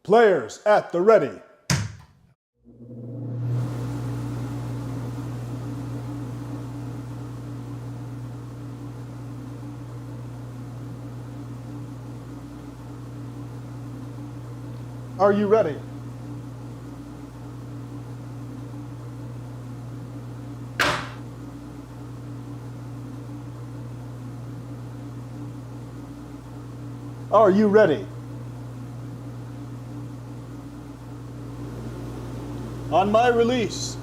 Players at the ready. Are you ready? Are you ready? On my release.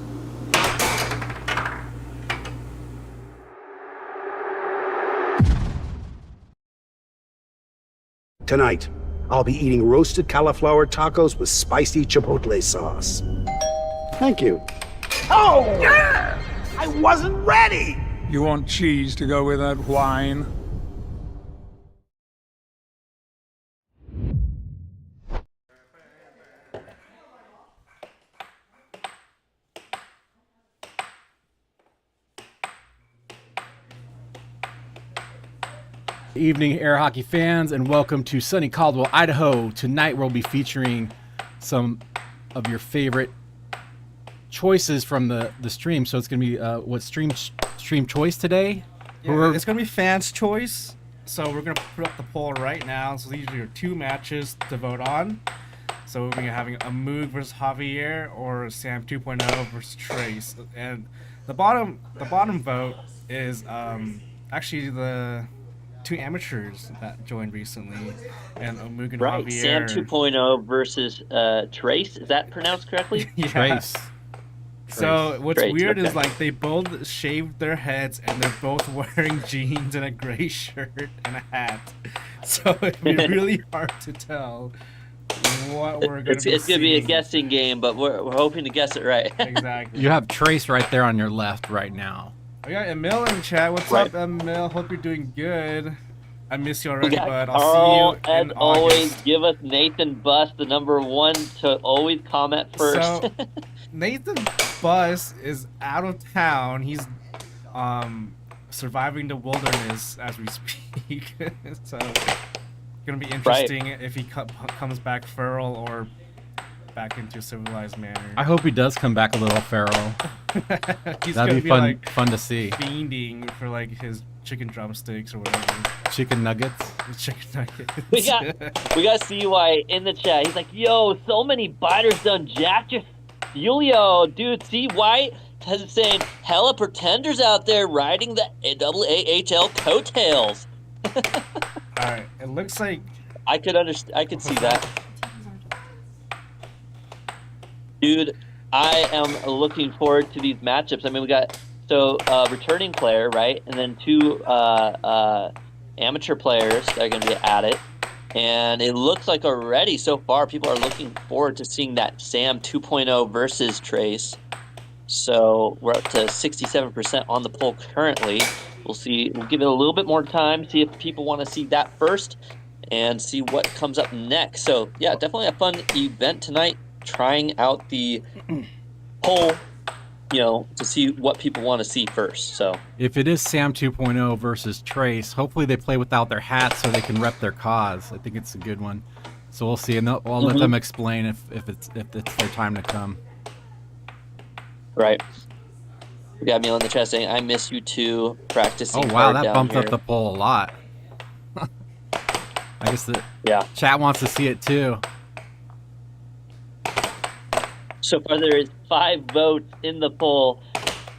Tonight, I'll be eating roasted cauliflower tacos with spicy chipotle sauce. Thank you. Oh! Yeah! I wasn't ready! You want cheese to go with that wine? Evening, air hockey fans, and welcome to sunny Caldwell, Idaho. Tonight we'll be featuring some of your favorite choices from the stream. So it's going to be what stream choice today? Yeah, it's going to be fans' choice. So we're going to put up the poll right now. So these are your two matches to vote on. So we're going to be having a Moog versus Javier or Sam 2.0 versus Trace. And the bottom vote is actually the two amateurs that joined recently, and Moog and right, Javier. Sam 2.0 versus Trace. Is that pronounced correctly? Yeah. Trace. So what's Trace, weird okay. is like they both shaved their heads and they're both wearing jeans and a gray shirt and a hat. So it'd be really hard to tell what we're going to be It's going to be a seeing. guessing game, but we're hoping to guess it right. Exactly. You have Trace right there on your left right now. We got Emil in the chat. What's Right. up, Emil? Hope you're doing good. I miss you already, We got bud. I'll Carl, see you in as always, August. give us Nathan Bus, the #1 to always comment first. So Nathan Bus is out of town. He's surviving the wilderness as we speak. So gonna be interesting if he comes back feral or back into a civilized manner. I hope he does come back a little feral. He's That'd gonna be fun, like fun to see. fiending for like his chicken drumsticks or whatever. Chicken nuggets. His chicken nuggets. we got CY in the chat. He's like, yo, so many biters done jacked your Julio, dude. CY has saying hella pretenders out there riding the AAHL coattails. Alright, it looks like I could see that. Dude, I am looking forward to these matchups. I mean, we got returning player, right? And then two amateur players that are going to be at it. And it looks like already so far people are looking forward to seeing that Sam 2.0 versus Trace. So we're up to 67% on the poll currently. We'll see. We'll give it a little bit more time, see if people want to see that first and see what comes up next. So, yeah, definitely a fun event tonight, trying out the poll, to see what people want to see first. So If it is Sam 2.0 versus Trace, hopefully they play without their hats so they can rep their cause. I think it's a good one. So we'll see, and I'll let them explain if it's their time to come. right. We got Emil in the chat saying, I miss you too, practicing Oh wow, hard that down bumped here. up the poll a lot. I guess the Yeah. chat wants to see it too. So far, there is 5 votes in the poll.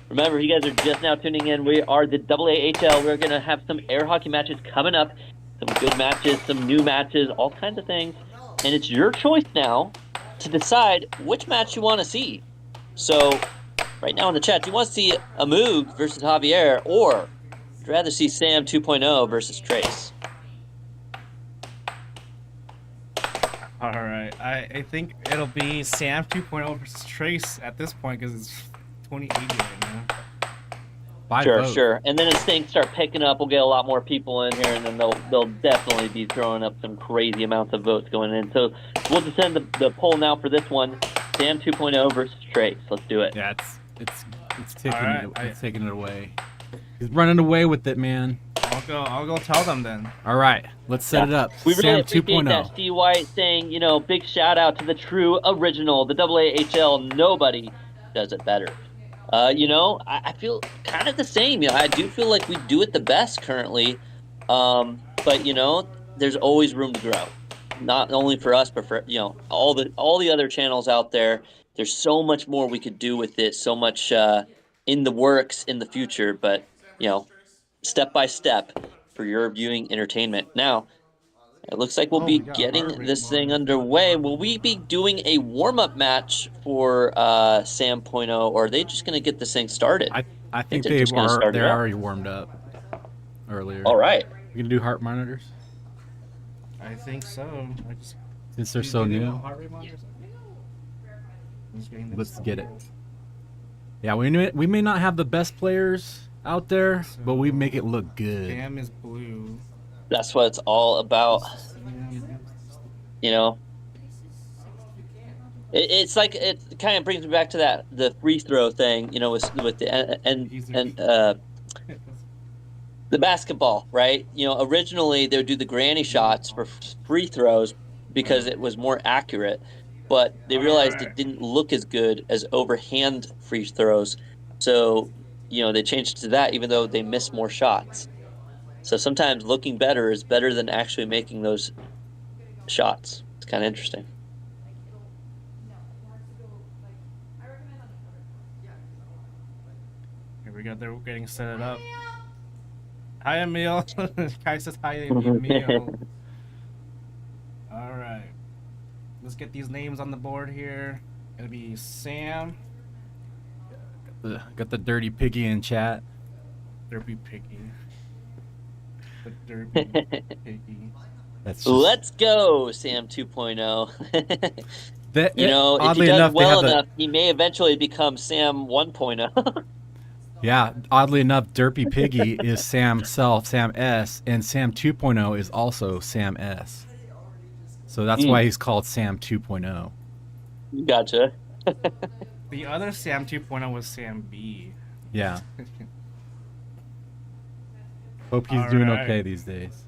Remember, if you guys are just now tuning in, we are the AAHL. We're going to have some air hockey matches coming up, some good matches, some new matches, all kinds of things. And it's your choice now to decide which match you want to see. So right now in the chat, do you want to see a Moog versus Javier, or would you rather see Sam 2.0 versus Trace? alright. I think it'll be Sam 2.0 versus Trace at this point because it's 2080 right now. By Sure, vote. sure. And then as things start picking up, we'll get a lot more people in here, and then they'll definitely be throwing up some crazy amounts of votes going in. So we'll just send the poll now for this one: Sam 2.0 versus Trace. Let's do it. Yeah, it's taking All right, it's taking it away. He's running away with it, man. I'll go tell them then. All right, let's set it up. We really Sam appreciate 2.0. that. Steve White saying, big shout out to the true original, the AAHL. Nobody does it better. I feel kind of the same. I do feel like we do it the best currently. But there's always room to grow. Not only for us, but for all the other channels out there. There's so much more we could do with it. So much in the works in the future. But step by step for your viewing entertainment. Now, it looks like we'll be getting this thing underway. Will we be doing a warm-up match for Sam .0, or are they just going to get this thing started? I think they're they're already warmed up earlier. All right. You can do heart monitors I think so. since they're so new. Heart rate monitors? Let's get it. Yeah, we may not have the best players out there, but we make it look good. Sam is blue. That's what it's all about. It's like it kind of brings me back to the free throw thing, with the the basketball, right? Originally they would do the granny shots for free throws because it was more accurate, but they realized it didn't look as good as overhand free throws, so they changed to that, even though they miss more shots. So sometimes looking better is better than actually making those shots. It's kind of interesting. Here we go. They're getting set up. Hi, Emil. Kai says hi, Emil. All right. Let's get these names on the board here. It'll be Sam. Got the dirty piggy in chat. Derpy Piggy. The Derpy Piggy. That's Let's go, Sam 2.0. that, if he oddly does enough, well enough, he may eventually become Sam 1.0. Yeah, oddly enough, Derpy Piggy is Sam Self, Sam S, and Sam 2.0 is also Sam S. So that's why he's called Sam 2.0. Gotcha. The other Sam 2.0 was Sam B. Yeah. Hope he's All doing right. okay these days.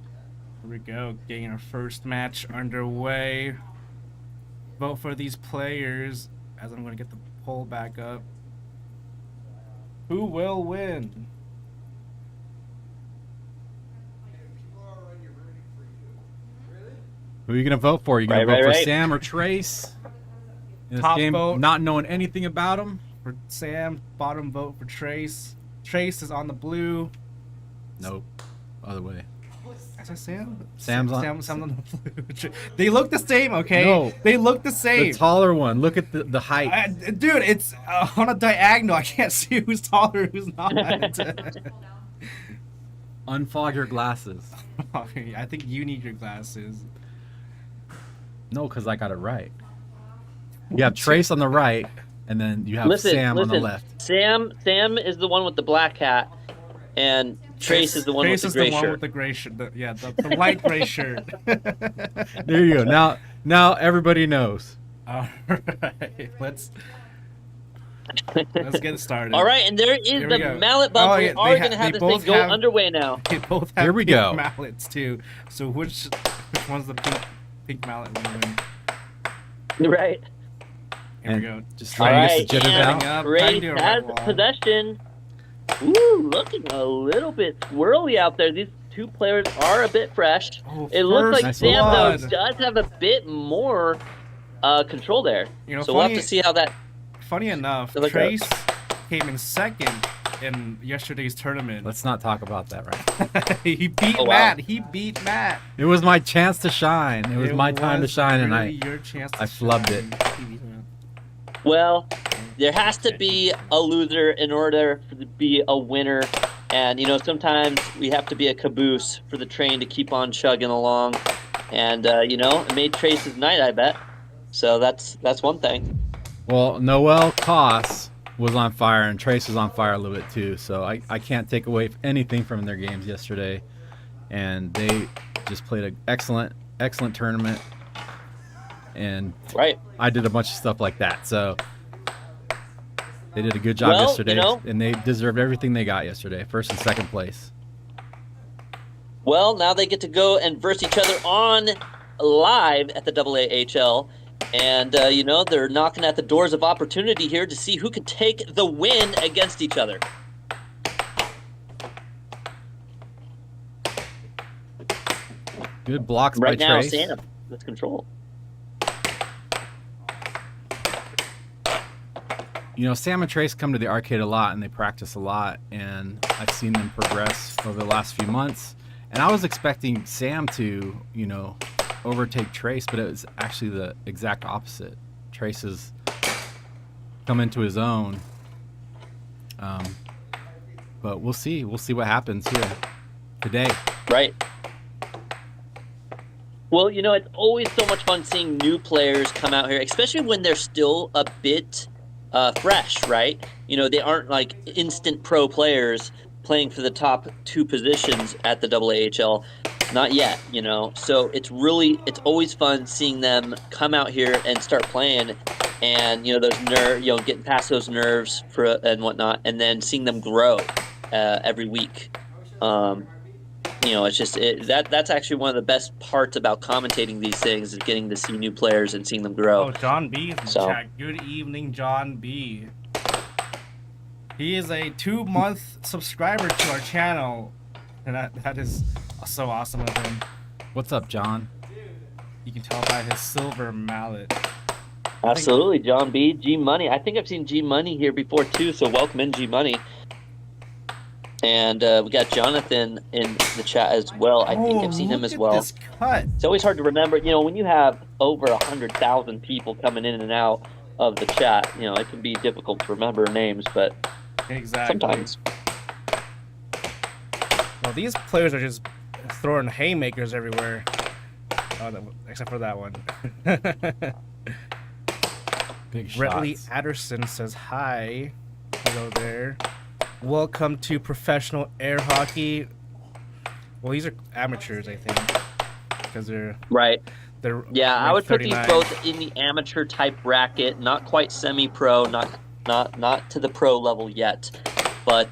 Here we go, getting our first match underway. Vote for these players as I'm going to get the poll back up. Who will win? Who are you going to vote for? Are you going to Right, vote for right. Sam or Trace? In this Top game, vote. not knowing anything about him? For Sam, bottom vote for Trace. Trace is on the blue. Nope. Other way. Is that Sam? Sam's on- Sam's on the blue. They look the same, okay? No. They look the The same. taller one. Look at the height. Dude, it's on a diagonal. I can't see who's taller, who's not. Unfog your glasses. I think you need your glasses. No, because I got it right. You have Trace on the right, and then you have Sam on the left. Sam is the one with the black hat, and Trace is the one with the gray one shirt. with the gray shirt. The light gray shirt. There you go. Now everybody knows. All right, let's get started. All right, and there is Here we the go. mallet bump. Oh, We yeah, are going to have this thing go underway now. They both have Here we pink go. mallets too. So which one's the pink mallet winning? Right. Here we go. Just All trying to right, get the jitters and out. Up, Trace trying to do a has red wall. possession. Ooh, looking a little bit swirly out there. These two players are a bit fresh. Oh, It looks like first Sam, blood. though, does have a bit more control there. So we'll have to see how that... Funny enough, Look Trace came in second in yesterday's tournament. Let's not talk about that right. He beat Oh, wow. Matt. He beat Matt. It was my chance to shine. It was my time to was shine, and really your chance to I flubbed it. shine. Well, there has to be a loser in order to be a winner. And, sometimes we have to be a caboose for the train to keep on chugging along. And, it made Trace's night, I bet. So that's one thing. Well, Noel Koss was on fire, and Trace was on fire a little bit too. So I can't take away anything from their games yesterday. And they just played an excellent tournament. And Right. I did a bunch of stuff like that. So they did a good job Well, yesterday, and they deserved everything they got yesterday, first and second place. Well, now they get to go and verse each other on live at the AAHL. And, they're knocking at the doors of opportunity here to see who can take the win against each other. Good blocks Right by now, Trace. Sam with control. Sam and Trace come to the arcade a lot and they practice a lot, and I've seen them progress over the last few months. And I was expecting Sam to, overtake Trace, but it was actually the exact opposite. Trace has come into his own. But we'll see. We'll see what happens here today. Right. Well, it's always so much fun seeing new players come out here, especially when they're still a bit fresh, right? They aren't like instant pro players playing for the top 2 positions at the AAHL. Not yet, So it's always fun seeing them come out here and start playing, and those getting past those nerves and whatnot, and then seeing them grow every week. It's just that's actually one of the best parts about commentating these things, is getting to see new players and seeing them grow. Oh, John B. is in So- chat. Good evening, John B. He is a 2-month subscriber to our channel, and that is so awesome of him. What's up, John? You can tell by his silver mallet. Absolutely, John B. G Money. I think I've seen G Money here before too, so welcome in, G Money. And we got Jonathan in the chat as well. I think I've seen him as well. This cut. It's always hard to remember, when you have over 100,000 people coming in and out of the chat, it can be difficult to remember names, but Exactly. sometimes. Well, these players are just throwing haymakers everywhere. Oh, except for that one. Big Bretley shots. Adderson says hi. Hello there. Welcome to professional air hockey. Well, these are amateurs, I think, because they're Right. Yeah, I would put these 39. both in the amateur type bracket, not quite semi-pro, not to the pro level yet, but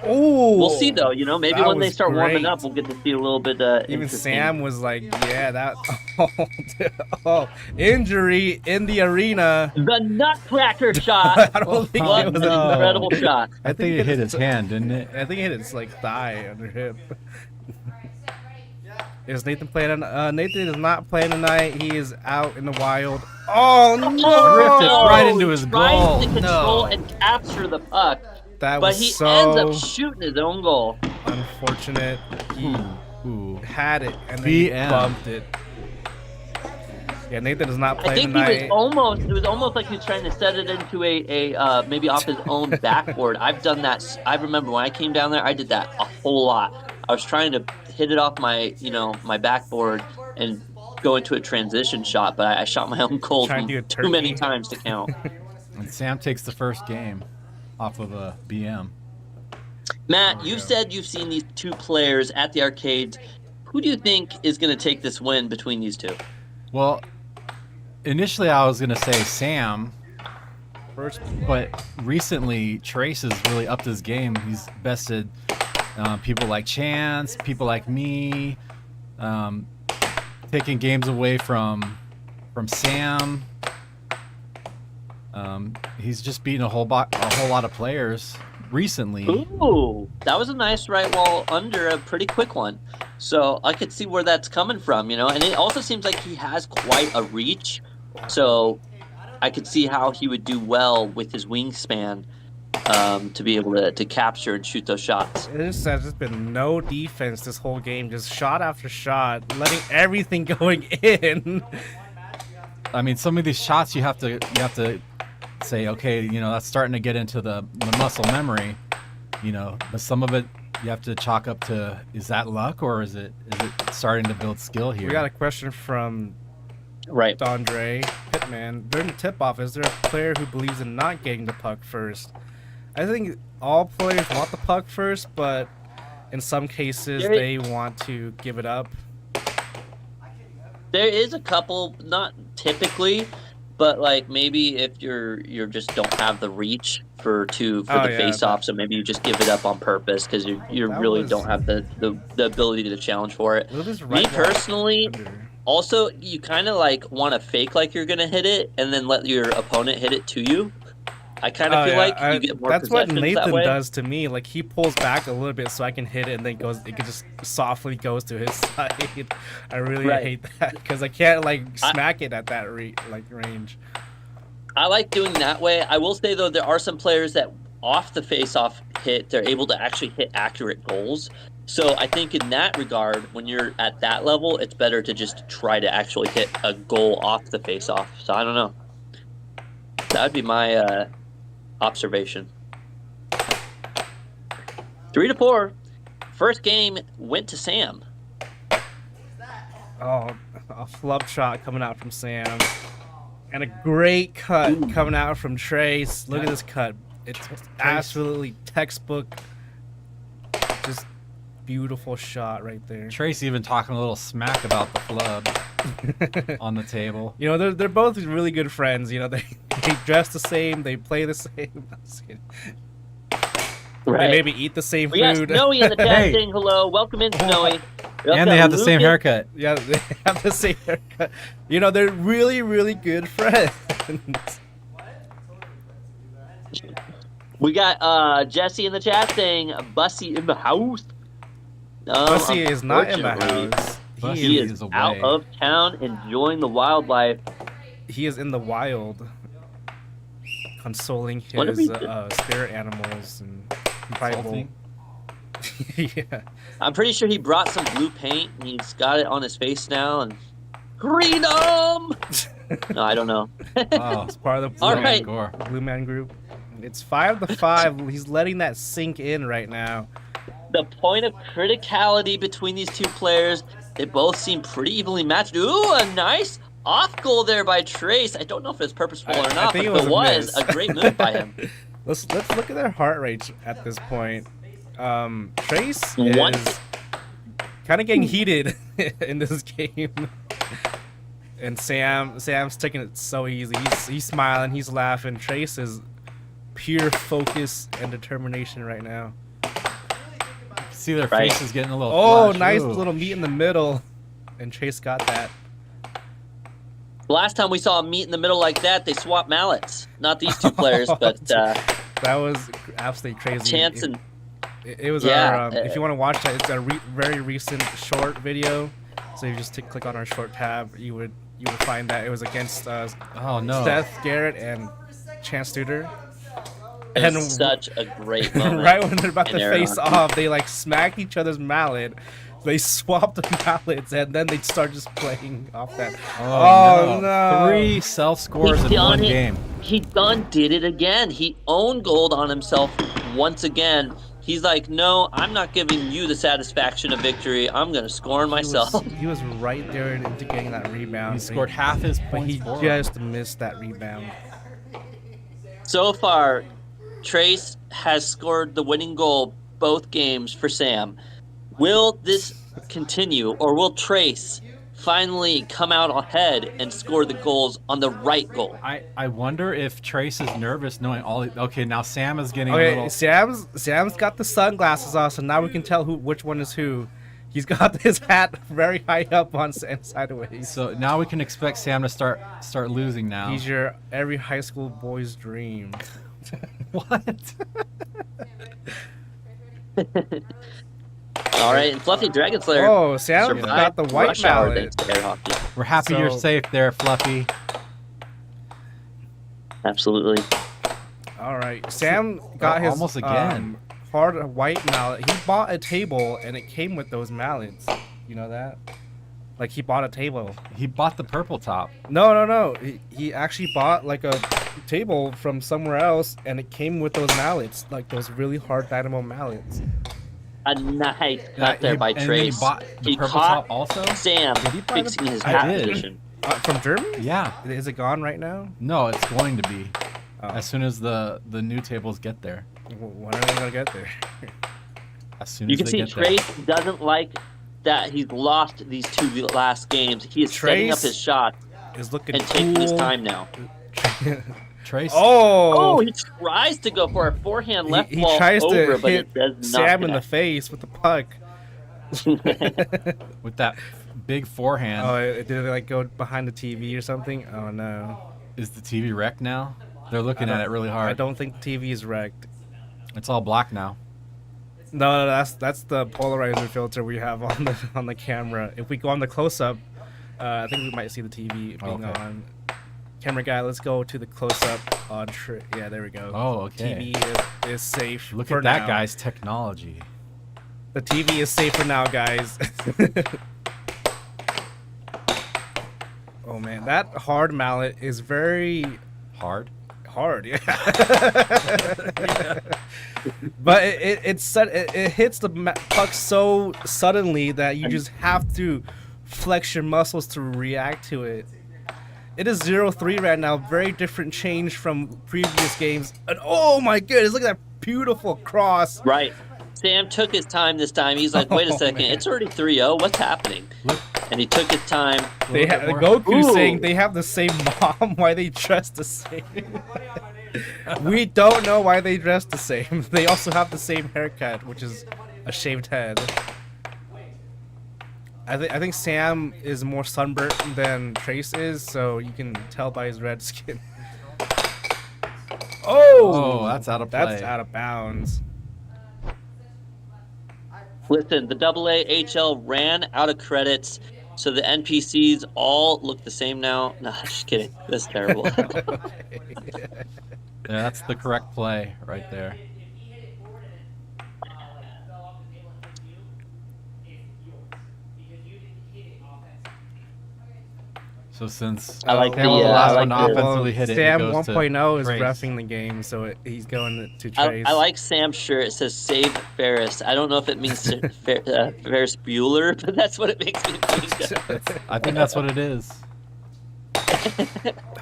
Oh, we'll see though. Maybe that when they was start warming great. up, we'll get to see a little bit. Even interesting. Sam was like, "Yeah, that oh, injury in the arena." The Nutcracker shot. I don't think What it an was. incredible shot. I think it hit his hand, didn't it? I think it hit his thigh under hip. Is Nathan playing? Nathan is not playing tonight. He is out in the wild. Oh no! Ripped it right into his Trying goal. to control No. and capture the puck, That but was he so ends up shooting his own goal. unfortunate. He Ooh. had it and then he BM. bumped it. Yeah, Nathan is not I playing think tonight. it was almost like he was trying to set it into a maybe off his own backboard. I've done that. I remember when I came down there, I did that a whole lot. I was trying to hit it off my my backboard and go into a transition shot, but I shot my own goal Trying to do a too many turkey. times to count. And Sam takes the first game off of a BM. Matt, you said you've seen these 2 players at the arcades. Who do you think is going to take this win between these 2? Well, initially I was gonna say Sam, First, but recently Trace has really upped his game. He's bested people like Chance, people like me, taking games away from Sam. He's just beaten a whole lot of players recently. Ooh, that was a nice right wall under, a pretty quick one. So I could see where that's coming from, and it also seems like he has quite a reach. So I could see how he would do well with his wingspan to be able to capture and shoot those shots. it just has just been no defense this whole game, just shot after shot, letting everything going in. I mean, some of these shots you have to say, okay, that's starting to get into the muscle memory, but some of it you have to chalk up to, is that luck or is it starting to build skill here? We got a question from Right. Andre Pittman. During the tip-off, is there a player who believes in not getting the puck first? I think all players want the puck first, but in some cases they want to give it up. There is a couple, not typically, but like maybe if you're just don't have the reach for the yeah, face off, so maybe you just give it up on purpose because you That really was- don't have the ability to challenge for it. Look at this Me right wall personally, under. also you kind of like want to fake like you're gonna hit it and then let your opponent hit it to you. I kind of feel like you get more that's what possessions that Nathan way. does to me. Like he pulls back a little bit so I can hit it, and then it just softly goes to his side. I really Right. hate that because I can't like smack it at that range. I like doing that way. I will say though, there are some players that off the face-off hit, they're able to actually hit accurate goals. So I think in that regard, when you're at that level, it's better to just try to actually hit a goal off the face-off. So I don't know. That would be my observation. 3-4. First game went to Sam. Oh, a flub shot coming out from Sam, and a great cut coming out from Trace. Look at this cut. It's absolutely textbook. Just beautiful shot right there. Trace even talking a little smack about the flub on the table. You know, they're both really good friends. You know, they dress the same, they play the same. I'm just kidding. Right. They maybe eat the same We got food. Snowy in the chat Hey. saying hello. Welcome in, Snowy. We also And they got have the same Lucas. haircut. Yeah, they have the same haircut. You know, they're really, really good friends. We got Jesse in the chat saying Bussy in the house. Bussy is not in the Unfortunately, house. Bussy He is is away. out of town enjoying the wildlife. He is in the wild, consoling What his did we do? spirit animals and Bible. Consulting? Yeah. I'm pretty sure he brought some blue paint and he's got it on his face now and freedom. No, I don't know. Oh, It's part of the Blue, All Man, right. Gore. Blue Man Group. It's 5-5. He's letting that sink in right now. The point of criticality between these two players, they both seem pretty evenly matched. Ooh, a nice off goal there by Trace. I don't know if it's purposeful or I not, think but it if it was was, a a great move by him. Let's look at their heart rate at this point. Trace What? is kind of getting heated in this game, and Sam's taking it so easy. He's smiling, he's laughing. Trace is pure focus and determination right now. See their Right. faces getting a little Oh, flush. nice Ooh. little meet in the middle, and Trace got that. Last time we saw a meet in the middle like that, they swapped mallets. Not these two players, but That was absolutely crazy. Chance and It was Yeah, our. If you want to watch that, it's a very recent short video. So you just click on our short tab, you would find that it was against Oh no. Seth Garrett and Chance Studer. it And was such a great moment. right when they're about in to face Aragon. off, they like smacked each other's mallet. They swapped the mallets, and then they start just playing off that. Oh, no. 3 self scores in done one it. game. He done did it again. He owned gold on himself once again. He's like, no, I'm not giving you the satisfaction of victory. I'm going to score myself. He was right there into getting that rebound. He scored half his but points he for him. just missed that rebound. So far, Trace has scored the winning goal both games for Sam. Will this continue, or will Trace finally come out ahead and score the goals on the right goal? I wonder if Trace is nervous knowing all. Okay, now Sam is getting a Okay, little. Sam's got the sunglasses on, so now we can tell which one is who. He's got his hat very high up on and sideways. So now we can expect Sam to start losing now. He's your every high school boy's dream. What? All right, and Fluffy Dragon Slayer. Oh, Sam survived got the white rush hour mallet. thanks to air hockey. We're happy you're So- safe there, Fluffy. Absolutely. All right, Sam got his almost again. hard white mallet. He bought a table and it came with those mallets. You know that? Like he bought a table. He bought the purple top. No. He actually bought like a table from somewhere else and it came with those mallets, like those really hard dynamo mallets. A nice Yeah, cut there by and then he Trace. bought the He purple caught top also. Sam Did he buy the- fixing his I hat did. position. From Germany? Yeah. Is it gone right now? No, it's going to be. Oh. As soon as the new tables get there. When are they gonna get there? As soon You as can they see get Trace doesn't like that he's lost these two last games. He is setting up Trace- his shot. is looking and taking his cool. time now. Trace. Oh, Oh, he tries to go for a forehand left he wall tries over, to but hit it does not Sam in the connect. face with the puck. With that big forehand. Oh, did it like go behind the TV or something? Oh no. Is the TV wrecked now? They're looking at it really hard. I don't think the TV is wrecked. It's all black now. No, that's the polarizer filter we have on the camera. If we go on the close up, I think we might see the TV being Okay. on. Camera guy, let's go to the close up on. Yeah, there we go. Oh, okay. TV is safe. Look for at that now. guy's technology. The TV is safe for now, guys. Oh man, that hard mallet is very Hard. hard. Yeah. But it hits the puck so suddenly that you just have to flex your muscles to react to it. It is 0-3 right now. Very different change from previous games. And oh my goodness, look at that beautiful cross. Right. Sam took his time this time. He's like, wait a Oh, second, man. it's already 3-0. What's happening? Look. And he took his time. They bit have more. Goku Ooh. saying they have the same mom. Why they dress the same? We don't know why they dress the same. They also have the same haircut, which is a shaved head. I think Sam is more sunburnt than Trace is, so you can tell by his red skin. Oh, that's out of play. That's out of bounds. Listen, the AAHL ran out of credits, so the NPCs all look the same now. No, just kidding. That's terrible. Yeah, that's the correct play right there. So since I like Sam was the, the last I one to like the- offensively hit it, Sam it goes to 1.0 is Trace. reffing the game, so he's going to Trace. I like Sam's shirt. It says "Save Ferris." I don't know if it means Ferris Bueller, but that's what it makes me think of. I think that's what it is.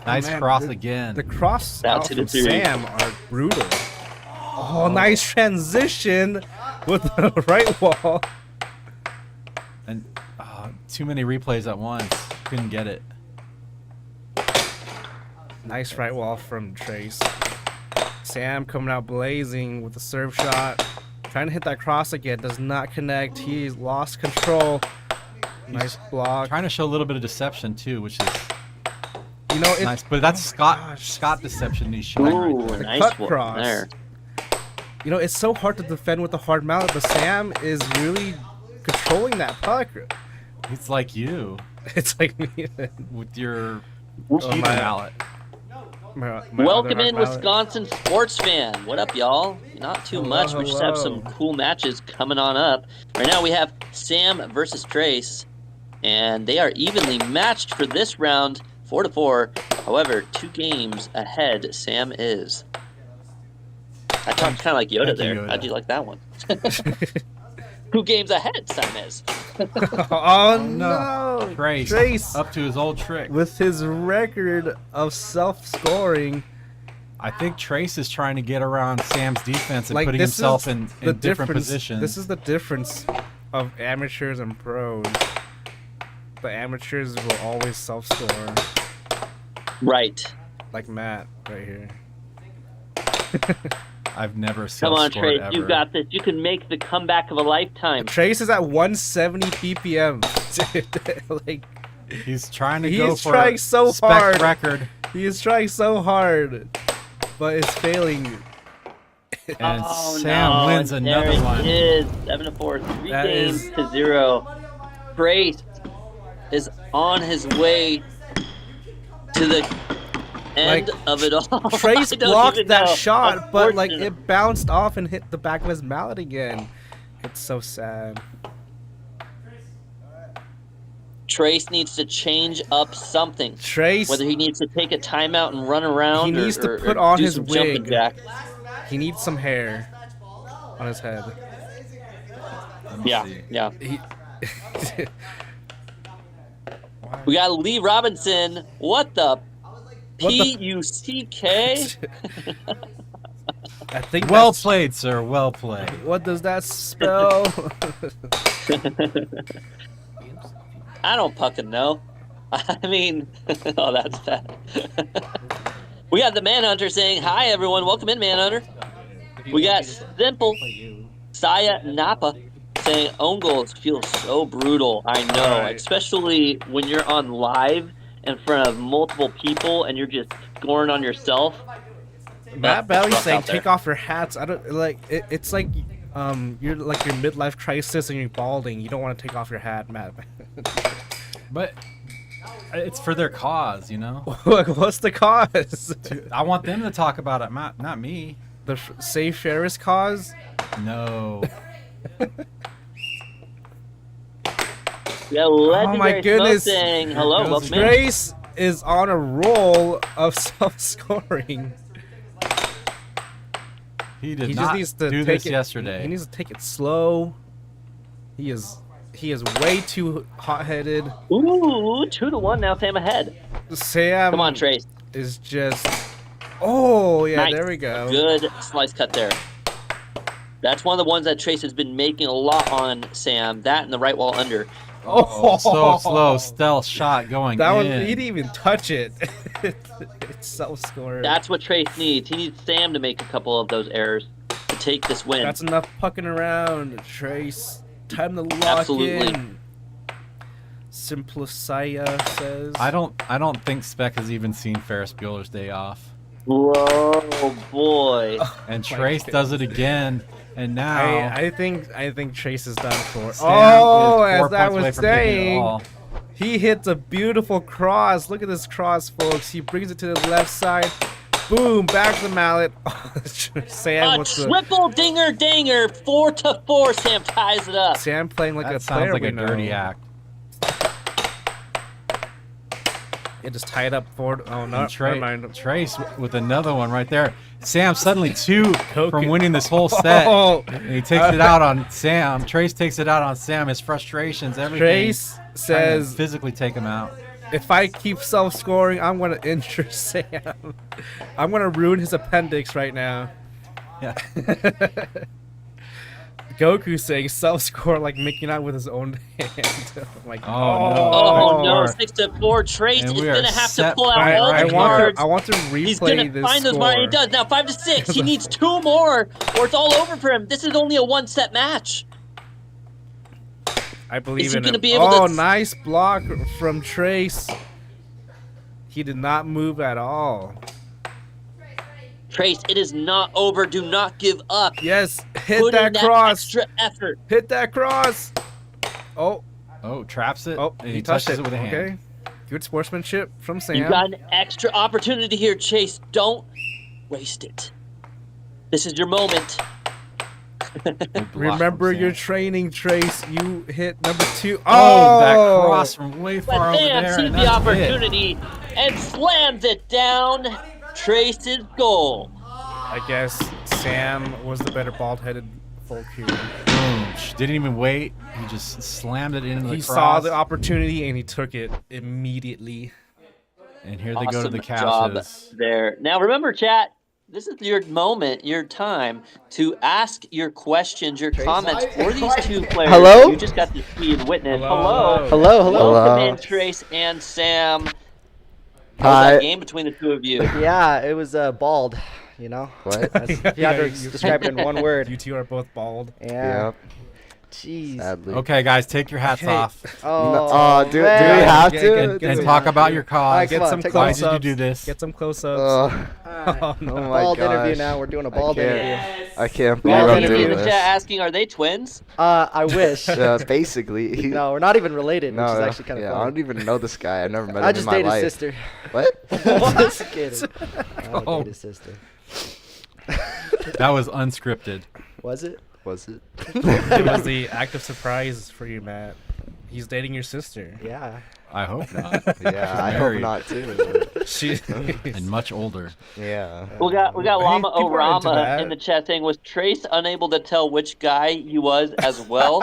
Nice Man, cross again. The cross Out out to from the three. Sam are brutal. Oh, nice transition with the right wall. And too many replays at once. Couldn't get it. Nice right wall from Trace. Sam coming out blazing with the serve shot. Trying to hit that cross again. Does not connect. He's lost control. Nice block. Trying to show a little bit of deception too, which is You know, it, nice. But that's Scott deception he's showing Ooh, right there. The nice cut one cross. there. you know, it's so hard to defend with the hard mallet, but Sam is really controlling that puck. It's like you It's like me. with your Oh, cheater my- mallet. my Welcome other in, hard mallet. Wisconsin sports fan. What up, y'all? Not too Hello, much. We just have some hello. cool matches coming on up. Right now, we have Sam versus Trace, and they are evenly matched for this round, 4-4. However, 2 games ahead. Sam is. I talked kind of like Yoda Thank you, there. Yoda. How'd you like that one? 2 games ahead, Sam is. Oh no! Trace up to his old trick. With his record of self-scoring, I think Trace is trying to get around Sam's defense and like putting this himself is in the different difference. positions. This is the difference of amateurs and pros. The amateurs will always self-score, Right. like Matt right here. I've never Come on, self-scored Trace. ever. You got this. You can make the comeback of a lifetime. Trace is at 170 ppm. Like He's trying to He go is for trying a so spec hard. record, he is trying so hard, but it's failing. and Oh, Sam no, wins and another there one. It is 7-4, 3 That games is- to 0. Trace is on his way to the end Like, of it all. Trace I don't blocked even that know. shot, but like Unfortunate. it bounced off and hit the back of his mallet again. It's so sad. Trace needs to change up something. Trace, Whether he needs to take a timeout and run around, He needs to or put on do his some jumping wig. jack. he needs some hair on his head. Yeah, yeah. He, We got Lee Robinson. What the the- P-U-C-K? I think Well that's- played, sir. Well played. What does that spell? I don't fucking know. I mean, oh, that's bad. We got the Manhunter saying, "Hi, everyone. Welcome in, Manhunter." We got Simple Saya Napa saying, "Own goals feel so brutal." I know, Right. especially when you're on live in front of multiple people and you're just scoring on yourself. Matt It's Bailey's rough saying, out there. "Take off your hats." I don't like it, it's like you're like your midlife crisis and you're balding. You don't want to take off your hat, Matt. But it's for their cause, you know. What's the cause? I want them to talk about it, not me. The Save Ferris cause? No. Yeah, Oh legendary my Smoke goodness. saying, "Hello, Here goes welcome in." Trace is on a roll of self-scoring. He did He not just needs to do take this it, yesterday. He needs to take it slow. He is way too hot-headed. Ooh, 2-1 now. Sam ahead. Sam Come on, Trace. is just. Oh yeah, Nice. there we go. Good slice cut there. That's one of the ones that Trace has been making a lot on, Sam. That and the right wall under. Oh, So slow stealth shot going That one, in. he didn't even touch it. It's self-scored. That's what Trace needs. He needs Sam to make a couple of those errors to take this win. That's enough pucking around, Trace. Time to lock Absolutely. in. Simplicaya says. I don't think Spec has even seen Ferris Bueller's Day Off. Whoa, boy. And Trace does it again, and now I think Trace is done for. Sam Oh, is 4 as that points away was from taking it saying, all. he hits a beautiful cross. Look at this cross, folks. He brings it to the left side. Boom, back to the mallet. Sam A with the triple dinger danger. 4-4. Sam ties it up. Sam playing like That a sounds player like we a know. dirty act. It just tied up forward. Oh no, And never mind. Trace with another one right there. Sam suddenly 2 Coke from it. winning this whole set. Oh, And he takes it out on Sam. Trace takes it out on Sam. His frustrations, everything. Trace trying to says, physically take him out. if I keep self-scoring, I'm gonna injure Sam. I'm gonna ruin his appendix right now. Yeah. Goku saying self-score like making out with his own hand. I'm like, Oh, no. Oh, no. Lord. 6-4. Trace And is we going are to have to set pull out by all I the want cards. to. I want to He's going replay to this find those score. Mario. He does. Now 5-6. He needs 2 more or it's all over for him. This is only a 1-set match. I believe Is he in gonna him. be able to- Oh, nice block from Trace. He did not move at all. Trace, it is not over. Do not give up. Yes, hit Put in that cross. extra effort. Hit that cross. Oh, Oh, traps it. oh, and he touched touches it. it with a hand. Okay, good sportsmanship from Sam. You got an extra opportunity here, Chase. Don't waste it. This is your moment. Good block Remember from Sam. your training, Trace. You hit number 2. Oh, that cross from way far But over Sam there. sees and the that's it. opportunity and slams it down. Trace's goal. I guess Sam was the better bald-headed folk here. Boom. Didn't even wait. He just slammed it into the He cross. saw the opportunity and he took it immediately. And here they go to Awesome the job couches. there. Now remember, chat. This is your moment, your time to ask your questions, your comments for these 2 players. Hello? You just got to see and witness. Hello. Hello, hello. Welcome Hello. in, Trace and Sam. How was Hi. that game between the 2 of you? Yeah, it was bald, you know? What? That's, if you had to describe it in one You word. 2 are both bald. Yeah. Yep. Jeez. Sadly. Okay, guys, take your hats Okay. off Oh, do we man. have Get- to? get- and get some- talk about your Alright, cause. come Get on, some take Why off. did you close-ups. do this? Get some close-ups. Oh Oh, no. my Bald interview gosh. now. We're doing a I bald can't. interview. I can't believe Bald Bald I'm interview in doing the this. chat asking, are they twins? I wish. Basically. No, we're not even related, which is No, actually kind of yeah, I funny. don't even know this guy. I've never met him I just in my dated life. his sister. What? Just kidding. I don't Oh. date his sister. That was unscripted. Was it? Was it? It was the act of surprise for you, Matt. He's dating your sister. Yeah. I hope not. Yeah, I hope Married. not too. She. And much older. Yeah. We got Llama people are into Orama that. in the chat saying, was Trace unable to tell which guy he was as well?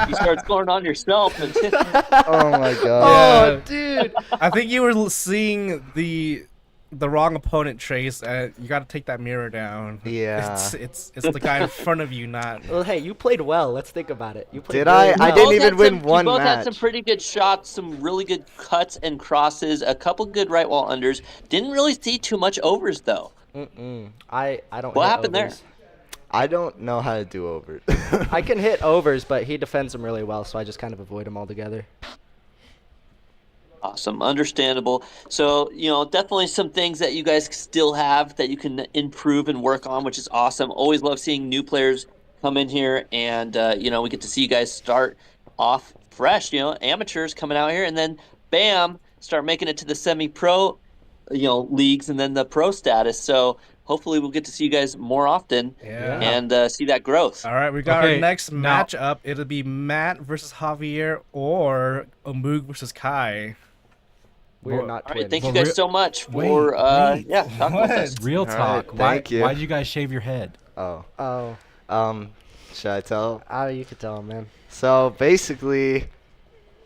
You start scoring on yourself. Oh my god. Oh, Yeah. dude. I think you were seeing the the wrong opponent, Trace. You got to take that mirror down. Yeah. It's the guy in front of you, not. Well, hey, you played well. Let's think about it. You played Did really I? well. I didn't Both even had win some, one you both match. had some pretty good shots, some really good cuts and crosses, a couple good right wall unders. Didn't really see too much overs though. I don't. What hit happened there? overs. I don't know how to do overs. I can hit overs, but he defends them really well, so I just kind of avoid them altogether. Awesome, understandable. So, definitely some things that you guys still have that you can improve and work on, which is awesome. Always love seeing new players come in here, and we get to see you guys start off fresh. Amateurs coming out here, and then bam, start making it to the semi-pro, leagues, and then the pro status. So hopefully we'll get to see you guys more often, and see that growth. All right, we got our next now- matchup. It'll be Matt versus Javier or Omug versus Kai. We're not All twins. right, thank you Well, guys so much wait, for wait. talking with us. Real right, talk. thank you. Why'd you guys shave your head? Oh. Oh, Should I tell? you could tell him, man. So basically,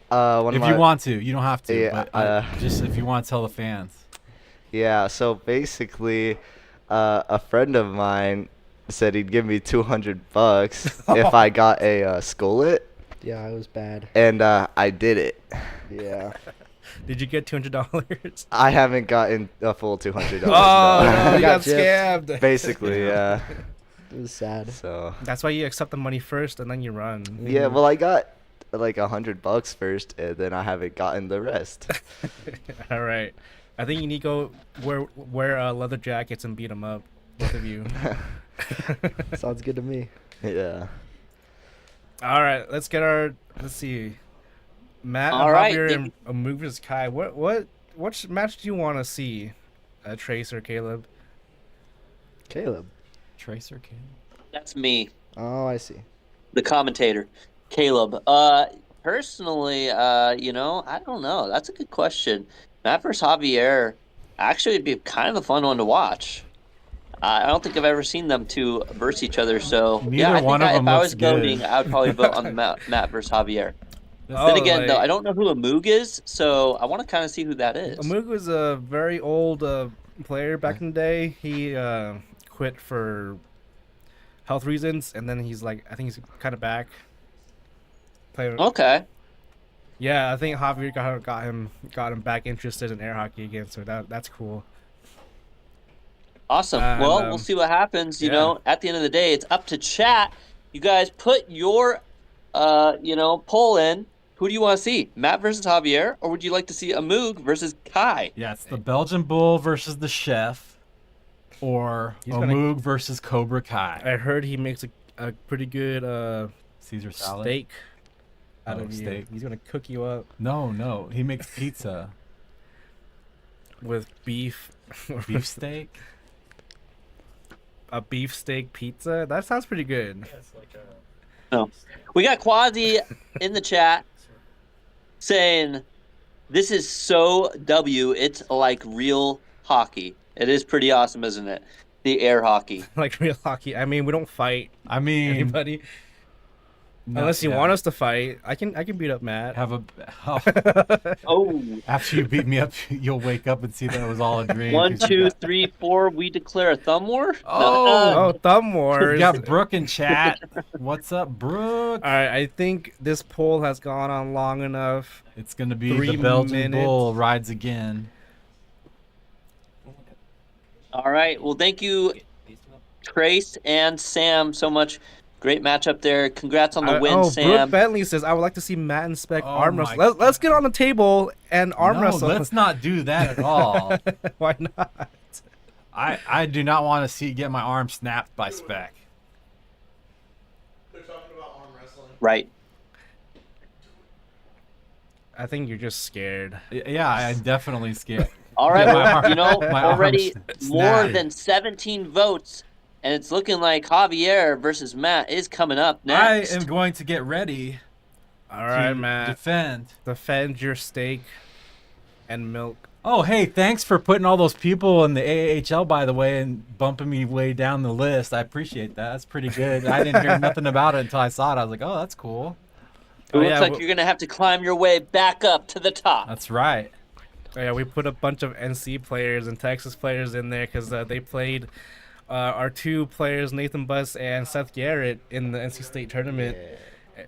one of If my you want to, you don't have to. Yeah, but just if you want to tell the fans. Yeah, so basically, a friend of mine said he'd give me $200 if I got a skullet, Yeah, it was bad. and I did it. Yeah. Did you get $200? I haven't gotten a full $200. Oh, no, no. you got Got gypped. scammed. Basically, yeah. It was sad. So That's why you accept the money first and then you run. yeah, well, I got like $100 first, and then I haven't gotten the rest. All right. I think you need to go wear leather jackets and beat them up, both of you. Sounds good to me. Yeah. All right, let's see. Matt All and right, Javier then- and Omug versus Kai. What match do you want to see? Trace or Caleb? Caleb. Tracer King. That's me, Oh, I see. the commentator, Caleb. Personally, I don't know. That's a good question. Matt versus Javier, actually, it'd be kind of a fun one to watch. I don't think I've ever seen them two verse each other. So Neither I one think of them if I looks was voting, good. I would probably vote on the Matt versus Javier. Oh, Then again, though, like- I don't know who Omug is, so I want to kind of see who that is. Omug was a very old player back in the day. He quit for health reasons, and then he's like, I think he's kind of back. Okay. Yeah, I think Javier got him back interested in air hockey again. So that's cool. Awesome. And, Well, we'll see what happens. yeah. At the end of the day, it's up to chat. You guys put your, poll in. Who do you want to see? Matt versus Javier, or would you like to see Omug versus Kai? Yeah, it's the Belgian Bull versus the Chef, or He's gonna- Omug versus Cobra Kai. I heard he makes a pretty good Caesar salad. steak out Oh, of you. steak. He's gonna cook you up No, he makes pizza. with beef. Beefsteak. A beefsteak pizza. That sounds pretty good. No. We got Quasi in the chat saying, "This is so W. It's like real hockey. It is pretty awesome, isn't it? The air hockey." Like real hockey. I mean, we don't fight I mean, anybody no, unless you yeah. want us to fight. I can beat up Matt. Have a. Oh, After you beat me up, you'll wake up and see that it was all a dream. 1, 'cause you 2, 3, 4. We declare a thumb war. Oh, thumb got- wars. We got Brooke in chat. What's up, Brooke? All right, I think this poll has gone on long enough. It's gonna be 3 the Belgian minutes. Bull rides again. All right. Well, thank you, Trace and Sam, so much. Great matchup there. Congrats on the win, Brooke Sam. Bentley says, I would like to see Matt and Spec Oh arm my wrestle. Let's get on the table and arm No, wrestle. let's not do that at all. Why not? I do not want to get my arm snapped by Spec. Right. I think you're just scared. Yeah, I'm definitely scared. All right. Yeah, my Well, arm- my arm's already more snapped. than 17 votes, and it's looking like Javier versus Matt is coming up I next. am going to get ready All right, to Matt. defend. Defend your steak and milk. Oh, hey, thanks for putting all those people in the AAHL, by the way, and bumping me way down the list. I appreciate that. That's pretty good. I didn't hear nothing about it until I saw it. I was like, oh, that's cool. It looks yeah, like well- you're going to have to climb your way back up to the top. That's right. Yeah, we put a bunch of NC players and Texas players in there because they played our 2 players, Nathan Buss and Seth Garrett, in the NC State tournament,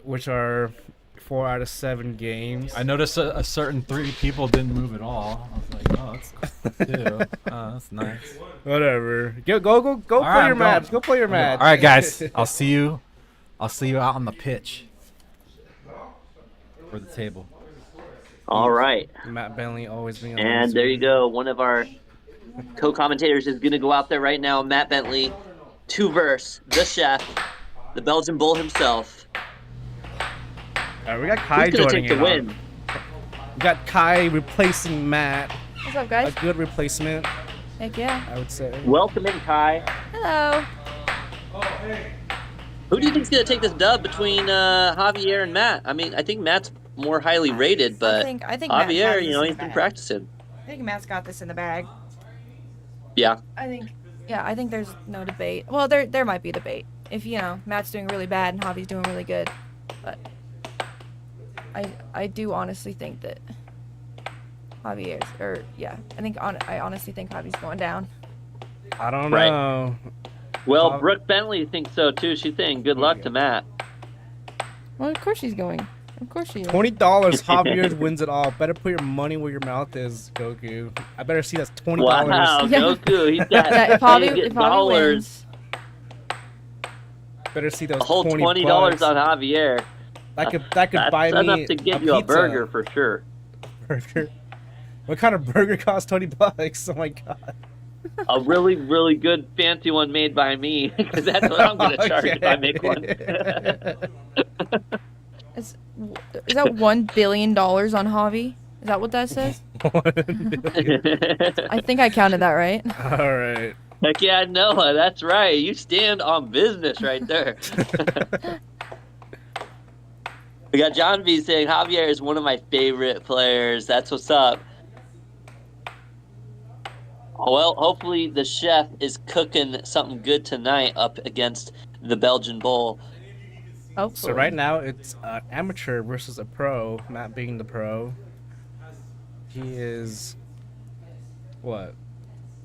which are 4 out of 7 games. I noticed a certain 3 people didn't move at all. I was like, oh, that's cool too. That's nice. Whatever. Go play right, your I'm match. going. Go play your match. All right, guys. I'll see you out on the pitch for the table. All right. Matt Bentley always being on And there you go. One of our co-commentators is going to go out there right now. Matt Bentley, 2-verse, the chef, the Belgian Bull himself. All right, we got Kai Who's going to joining take the in. win? We got Kai replacing Matt. What's up, A guys? good replacement, Heck yeah. I would say. Welcome in, Kai. Hello. Who do you think's going to take this dub between Javier and Matt? I mean, I think Matt's more highly rated, but I think Matt has Javier, this you know, in he's the been bag. practicing. I think Matt's got this in the bag. Yeah. I think there's no debate. Well, there might be debate if Matt's doing really bad and Javi's doing really good, but I do honestly think that I honestly think Javi's going down. I don't Right. know. Well, Brooke Bentley thinks so, too. She's saying good luck to Matt. Well, of course she's going. Of course she is. $20, Javier wins it all. Better put your money where your mouth is, Goku. I better see that's $20. Wow, Yeah. Goku, he's got Yeah, if Javi dollars. wins, Better see those A whole $20 $20 on Javier. That could That's buy me enough to get you a pizza. burger for sure. Burger. What kind of burger costs $20? Oh my god. A really, really good fancy one made by me, because that's what I'm going to charge if I make one. is that $1 billion on Javi? Is that what that says? I think I counted that right. All right. Heck yeah, Noah, that's right. You stand on business right there. We got John V saying Javier is one of my favorite players. That's what's up. Well, hopefully the chef is cooking something good tonight up against the Belgian Bull. Oh, So right now it's amateur versus a pro. Matt being the pro. He is what?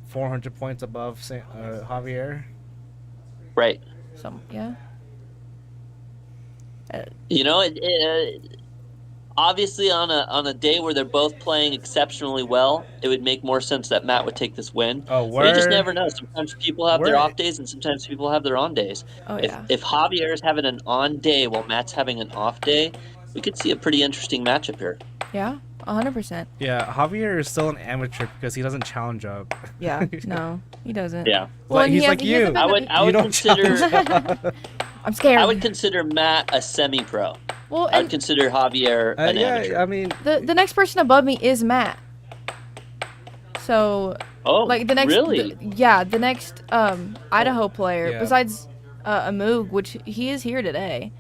400 points above Javier. Right. yeah. You know, obviously on a day where they're both playing exceptionally well, it would make more sense that Matt would take this win. Oh, But you just word. never know. Sometimes people have their off days, and sometimes people have their on days. Oh yeah. If Javier is having an on day while Matt's having an off day, we could see a pretty interesting matchup here. Yeah. 100%. Yeah, Javier is still an amateur because he doesn't challenge up. Yeah. No, he doesn't. Yeah. Well, and he's he like you. hasn't been- I You would don't consider challenge up. I'm scared. I would consider Matt a semi-pro. Well, I would and consider Javier an amateur. Yeah, I mean, the next person above me is Matt. So Oh, like the next really? the next Idaho player Yeah. besides Moog, which he is here today.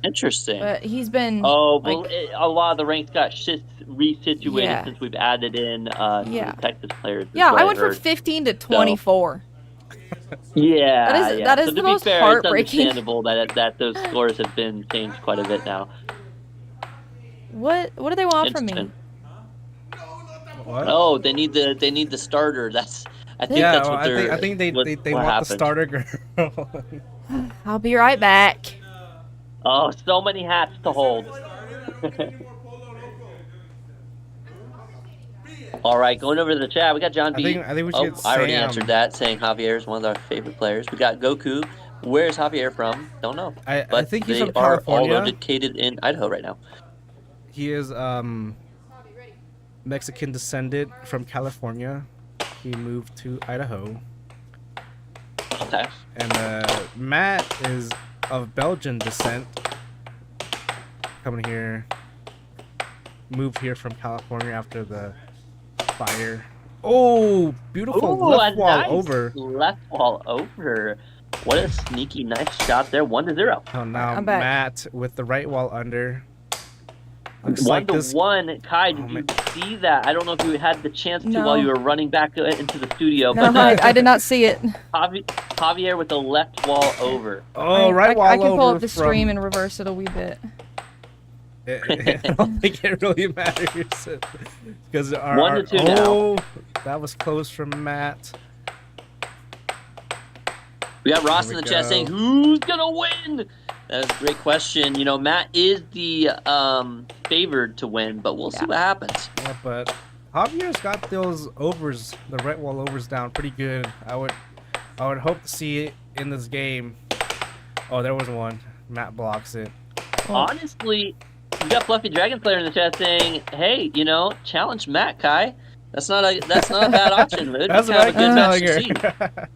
Interesting. But he's been Oh, well, like, a lot of the ranks got resituated Yeah. since we've added in some Yeah. of the Texas players. is yeah, what I went from heard. 15 to 24. Yeah, That is- yeah. that is So the to be most fair, heartbreaking- It's understandable that those scores have been changed quite a bit now. What do they want from me? Interesting. what? Oh, they need the starter. I think Yeah, that's well, what they're. I think they what want happened. the starter girl. I'll be right back. Oh, so many hats to hold. All right, going over to the chat, we got John B. I think we should get I already Sam. answered that, saying Javier is one of our favorite players. We got Goku. Where's Javier from? Don't know. I But think he's they from are all California. located in Idaho right now. He is Mexican descendant from California. He moved to Idaho. Okay. And Matt is of Belgian descent. Coming here. Moved here from California after the fire. Oh, beautiful Ooh, left a wall nice over. Left wall over. What a sneaky, nice shot there. 1-0. Oh, now I'm back. Matt with the right wall under. Looks 1-1. Kai, did you man. see that? I don't know if you had the chance to No. while you were running back into the studio, No, but I did not see it. Javier with the left wall over. Oh, right wall I can over pull up the from- stream and reverse it a wee bit. I don't think it really matters because 1 to 2 now. That was close from Matt. We got Ross There in we the chat go. saying, "Who's gonna win?" That is a great question. You know, Matt is the favored to win, but we'll see what happens. Yeah, but Javier's got those overs, the right wall overs down pretty good. I would hope to see it in this game. Oh, there was one. Matt blocks it. Honestly, we got Fluffy Dragon Player in the chat saying, "Hey, you know, challenge Matt, Kai. That's not a bad option. It'd That's be what kind of a good match to see."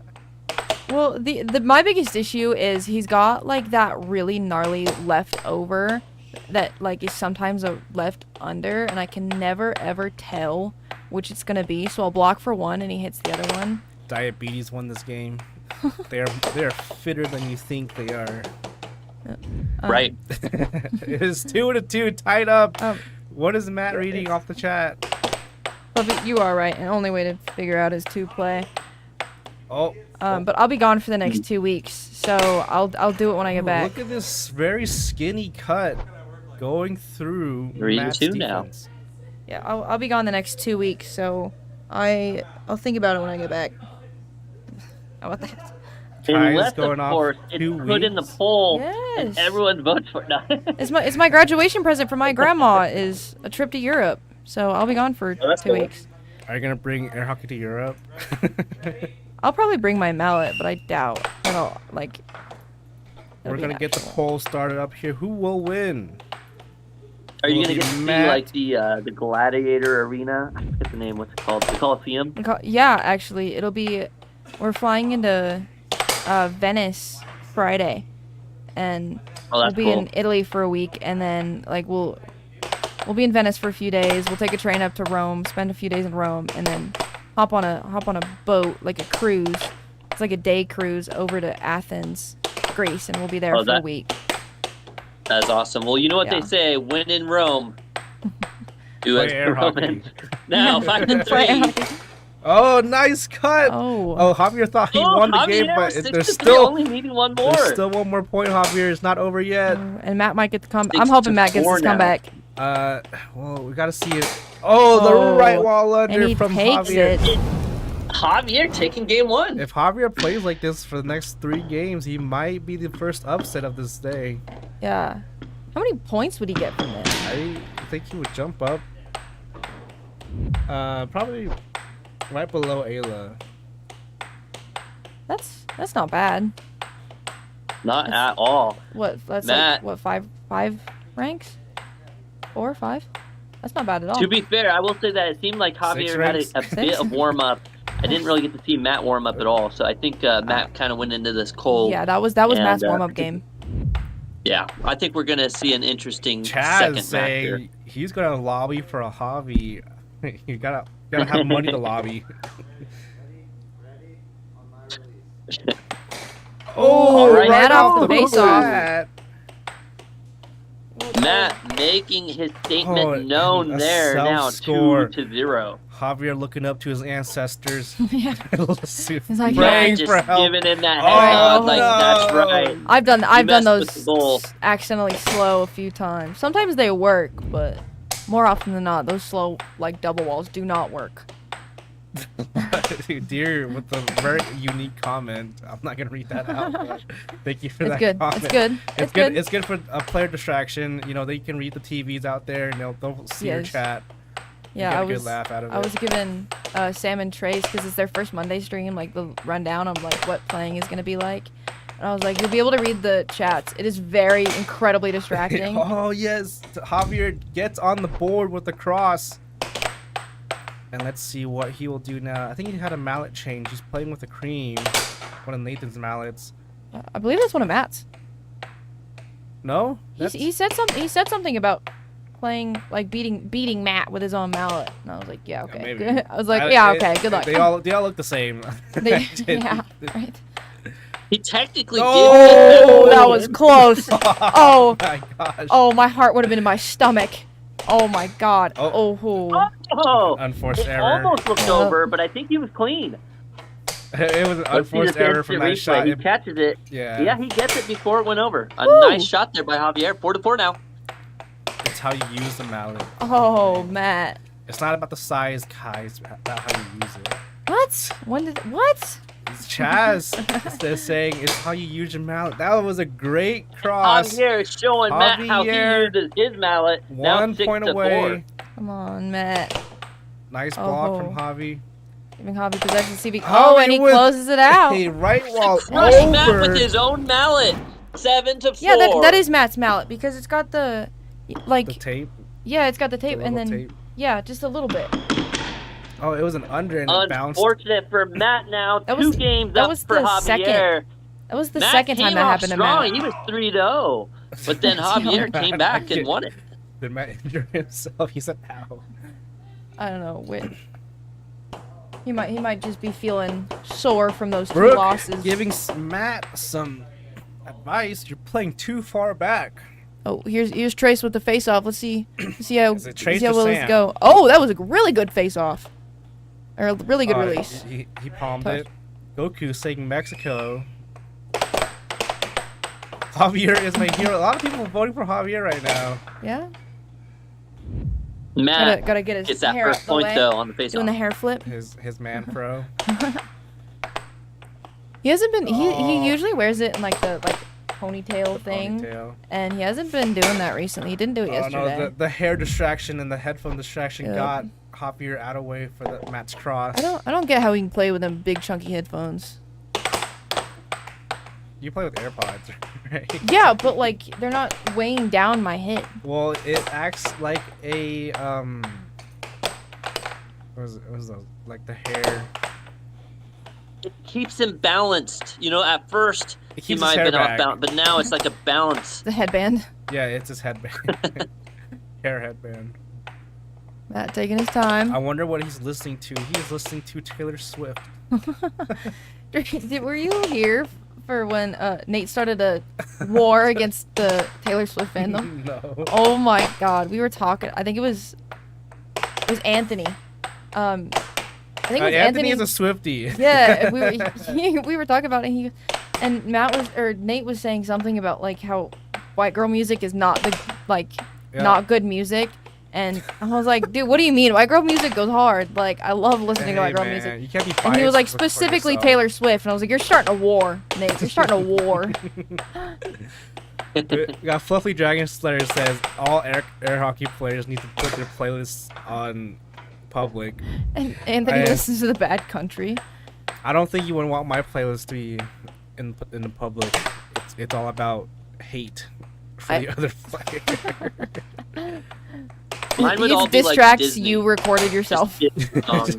Well, the my biggest issue is he's got like that really gnarly left over that like is sometimes a left under, and I can never ever tell which it's gonna be. So I'll block for one, and he hits the other one. Diabetes won this game. they are fitter than you think they are. Right. It is 2-2, tied up. What is Matt reading off the chat? But you are right, and only way to figure out is to play. Oh. But I'll be gone for the next 2 weeks, so I'll do it when I get back. Look at this very skinny cut going through 3 to Matt's 2 now. defense. Yeah, I'll be gone the next 2 weeks, so I'll think about it when I get back. How about that? Unless, going of off course, it's 2 put in the weeks. poll Yes. and everyone votes for it. No. It's my graduation present from my grandma is a trip to Europe, so I'll be gone for that's 2 cool. weeks. Are you gonna bring air hockey to Europe? I'll probably bring my mallet, but I doubt it'll like. We're gonna get the poll started up here. Who will win? Are you Will gonna it get be to see Matt? like the Gladiator Arena? I forget the name. What's it called? The Coliseum. Yeah, actually, it'll be. We're flying into Venice Friday, and Oh, we'll that's be cool. in Italy for a week, and then like we'll be in Venice for a few days. We'll take a train up to Rome, spend a few days in Rome, and then hop on a boat, like a cruise. It's like a day cruise over to Athens, Greece, and we'll be there Oh, for a that- week. That's awesome. Well, you know what Yeah. they say: when in Rome, do Play as air the hockey. Romans. Now 5 and Play 3. Oh, nice cut! Oh. Oh, Javier thought he Oh, won the Javier, game, but 6 there's to 3, still only needing one more. there's still one more point. Javier, it's not over yet. And Matt might get the comeback. 6 I'm hoping to Matt gets 4 his now. comeback. Well, we gotta see it. Oh, the Oh, right wall under and he from takes Javier. it. Javier taking game 1. If Javier plays like this for the next 3 games, he might be the first upset of this day. Yeah. How many points would he get from this? I think he would jump up. Probably right below Ayla. That's not bad. Not at all. What? That's Matt. like what, five ranks? 4 or 5? That's not bad at all. To be fair, I will say that it seemed like Javier had ranks? a bit of warm up. I didn't really get to see Matt warm up at all, so I think Matt kind of went into this cold. Yeah, that was and, Matt's warm up game. Yeah, I think we're gonna see an interesting Chaz second match saying here. he's gonna lobby for a hobby. You gotta have money to lobby. All right. Matt off the bat. face-off. Matt making his statement Oh, known a there now, self-score. 2-0. Javier looking up to his ancestors. Yeah. He's like, praying Matt for just help. giving him that Oh, head nod, like that's no. right. I've done messed those with the goal. accidentally slow a few times. Sometimes they work, but more often than not, those slow like double walls do not work. Dear, with a very unique comment. I'm not gonna read that out. But thank you for It's that good. comment. It's good. It's good. It's good for a player distraction. You know, they can read the TVs out there and they'll see your Yes. chat. Yeah, get I a good was laugh out of I it. was giving Sam and Trace, because it's their first Monday stream, like the rundown of like what playing is gonna be like. And I was like, you'll be able to read the chats. It is very incredibly distracting. Oh yes, Javier gets on the board with the cross. And let's see what he will do now. I think he had a mallet change. He's playing with a cream. One of Nathan's mallets. I believe that's one of Matt's. No? He said something. He said something about playing like beating Matt with his own mallet. And I was like, yeah, okay. maybe. Good. I was like, yeah, okay. Good luck. They all look the same. Yeah, right. He technically Oh, did. that was close. Oh, my gosh. oh, my heart would have been in my stomach. Oh my God. Oh. Oh, Unforced it error. almost looked over, but I think he was clean. It was an Let's see unforced the error from that replay. shot. He catches it. Yeah. Yeah, he gets it before it went over. A Woo. nice shot there by Javier. 4-4 now. how you use the mallet. Oh, Matt. It's not about the size, Kai. It's about how you use it. What? When did what? It's Chaz. They're saying it's how you use your mallet. That was a great cross. Javier is showing Matt how he Javier, uses his mallet. Now 1 6 point to away. 4. Come on, Matt. Nice block from Javi. Giving Javi possession. See if he, and he closes it out. A right wall Crush Matt over. with his own mallet. 7 to 4. Yeah, that is Matt's mallet because it's got the, like. The tape. Yeah, it's got the tape, The and then little tape. yeah, just a little bit. Oh, it was an under and it bounced. Unfortunate for Matt now. That Two was- games that up was for the Javier. second. That was the Matt second time came that off happened to strong. Matt. He was 3-0, but then Javier came back and won it. Did Matt injure himself? He said, "Ow." I don't know. He might just be feeling sore from those 2 Brooke losses. giving Matt some advice. You're playing too far back. Oh, here's Trace with the face off. Let's see how Is it Trace see how or well Sam? this go. Oh, that was a really good face off. Or a really good release. He palmed Touch. it. Goku saying Mexico. Javier is my hero. A lot of people are voting for Javier right now. Yeah. Matt Gotta get his gets that hair first out the point way. though on the face Doing the hair flip. His man pro. He hasn't been. Oh. He usually wears it in like the ponytail thing, Ponytail. and he hasn't been doing that recently. He didn't do it Oh yesterday. no, the hair distraction and the headphone distraction Yep. got Javier out of way for the Matt's cross. I don't get how he can play with them big chunky headphones. You play with AirPods, right? Yeah, but like they're not weighing down my hit. Well, it acts like a what was those? Like the hair. It keeps him balanced. You know, at first It he keeps might his have been hair off back. balance, but now it's like a balance. The headband. Yeah, it's his headband. Hair headband. Matt taking his time. I wonder what he's listening to. He is listening to Taylor Swift. Were you here for when Nate started a war against the Taylor Swift fandom? No. Oh my God, we were talking. I think it was Anthony. I think it was Anthony is a Swiftie. Yeah, we were talking about it. And Nate was saying something about like how white girl music is not not good music. And I was like, dude, what do you mean? White girl music goes hard. Like, I love listening to white girl music. You can't be And he was like, biased for specifically yourself. Taylor Swift. And I was like, you're starting a war, Nate. You're starting a war. We got Fluffy Dragon Slayer says all air hockey players need to put their playlists on public. And Anthony listens to the Bad Country. I don't think you would want my playlist to be in the public. It's all about hate for the other player. Mine would These all be diss like tracks Disney. you recorded yourself. Songs.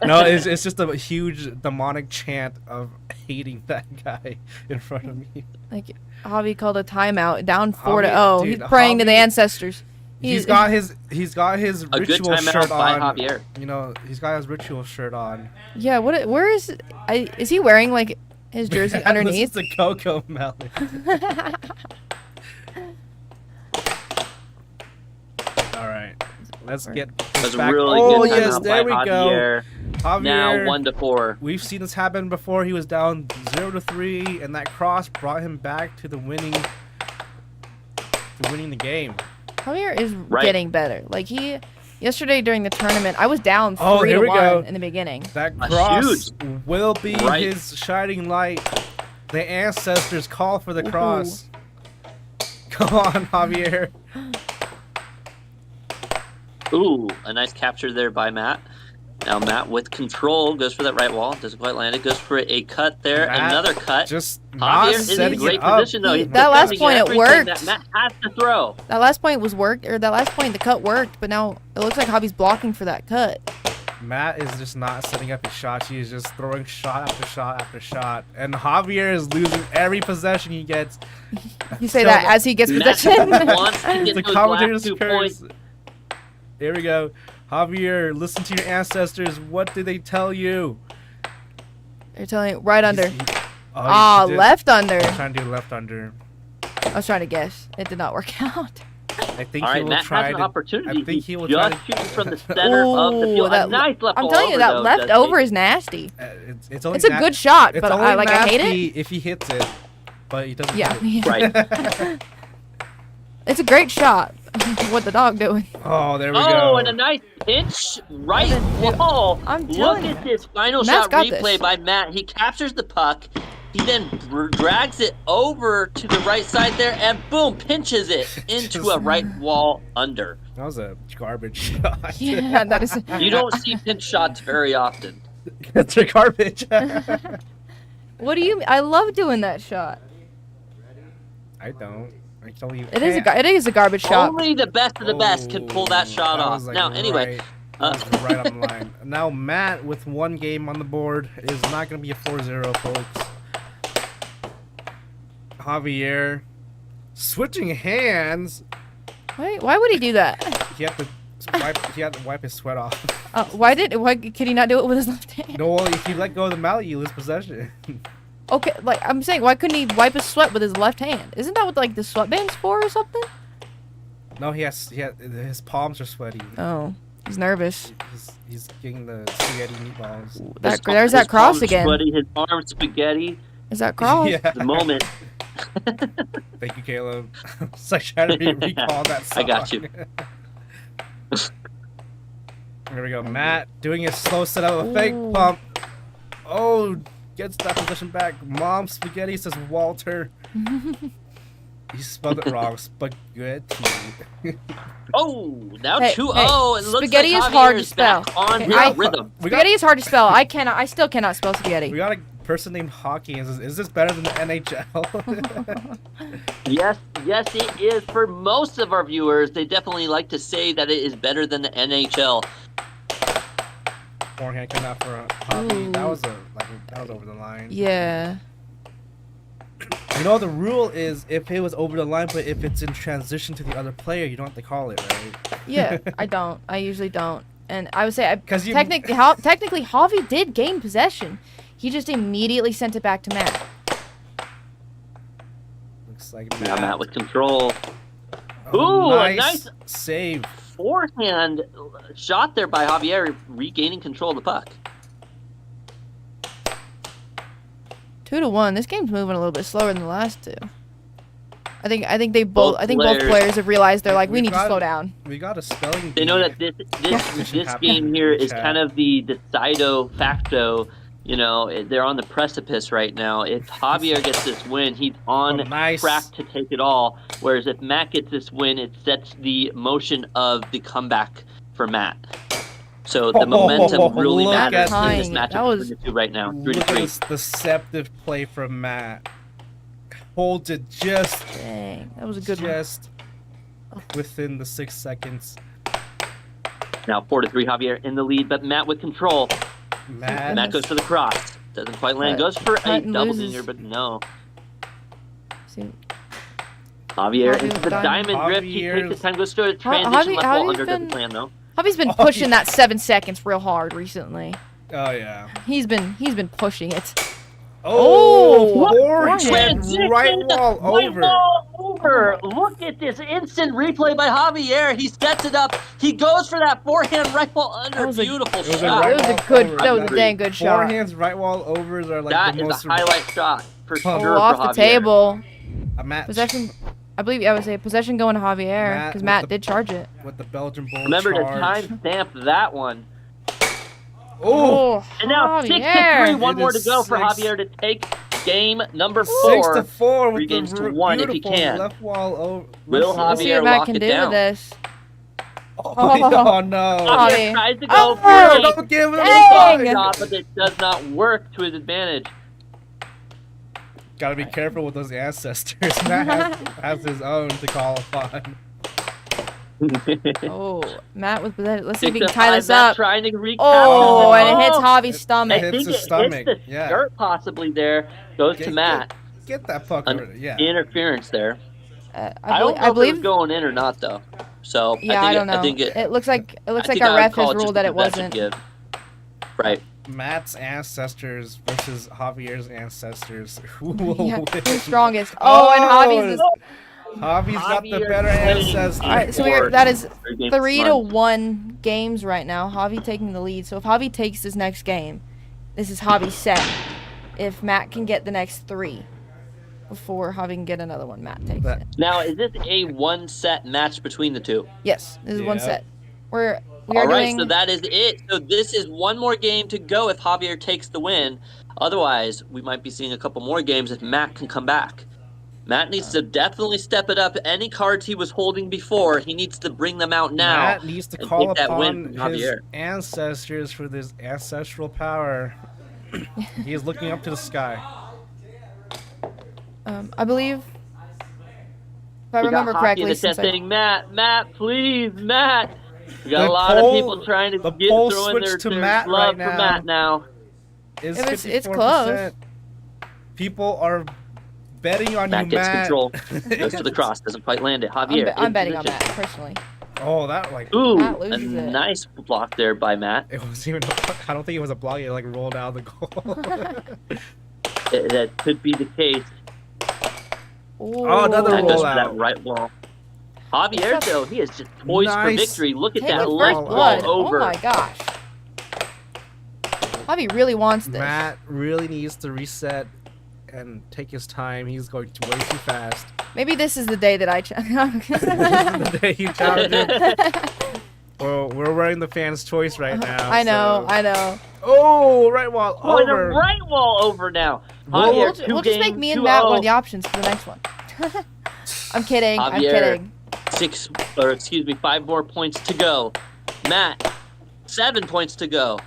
No, it's just a huge demonic chant of hating that guy in front of me. Like, Javi called a timeout, down 4-0. Javi- He's dude, praying to the Javi- He's got his A good ritual timeout shirt by on. Javier. You know, he's got his ritual shirt on. Yeah, where is is he wearing like his jersey underneath? This is the Coco Melon. All right, let's get That was this a back. really Oh good yes, timeout there by we go. Javier. Javier. Now 1-4. We've seen this happen before. He was down 0-3, and that cross brought him back to winning the game. Javier is Right. getting better. Like yesterday during the tournament, I was down 3 Oh, here to we 1 go. in the beginning. That A cross will be Right. his shining light. The ancestors call for the cross. Come on, Javier. Ooh, a nice capture there by Matt. Now Matt with control goes for that right wall. Doesn't quite land it. Goes for a cut there. Matt Another cut. Just not Javier is in setting great it up. position though. He's That last defending point, it everything worked. That Matt has to throw. That last point the cut worked, but now it looks like Javi's blocking for that cut. Matt is just not setting up his shots. He is just throwing shot after shot after shot. And Javier is losing every possession he gets. You say that as he gets Matt possession. wants to get The those commentator's last 2 curse. points. Here we go. Javier, listen to your ancestors. What did they tell you? They're telling you right under. Oh, he did- Left under. I'm trying to do left under. I was trying to guess. It did not work out. I think All he right, will Matt try has an to. opportunity. I think he will He's try just to. shooting from the center of the field. that- A nice left I'm ball telling you, over, that though, left Dusty. over is nasty. It's only It's a good shot, it's but only I hate nasty it. if he hits it, but he doesn't. Yeah. hit it. Right. It's a great shot. what the dog doing? Oh, there we Oh, go. and a nice pinch right Dude, wall. I'm Look telling at you. this final Matt's shot got replay this. by Matt. He captures the puck. He then drags it over to the right side there, and boom, pinches it into a right wall under. That was a garbage shot. Yeah, that is. You don't see pinch shots very often. It's a garbage. What do you mean? I love doing that shot. I don't. I tell you. It is a garbage shot. Only the best of the best can pull that shot That off. was, like, Now, anyway, That was right on the line. Now Matt with 1 game on the board is not going to be a 4-0, folks. Javier switching hands. Why would he do that? He had to wipe his sweat off. Why could he not do it with his left hand? No, well, if you let go of the mallet, you lose possession. Okay, like I'm saying, why couldn't he wipe his sweat with his left hand? Isn't that what like the sweatband's for or something? No, his palms are sweaty. Oh, he's nervous. He's getting the spaghetti meatballs. There's that cross palms again. Sweaty, his arm spaghetti. Is that cross? Yeah. The moment. Thank you, Caleb. It's like trying to recall that song. I got you. Here we go. Matt doing a slow setup, a fake pump. Oh, gets that position back. Mom spaghetti, says Walter. He spelled it wrong. Spaghetti. Oh, now Hey, 2-0. hey, It looks spaghetti like is hard to Javier back spell. on Okay, rhythm. Spaghetti is hard to spell. I still cannot spell spaghetti. We got a person named Hockey. Is this better than the NHL? Yes, it is. For most of our viewers, they definitely like to say that it is better than the NHL. Forehand coming out for a Hockey. Ooh. That was over the line. Yeah. You know, the rule is if it was over the line, but if it's in transition to the other player, you don't have to call it, right? Yeah, I don't. I usually don't. And I would say, 'Cause you- technically, Javi did gain possession. He just immediately sent it back to Matt. Looks like Now Matt with control. Ooh, Oh, a nice save. forehand shot there by Javier, regaining control of the puck. 2-1. This game's moving a little bit slower than the last two. I think both players have realized they're like, we need to slow down. We got a spelling They know bee. that this happened game here in is chat. kind of the decido facto. You know, they're on the precipice right now. If Javier gets this win, he's on nice. track to take it all. Whereas if Matt gets this win, it sets the motion of the comeback for Matt. So the momentum really look matters at in this this. matchup That was- between the two right now. Look at 3-3. this deceptive play from Matt. Holds it just Dang, that was a good one. just within the 6 seconds. Now 4-3, Javier in the lead, but Matt with control. Matt, Matt goes for the cross. Doesn't quite land. Goes for a Hutton double loses. here, but no. See, Javier Javi into with the diamond. diamond drift. He takes his Javier's- time, goes to a transition left ball Javi's under. Doesn't been- land though. Javi's been pushing that 7 seconds real hard recently. oh yeah. He's been pushing it. Oh, forehand. forehand, right wall over. Look at this instant replay by Javier. He sets it up. He goes for that forehand right wall under. That was a- Beautiful it was a shot. right That was a wall good. over. That was a dang good shot. Forehands, right wall overs are like That the is most a highlight shot for Oh, sure. Off for the Javier. table. a match Possession. I believe I would say possession going to Javier Matt because with Matt the- did charge it. with the Belgian bull Remember to charge. timestamp that one. Oh, And now 6-3. Javier. One It more to is go for 6 Javier to take game number 6-4 4. with Regains the to 1 if he beautiful can. left wall over. Will Let's see Javier what Matt lock can it do down? with this. Oh, no. Javi. Javier tries to go Oh, for it. Don't give him Dang. a Shot, but it does not work to his advantage. Gotta be careful with those ancestors. Matt has his own to call upon. Oh, Matt with possession. Let's see if we can 6-5, tie this Matt up. trying to recapture Oh, and it hits Oh, Javi's It stomach. I hits think his it stomach, hits the yeah. skirt possibly there. Goes to Get- Matt. Get that puck An over. Yeah. interference there. I don't know I if it believe. was going in or not though. So Yeah, I don't know. I think It looks like I like think our I would ref call has it just ruled a that it possession wasn't. give. Right. Matt's ancestors versus Javier's ancestors. Who will Yeah, win? who's strongest? Oh, and Javi's. Is, Javi's got the Javier better winning. ancestors. all right, so Or- that is or game 3-1 games right now. Javi taking the lead. So if Javi takes this next game, this is Javi's set. If Matt can get the next 3. before Javi can get another one. Matt takes it. Now, is this a one-set match between the two? Yes, this is one Yep. set. We are All right, doing. so that is it. So this is one more game to go if Javier takes the win. Otherwise, we might be seeing a couple more games if Matt can come back. Matt needs to definitely step it up. Any cards he was holding before, he needs to bring them out now. Matt needs to and call take that win upon from his Javier. ancestors for this ancestral power. He is looking up to the sky. I believe, if I We remember got Hockey in correctly, the chat since I, saying, Matt, please, Matt. We got The a lot poll- of people trying to the get poll throwing switched their to Matt love right for now. Matt now. It's it's 54%. close. People are betting on Matt you, gets Matt. control. Goes to the cross. Doesn't quite land it. Javier. I'm in betting on position. Matt personally. Oh, that like Ooh, Matt a loses it. nice block there by Matt. it wasn't even. I don't think it was a block. It like rolled out the goal. That could be the case. Oh, another That goes for rollout. that right wall. Javier, though, he is just poised for Nice. victory. Look at Take that the left first wall blood. over. Oh my gosh. Javi really wants this. Matt really needs to reset and take his time. He's going way too fast. Maybe this is the day that I. The day you challenge him. Well, we're wearing the fan's choice right now. I know. so- I know. Oh, right wall Oh, the over. right wall over now. Well, Javier, We'll just make me and Matt one of the options for the next one. I'm kidding. I'm Javier. kidding. 5 more points to go. Matt, 7 points to go.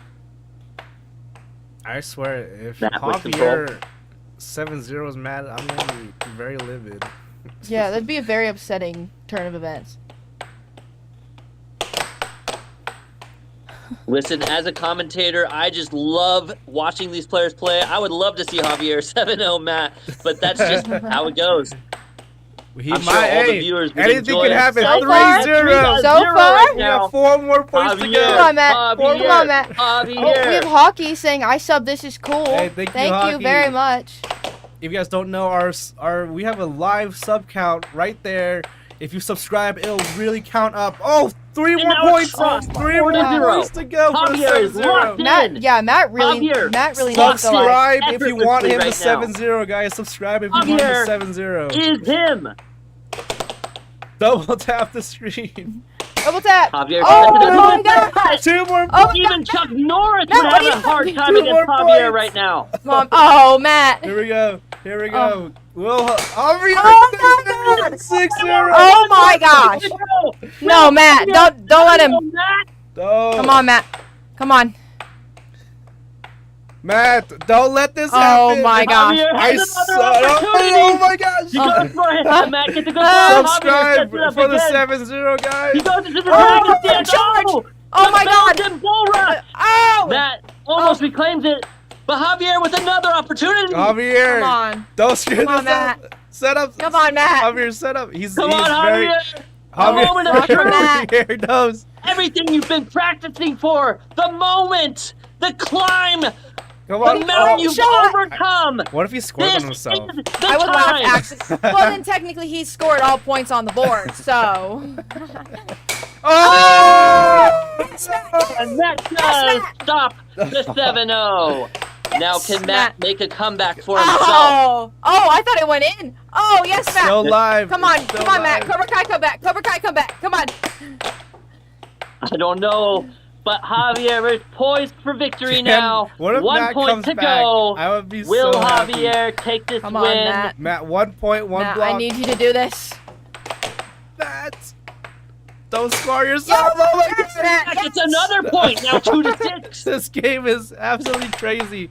I swear, if Matt with control. Javier 7-0 is mad, I'm gonna be very livid. Yeah, that'd be a very upsetting turn of events. Listen, as a commentator, I just love watching these players play. I would love to see Javier 7-0 Matt, but that's just how it goes. He I'm sure might, all the hey, viewers would anything enjoy can it. happen. So far- 3-0. So far- right We now. got 4 more points to Javier, go. Come on, Matt. Javier, Come on, Matt. Javier. Oh, we have Hockey saying I sub. This is cool. Hey, thank you, you Hockey. very much. If you guys don't know, our we have a live sub count right there. If you subscribe, it'll really count up. Oh, 3 more now it's points. crossed. 3 more 4-0. points to go for the Javier is 7-0. locked in. Matt really needs to like. Subscribe if you want him to effortlessly right 7-0, guys. Subscribe if you want him Javier to 7-0. Is him. Double tap the stream. Double tap. Javier. Oh my god. 2 more Oh, points. Even Chuck Norris No, would what have are you a hard doing? time 2 against more Javier points. right now. Mom. Oh, Matt. Here we go. Here we go. Oh. Will Javier Oh my god. 6-0. Oh my gosh. No, Matt. Don't let him. Oh. Come on, Matt. Come on. Matt, don't let this Oh happen. my gosh. Javier I has saw. another opportunity. Oh my gosh. He goes for it. Matt gets a good ball. Subscribe Javier sets it up for the again. 7-0, guys. He goes into the Oh, Dragon's Den. charge. Oh, Oh my god. Mountain Bull Rush. Oh. Matt almost reclaims it, but Javier with another opportunity. Javier, Come on. don't screw Come on, this up. Matt. Set up. Come on, Matt. Javier, set up. He's Come he's on, very. Javier. The Javier, moment of Rock for truth. Matt. Javier knows. Everything you've been practicing for. The moment. The climb. Come The on. mountain you've shot. overcome. What if he scored This on is himself? the I would laugh time. actually. Well, then technically he scored all points on the board, so. Oh! And that does stop the 7-0. Now can Matt make a comeback for himself? Oh, I thought it went in. Oh, yes, Matt. Still live. Come on, Still come on, Matt. live. Cobra Kai, come back. Cobra Kai, come back. Come on. I don't know, but Javier is poised for victory now. What if 1 Matt point comes to back? go. I would be Will so happy. Javier take this Come win? on, Matt. Matt, 1 point, 1 Matt, block. I need you to do this. Matt, don't score yourself. Yes, Oh my yes, God. Matt, Matt yes. gets another point, now 2-6. This game is absolutely crazy.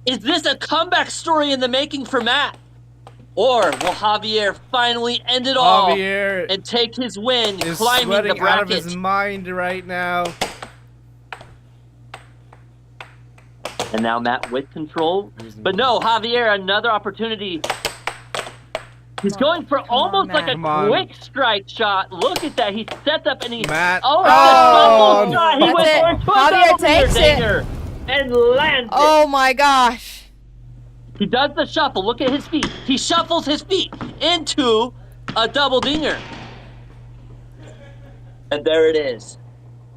Is this a comeback story in the making for Matt? Or will Javier finally end it all Javier and take his win, is climbing the sweating out of bracket? his mind right now. And now Matt with control. But no, Javier, another opportunity. He's going for almost like a Come on. quick strike shot. Look at that. He sets up and he... Matt. Oh, Oh, it's a shuffle shot. He that's went it. for it. Javier Double takes it. dinger and lands it. Oh my gosh. He does the shuffle. Look at his feet. He shuffles his feet into a double dinger. And there it is.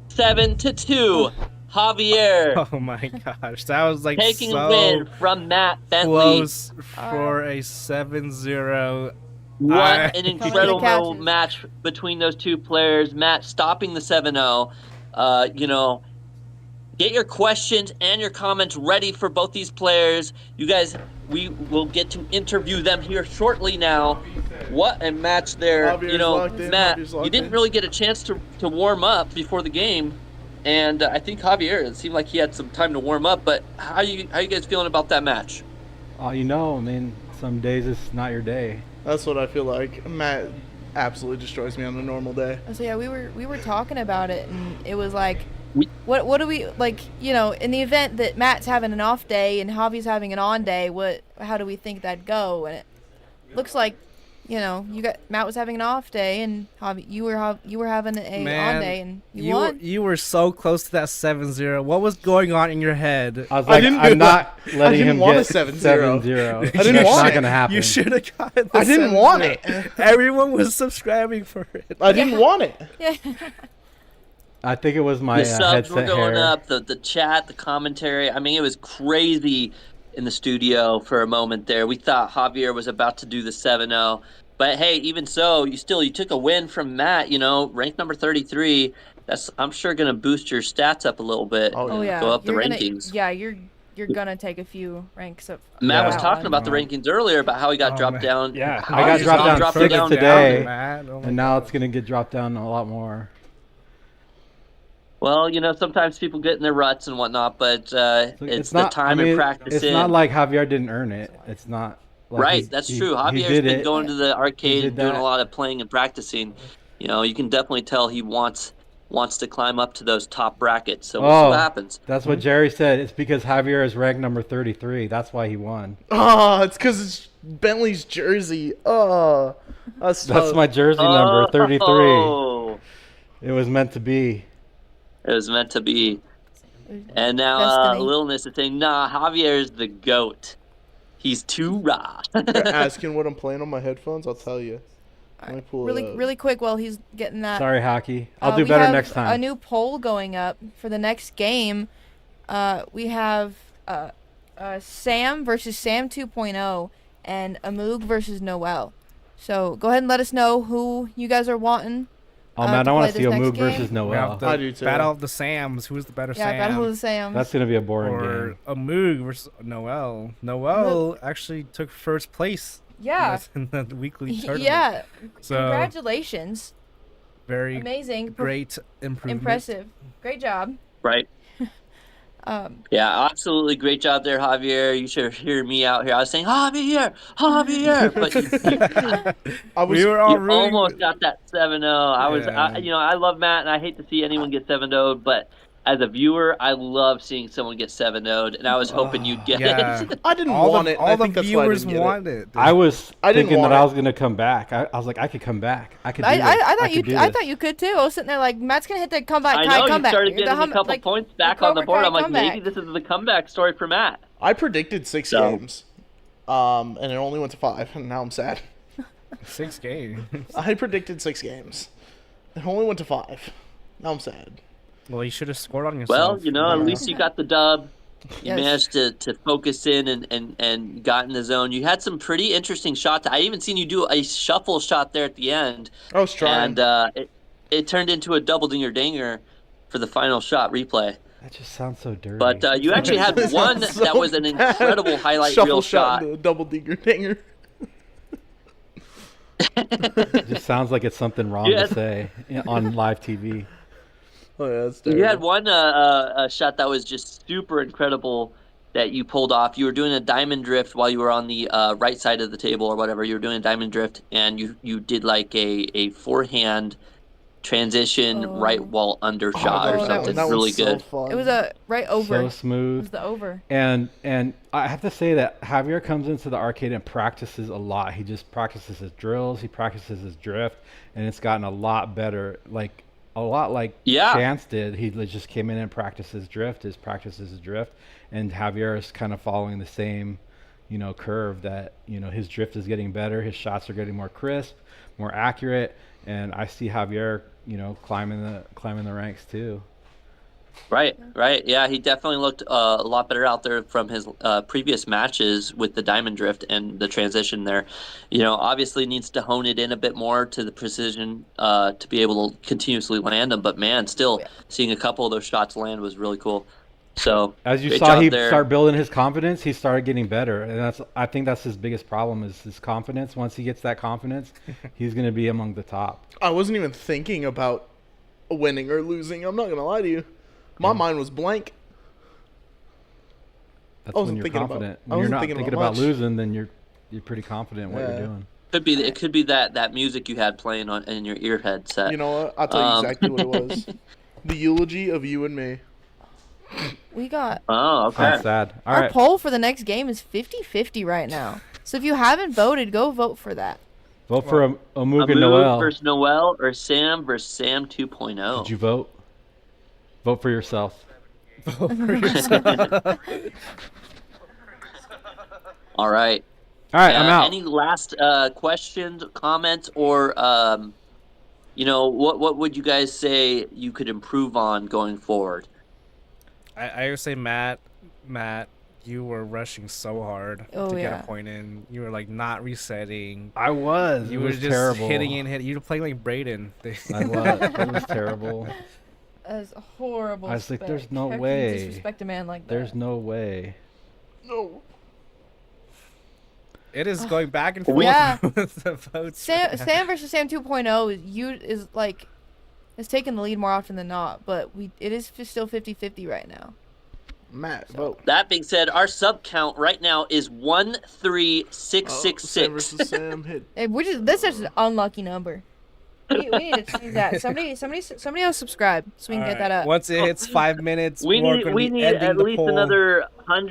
7-2. Javier Oh my gosh, that was like taking so a win from Matt Bentley. close for a 7-0. What an Couches. incredible match between those two players. Matt stopping the 7-0. Get your questions and your comments ready for both these players. You guys, we will get to interview them here shortly now. What a match there. Matt, you didn't really get a chance to warm up before the game. And I think Javier, it seemed like he had some time to warm up. But how you guys feeling about that match? Some days it's not your day. That's what I feel like. Matt absolutely destroys me on a normal day. So yeah, we were talking about it, and it was like, what do we like? In the event that Matt's having an off day and Javi's having an on day, how do we think that'd go? And it looks like, Matt was having an off day, and Javi, you were having an on day, and you won. You were so close to that 7-0. What was going on in your head? I was like, I'm not letting him get a 7-0. 7-0. I didn't want not it. going to happen. You should have gotten the I didn't want 7-0. it. Everyone was subscribing for it. I didn't want it. Yeah. I think it was my The subs were headset going hair. up, the chat, the commentary. I mean, it was crazy in the studio for a moment there. We thought Javier was about to do the 7-0. But hey, even so, you took a win from Matt, ranked number 33. That's, I'm sure, going to boost your stats up a little bit. Oh yeah. Go up the You're gonna- rankings. you're gonna take a few ranks up. Matt was that talking one. about the rankings earlier about how he got dropped down. Yeah, How I got he's dropped not down dropping 6 down today, Matt. Oh my and now God. it's going to get dropped down a lot more. Well, sometimes people get in their ruts and whatnot, but it's the time and practice. It's not like Javier didn't earn it. It's not. Like Right, that's true. Javier's been going to the arcade and doing that. a lot of playing and practicing. You can definitely tell he wants to climb up to those top brackets. So we'll see what happens. That's what Jerry said. It's because Javier is ranked number 33. That's why he won. Oh, it's because it's Bentley's jersey. Oh, That's my jersey number, 33. Oh, It was meant to be. it was meant to be. And now Destiny. Lilness is saying, nah, Javier's the GOAT. He's too raw. You're asking what I'm playing on my headphones? I'll tell you. Let me pull it up. Really quick while he's getting that. Sorry, Hockey. I'll do we better have next time. A new poll going up for the next game. We have Sam versus Sam 2.0 and Amoog versus Noel. So go ahead and let us know who you guys are wanting. Oh man, to I want to play see this next Amoog versus game. We have Noel. the I do too. Battle of the Sams. Who's the better Yeah, Sam? Battle of the Sams. That's gonna be a boring or game. Amoog versus Noel. Noel actually took first place. Yeah. In the weekly tournament. Yeah. So Congratulations. very Amazing. great improvement. Impressive. Great job. Right. Yeah, absolutely great job there, Javier. You should hear me out here. I was saying, Javier, but We were all you rooting. almost got that 7-0. I love Matt, and I hate to see anyone get 7-0'd, but as a viewer, I love seeing someone get 7-0'd, and I was hoping you'd get Yeah. it. I didn't all want the, it. all I the think that's why I viewers didn't get it. want it. I was I didn't thinking that want I it. was gonna come back. I was like, I could come back. I could. Do I this. thought could do I this. thought you could too. I was sitting there like Matt's gonna hit the comeback. I know, you comeback. started The getting a couple points back on the Cobra board. Kai I'm like, comeback. maybe this is the comeback story for Matt. I predicted 6 games, and it only went to 5, and now I'm sad. 6 games. I predicted 6 games. It only went to 5. Now I'm sad. Well, you should have scored on yourself. Well, at least you got the dub. You Yes. managed to focus in and got in the zone. You had some pretty interesting shots. I even seen you do a shuffle shot there at the end. I was trying. And it turned into a double dinger danger for the final shot replay. That just sounds so dirty. But you actually had one So that was an incredible highlight Shuffle reel shot shot. into a double dinger dinger. it just sounds like it's something wrong Yeah. to say on live TV. Oh yeah, that's terrible. You had one a shot that was just super incredible that you pulled off. You were doing a diamond drift while you were on the right side of the table or whatever. You were doing a diamond drift, and you did like a forehand transition right while under shot or that something. was- Really so good. fun. It was a right over. So It smooth. was the over. And I have to say that Javier comes into the arcade and practices a lot. He just practices his drills, he practices his drift, and it's gotten a lot better. Like a lot like Yeah. Chance did. He just came in and practiced his drift, and Javier is kind of following the same, curve that, his drift is getting better, his shots are getting more crisp, more accurate, and I see Javier, climbing the ranks too. Right. Yeah, he definitely looked a lot better out there from his previous matches with the Diamond Drift and the transition there. Obviously needs to hone it in a bit more to the precision to be able to continuously land them. But man, still seeing a couple of those shots land was really cool. So As you great saw, job he there. start building his confidence. He started getting better, and I think that's his biggest problem is his confidence. Once he gets that confidence, he's going to be among the top. I wasn't even thinking about winning or losing. I'm not gonna lie to you. My mind was blank. That's I wasn't when you're thinking about- confident. I When you're wasn't not thinking thinking about about much. losing, then you're pretty confident in what you're doing. It could be that music you had playing in your ear headset. You know what? I'll tell you exactly what it was. The eulogy of you and me. We got Oh, okay. That's sad. All our right. poll for the next game is 50-50 right now. So if you haven't voted, go vote for that. Vote for Amoog and Amoog Noel. versus Noel or Sam versus Sam 2.0. Did you vote? Vote for yourself. All right. All right, I'm out. Any last questions, comments, or what would you guys say you could improve on going forward? I would say Matt, you were rushing so hard Oh, to get yeah. a point in. You were like not resetting. I was. You It were was just terrible. hitting and hitting. You were playing like Brayden. I was. It was terrible. That is horrible. I was like, there's spec. no How can you way. disrespect a man like that. There's no way. No. It is going back and forth Yeah. with the votes. Sam versus Sam 2.0 is taking the lead more often than not, but it is still 50-50 right now. Matt, vote. That being said, our sub count right now is Sam 13666. versus Sam hit. Hey, this is an unlucky number. We need to change that. Somebody else subscribe so we can get that up. Once it hits 5 minutes, we need ending at the least poll. another 10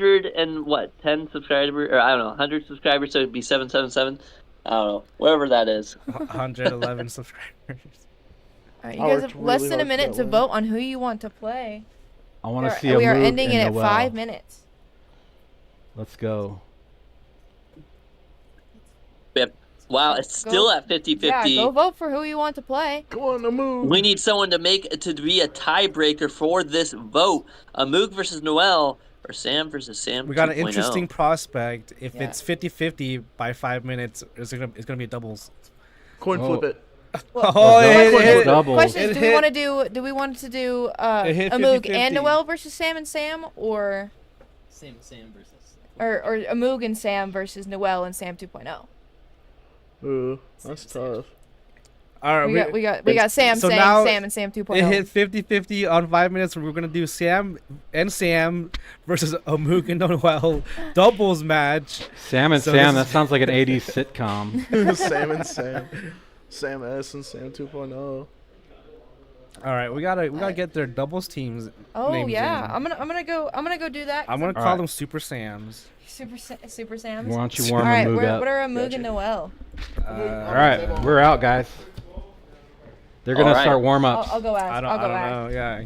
subscribers, or I don't know, 100 subscribers, so it'd be 777. I don't know, whatever that is. 111 subscribers. All right, you I guys worked have less really than a hard for minute that to one. vote on who you want to play. I want to see We are Amoog ending it and at Noel. 5 minutes. Let's go. Wow, it's still at 50-50. Yeah, go vote for who you want to play. Go on, Amoog. We need someone to be a tiebreaker for this vote. Amoog versus Noel, or Sam versus Sam. We got an 2.0. interesting prospect. If Yeah. it's 50-50 by 5 minutes, it's gonna be a doubles. Coin flip it. Oh, it double. Questions: It Do hit- we want to do It hit Amoog 50-50. and Noel versus Sam and Sam, or Sam versus. or Amoog and Sam versus Noel and Sam 2.0? Ooh, that's tough. All right, We got Sam, so Sam, now Sam, and Sam 2.0. It hit 50-50 on 5 minutes. We're gonna do Sam versus Amoog and Noel doubles match. Sam and So Sam. this That is- sounds like an 80s sitcom. Sam and Sam. Sam S and Sam 2.0. All right, we gotta get their doubles teams. Oh names yeah, in. I'm gonna go do that. I'm gonna call Alright. them Super Sams. Super Sams. Why don't you warm All right, Amoog up? what are Amoog and Noel? All right, we're out, guys. They're gonna All right. start warm ups. I'll go ask. I don't I'll go know. ask. Yeah.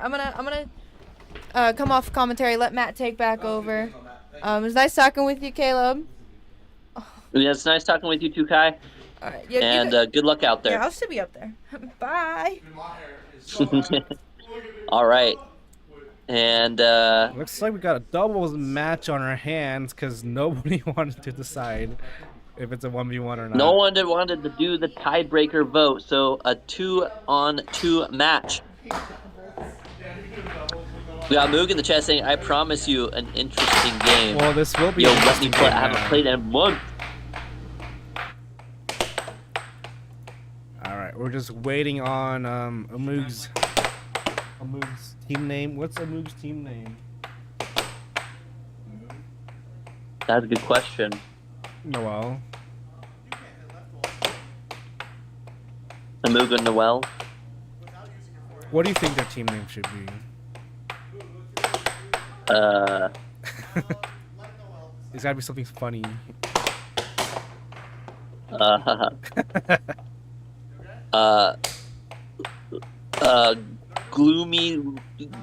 I'm gonna come off commentary. Let Matt take back over. It was nice talking with you, Caleb. Yeah, it's nice talking with you too, Kai. All right, yeah, And good luck out yeah, there. I'll still be up there. Bye. All right. And Looks like we got a doubles match on our hands because nobody wanted to decide if it's a 1v1 or not. no one wanted to do the tiebreaker vote, so a 2-on-2 match. We got Moog in the chat saying, "I promise you an interesting game." Well, this will be Yo, an let me interesting play. game I haven't now. played in a month. All right, we're just waiting on Amoog's team name. What's Amoog's team name? That's a good question. Noel. Amoog and Noel. What do you think their team name should be? It's gotta be something funny.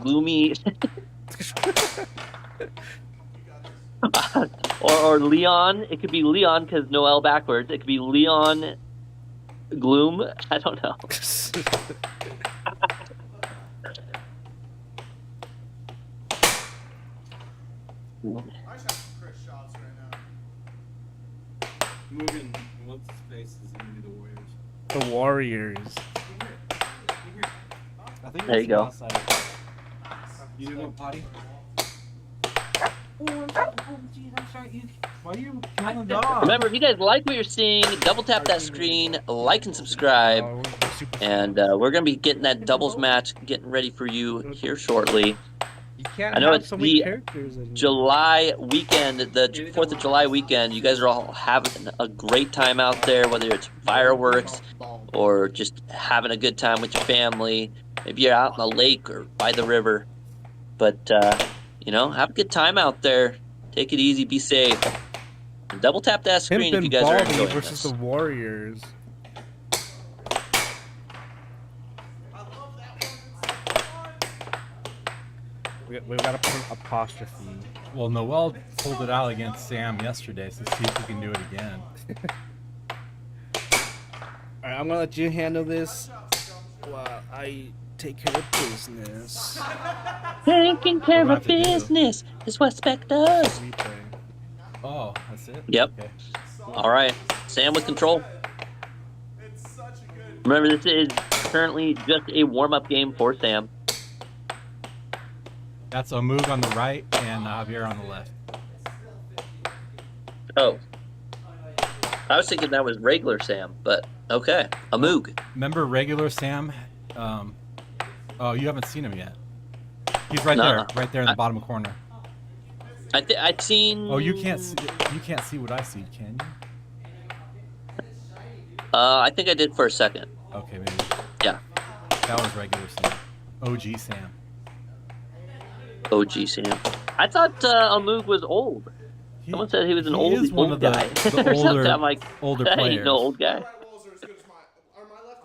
Gloomy. or Leon. It could be Leon because Noel backwards. It could be Leon Gloom. I don't know. Moving. What's space is gonna be the Warriors. The Warriors. I think There you go. You didn't want potty? Why are you killing the dog? Remember, if you guys like what you're seeing, double tap that screen, like and subscribe, and we're gonna be getting that doubles match getting ready for you here shortly. You can't I know have it's so many the characters in July weekend, the 4th of July weekend. You guys are all having a great time out there, whether it's fireworks or just having a good time with your family. Maybe you're out in the lake or by the river. But, you know, have a good time out there. Take it easy, be safe. And double tap that screen if you guys are enjoying versus this. the Warriors. We gotta put an apostrophe. Well, Noel pulled it out against Sam yesterday, so see if we can do it again. Alright, I'm gonna let you handle this while I take care of business. Taking care What of do I have to do? business is what Spec does. Oh, that's it? Yep. Okay. All right. Sam with control. Remember, this is currently just a warm-up game for Sam. That's a Moog on the right and Javier on the left. Oh. I was thinking that was regular Sam, but okay. A Moog. Remember regular Sam? Oh, you haven't seen him yet. He's right Nuh-uh. there, right there in the bottom corner. I'd seen... Oh, you can't see what I see, can you? I think I did for a second. Okay, maybe. Yeah. That was regular Sam. OG Sam. OG Sam. I thought a Moog was old. Someone said he was an he old, is one old of the- guy. the Or something. older- I'm like, older that ain't players. no old guy.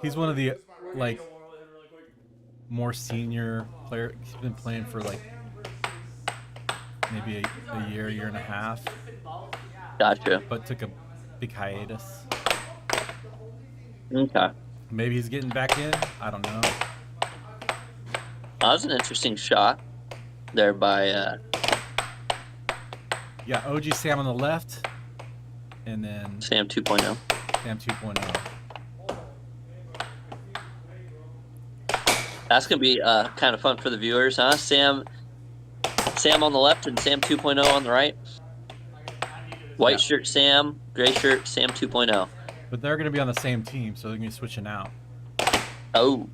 He's one of the, like, more senior player. He's been playing for, like, maybe a year and a half. Gotcha. But took a big hiatus. Okay. Maybe he's getting back in. I don't know. That was an interesting shot there by... Yeah, OG Sam on the left. And then Sam 2.0. Sam 2.0. That's going to be kind of fun for the viewers, huh? Sam on the left and Sam 2.0 on the right. White shirt Sam, gray shirt Sam 2.0. But they're going to be on the same team, so they're going to be switching out. Oh.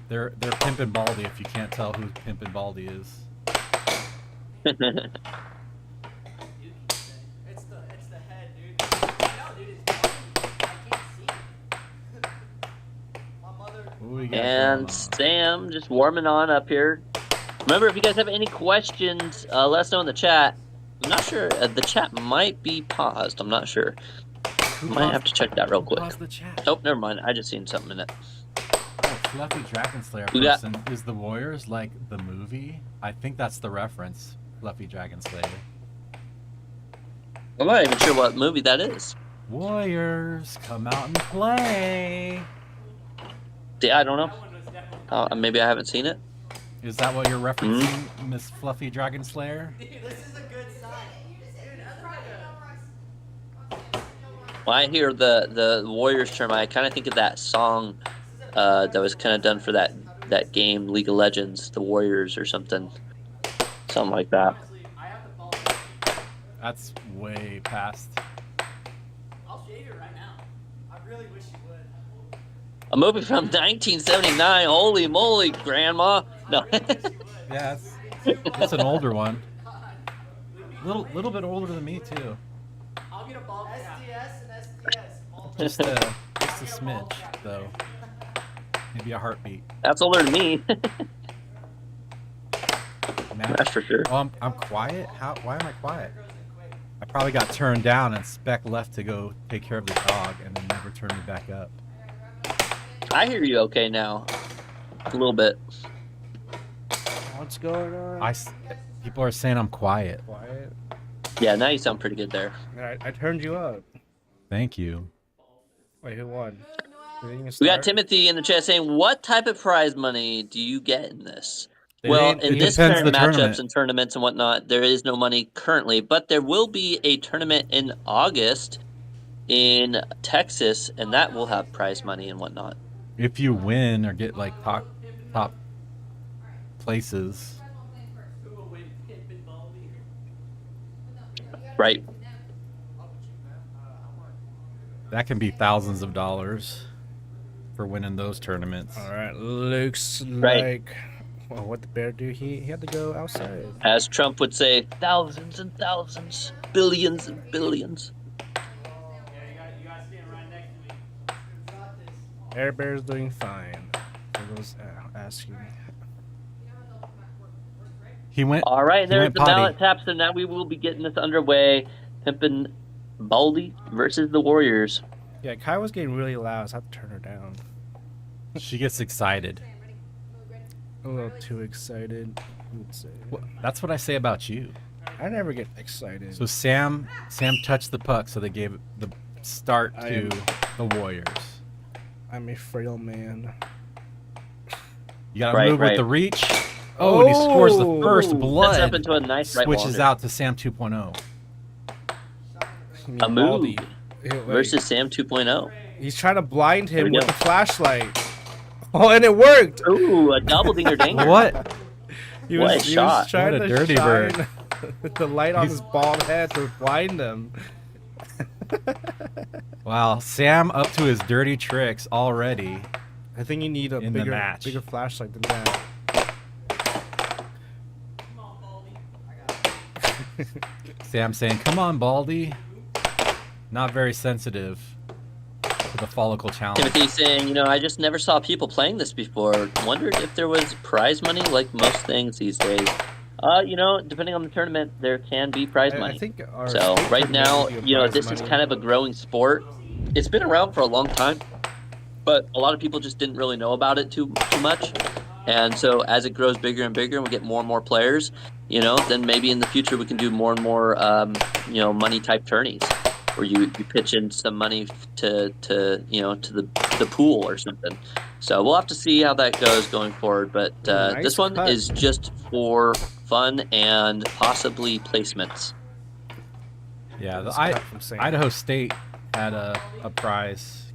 They're Pimpin' Baldy if you can't tell who Pimpin' Baldy is. It's the head, dude. No, dude, it's I can't see. My mother. What do we got And going on? Sam just warming on up here. Remember, if you guys have any questions, let us know in the chat. I'm not sure. The chat might be paused. I'm not sure. Might have to check that real quick. Pause the chat. Oh, never mind. I just seen something in it. Oh, Fluffy Dragon Slayer We got- person is the Warriors like the movie? I think that's the reference. Fluffy Dragon Slayer. I'm not even sure what movie that is. Warriors, come out and play. Yeah, I don't know. Maybe I haven't seen it. Is that what you're referencing, Miss Fluffy Dragon Slayer? This is a good sign. When I hear the Warriors term, I kind of think of that song that was kind of done for that game, League of Legends, the Warriors or something like that. That's way past. I'll shave it right now. I really wish you would. A movie from 1979. Holy moly, Grandma! No. Yeah, it's an older one. Little bit older than me too. I'll get a ball SDS and SDS. Just a smidge though. Maybe a heartbeat. That's older than me. Now, That's for sure. oh, I'm quiet. Why am I quiet? I probably got turned down and Spec left to go take care of the dog and then never turned me back up. I hear you okay now. A little bit. What's going on? People are saying I'm quiet. Quiet. Yeah, now you sound pretty good there. I turned you up. Thank you. Wait, who won? We got Timothy in the chat saying, "What type of prize money do you get in this?" Well, It in this depends current the matchups tournament. and tournaments and whatnot, there is no money currently, but there will be a tournament in August in Texas, and that will have prize money and whatnot. If you win or get like top places. Right. That can be thousands of dollars for winning those tournaments. All right, looks Right. like. Well, what the bear do? He had to go outside. As Trump would say, thousands and thousands, billions and billions. Air Bear's doing fine. For those asking. He went. All right, he there's went the potty. ballot tap, so now we will be getting this underway. Pimpin' Baldy versus the Warriors. Yeah, Kai was getting really loud, so I have to turn her down. She gets excited. A little too excited, I would say. Well, that's what I say about you. I never get excited. So Sam touched the puck, so they gave the start to the Warriors. I'm a frail man. You gotta Right, move with right. the reach. Oh, and he scores the first Ooh, blood. Sets up into a nice right Switches wander. out to Sam 2.0. A move versus Sam 2.0. He's trying to blind There him we with go. the flashlight. Oh, and it worked! Ooh, a double dinger danger. What? He What was, a he shot. was trying What a to dirty bird. shine with the light on He's- his bald head to blind him. Wow, Sam up to his dirty tricks already. I think you need a In the bigger match. flashlight than that. Sam saying, "Come on, Baldy." Not very sensitive to the follicle challenge. Timothy saying, I just never saw people playing this before. Wondered if there was prize money like most things these days. Depending on the tournament, there can be prize money. I think our So state right now, tournament would be a prize this is money. kind of a growing sport. It's been around for a long time, but a lot of people just didn't really know about it too much. And so as it grows bigger and bigger and we get more and more players, then maybe in the future we can do more and more, money type tourneys where you pitch in some money to the pool or something. So we'll have to see how that goes going forward. But Nice this one cut. is just for fun and possibly placements. Yeah, That's cut from Sam. Idaho State had a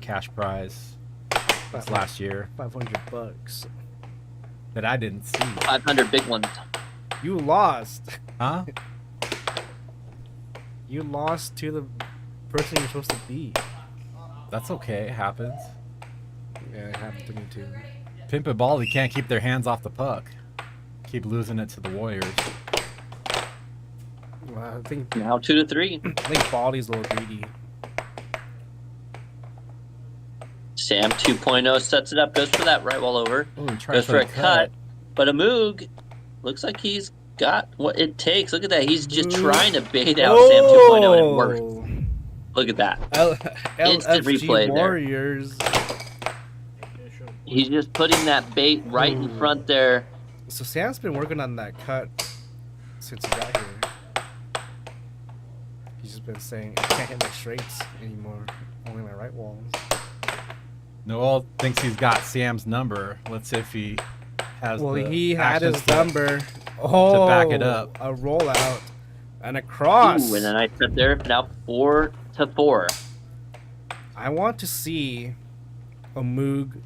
cash prize this last year $500. that I didn't see. 500 big ones. You lost. Huh? You lost to the person you're supposed to be. That's okay. It happens. Yeah, it happened to me too. Pimp and Baldy can't keep their hands off the puck. Keep losing it to the Warriors. Well, I think Now 2-3. Baldy's a little greedy. Sam 2.0 sets it up, goes for that right wall over. Oh, he tries Goes for a the cut. But a Moog looks like he's got what it takes. Look at that. He's just trying to bait out Sam 2.0 and it worked. Look at that. Instant replay there. Warriors. He's just putting that bait right in front there. So Sam's been working on that cut since he got here. He's just been saying, I can't hit my straights anymore. Only my right walls. Noel thinks he's got Sam's number. Let's see if he has Well, the he had actions his number. to back it up. A rollout and a cross. Ooh, and a nice cut there. Now 4-4. I want to see a Moog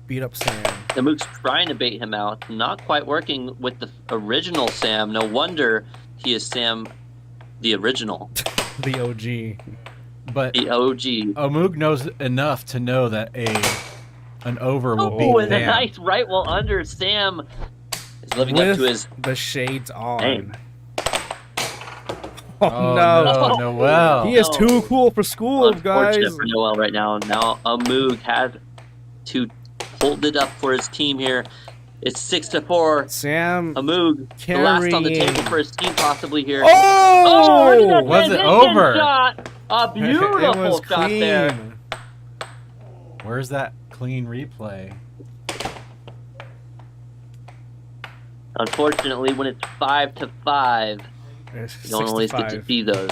beat up Sam. The Moog's trying to bait him out. Not quite working with the original Sam. No wonder he is Sam the original. The OG. But The OG. Moog knows enough to know that an over will Oh, beat and a Sam. nice right wall under. Sam is living up With to his the shades on. name. Oh, no. Noel. He is too cool for school, guys. Unfortunate for Noel right now. Now a Moog has to hold it up for his team here. It's 6-4. Sam A Moog, the last on the carrying. table for his team possibly here. Oh! look at that Was it transition over? Shot. A It beautiful was shot there. clean. Where's that clean replay? Unfortunately, when it's 5-5, It's you don't always get to 6-5. see those.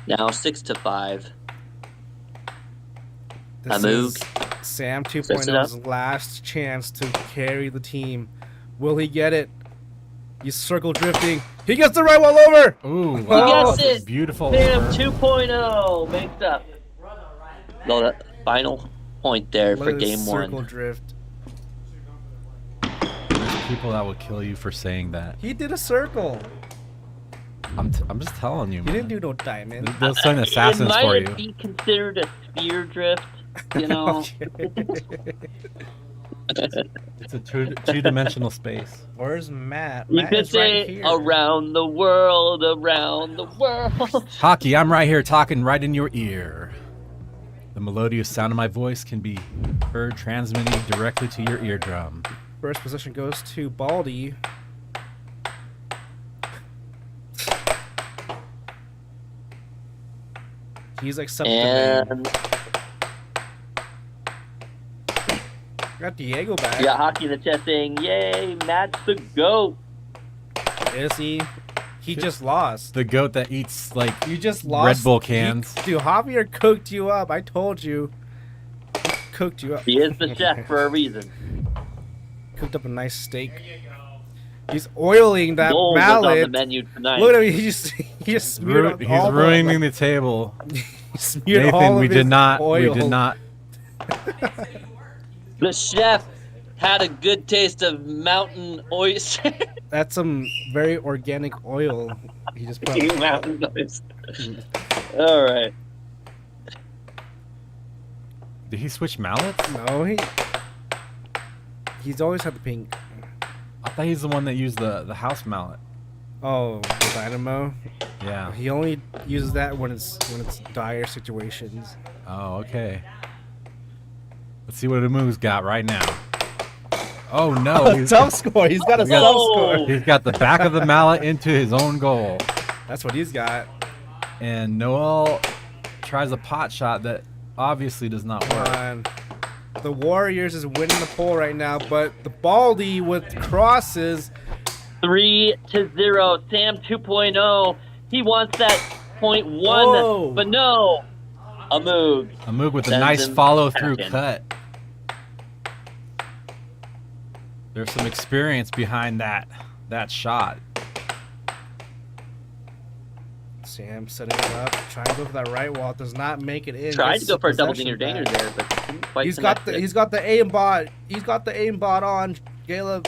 Now 6-5. This a is Moog Sam Sets it 2.0's last chance to carry the team Will he get it? He's circle drifting. He gets the right wall over. Ooh, He wow. gets That's it. beautiful. Sam over. 2.0 makes up. No, that final point there Look for at this game circle one. drift. There's people that will kill you for saying that. He did a circle. I'm just telling you, He man. didn't do no diamond. They'll send assassins it for might you. be considered a sphere drift, you know. It's a two-dimensional space. Where's Matt? You Matt could is right say here. around the world, around the world. Hockey, I'm right here talking right in your ear. The melodious sound of my voice can be heard transmitting directly to your eardrum. First position goes to Baldy. He's like something. And Got Diego back. we got hockey in the chat saying, "Yay, Matt's the GOAT." Is he? He just lost. The goat that eats like You just lost. Red Bull cans. Dude, Javier cooked you up. I told you. He cooked you up. He is the chef for a reason. Cooked up a nice steak. He's oiling that Gold was on the mallet. menu tonight. Look at him. He just smeared up He's all ruining the table. he smeared Nathan, all of we his did not. oil. We did not. The chef had a good taste of mountain oyster. That's some very organic oil. He just put up. Mountain oyster. All right. Did he switch mallets? No, he's always had the pink. I thought he's the one that used the house mallet. Oh, the dynamo. Yeah. He only uses that when it's dire situations. Oh, okay. Let's see what Amu's got right now. Oh no! Tough score. He's got a tough score. He's got the back of the mallet into his own goal. That's what he's got. And Noel tries a pot shot that obviously does not work. The Warriors is winning the poll right now, but the Baldy with crosses. 3-0. Sam 2.0. He wants that .1, Whoa. but no. Amug. Amug with a Sends nice him follow-through packing. cut. There's some experience behind that shot. Sam setting it up, trying to go for that right wall. Does not make it in. Tried Gets to go for a double possession dinger back. there, but couldn't quite He's got connect it. the aimbot. He's got the aimbot on. Caleb.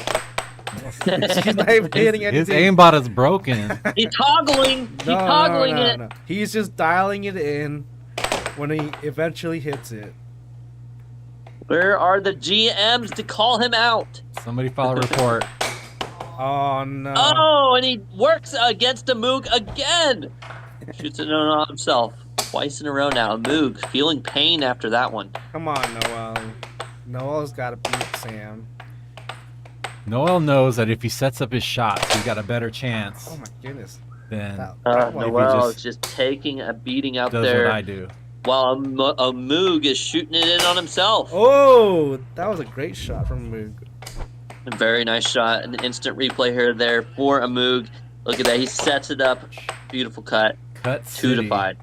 He's not even hitting anything. His aimbot is broken. He's toggling. He's toggling it. No. He's just dialing it in when he eventually hits it. Where are the GMs to call him out? Somebody file a report. Oh no. Oh, and he works against Amug again. Shoots it on himself. Twice in a row now. Amug feeling pain after that one. Come on, Noel. Noel's got to beat Sam. Noel knows that if he sets up his shots, he's got a better chance Oh my goodness. than That if he Noel just just taking a beating out does there. what I do. While Amug is shooting it in on himself. Oh, that was a great shot from Moog. A very nice shot. An instant replay here there for Amug. Look at that. He sets it up. Beautiful cut. Cut 2-5.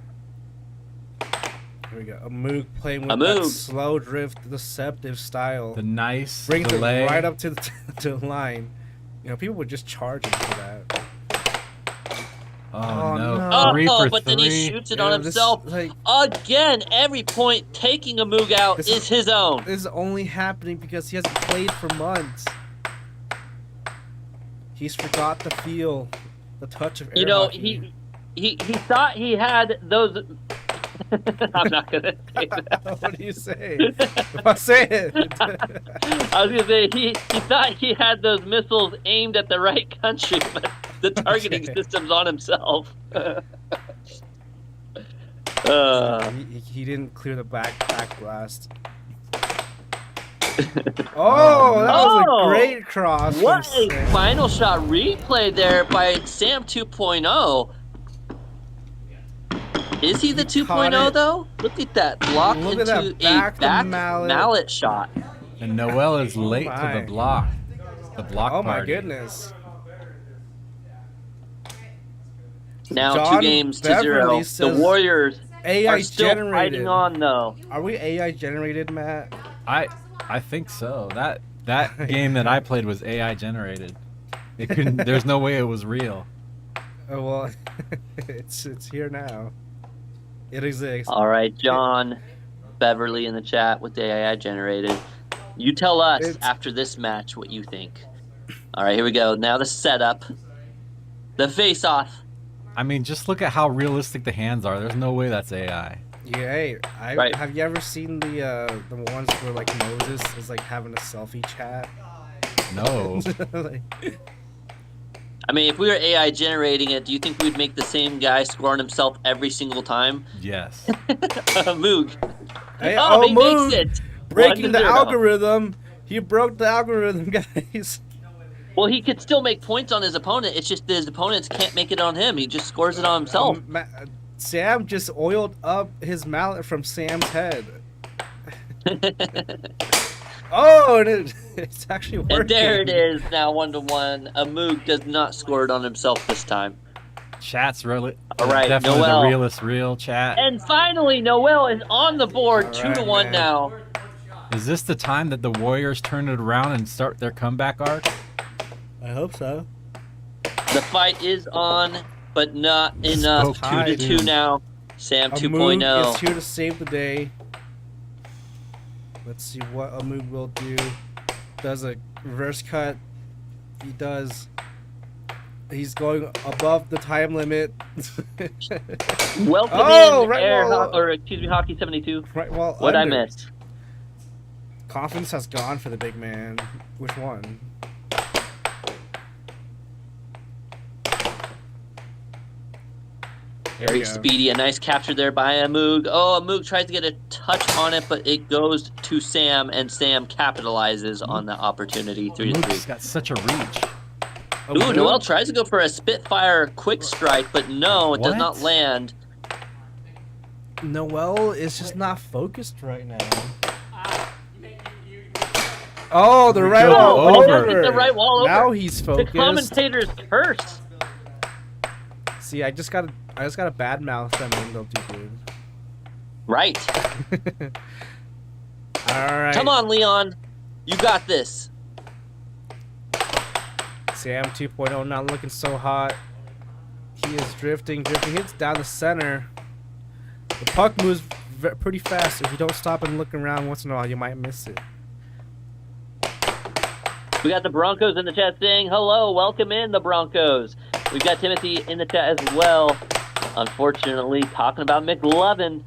Here we go. A Moog playing with Amug. that slow drift, deceptive style. The nice Brings delay. it right up to to the line. You know, people would just charge him for that. Oh, no. Oh, 3 for but 3. then he shoots it on Yeah, this, himself. like, Again, every point taking Amug out This is his own. This is only happening because he hasn't played for months. He's forgot to feel the touch of air You know, hockey. he thought he had those. I'm not gonna say that. What do you say? If I say it. I was gonna say he thought he had those missiles aimed at the right country, but the targeting system's on himself. He didn't clear the back blast. Oh, that was a great cross. from What a Sam. final shot replay there by Sam 2.0. Is he the caught 2.0 it. though? Look at that block Look into at that a back mallet. mallet. shot. And Noel is late to my. the block. The block Oh my party. goodness. Now John 2 games to Beverly 0. The says Warriors AI are still generated. fighting on though. Are we AI generated, Matt? I think so. That That game that I played was AI generated. It couldn't. There's no way it was real. Oh, well, it's here now. It exists. All right, John Beverly in the chat with the AI generated. You tell us after this match what you think. All right, here we go. Now the setup, the face-off. I mean, just look at how realistic the hands are. There's no way that's AI. Yeah, hey, Right. have you ever seen the ones where like Moses is like having a selfie chat? No. Like, I mean, if we were AI generating it, do you think we'd make the same guy score on himself every single time? Yes. Moog. hey, He Moog, makes it. breaking the 1-0. algorithm. He broke the algorithm, guys. Well, he could still make points on his opponent. It's just his opponents can't make it on him. He just scores it on himself. Sam just oiled up his mallet from Sam's head. Oh, and it's actually working. And there it is, now 1-1. Moog does not score it on himself this time. Chat's really. All right, definitely Noel. the realest real chat. And finally, Noel is on the board, All 2-1 right, man. now. Is this the time that the Warriors turn it around and start their comeback arc? I hope so. The fight is on, but not enough. Spoke 2-2 now. Sam Moog 2.0. is here to save the day. Let's see what Moog will do. Does a reverse cut. He does. He's going above the time limit. Welcome in, right Air wall. or excuse me, Hockey 72. Right, well, What I under. missed? Confidence has gone for the big man. Which one? There we Very go. speedy. A nice capture there by Moog. Oh, Moog tries to get a touch on it, but it goes to Sam, and Sam capitalizes on the opportunity. 3-3. Moog's got such a reach. Ooh, Noel tries to go for a Spitfire quick strike, but no, it does What? not land. Noel is just not focused right now. Oh, the right go wall over. He does over. get the right wall over. Now he's The focused. commentator's curse. See, I just got a bad mouth that made they'll do good. Right. All right. Come on, Leon. You got this. Sam 2.0 not looking so hot. He is drifting. Hits down the center. The puck moves pretty fast. If you don't stop and look around once in a while, you might miss it. We got the Broncos in the chat saying hello. Welcome in, the Broncos. We've got Timothy in the chat as well. Unfortunately, talking about McLovin.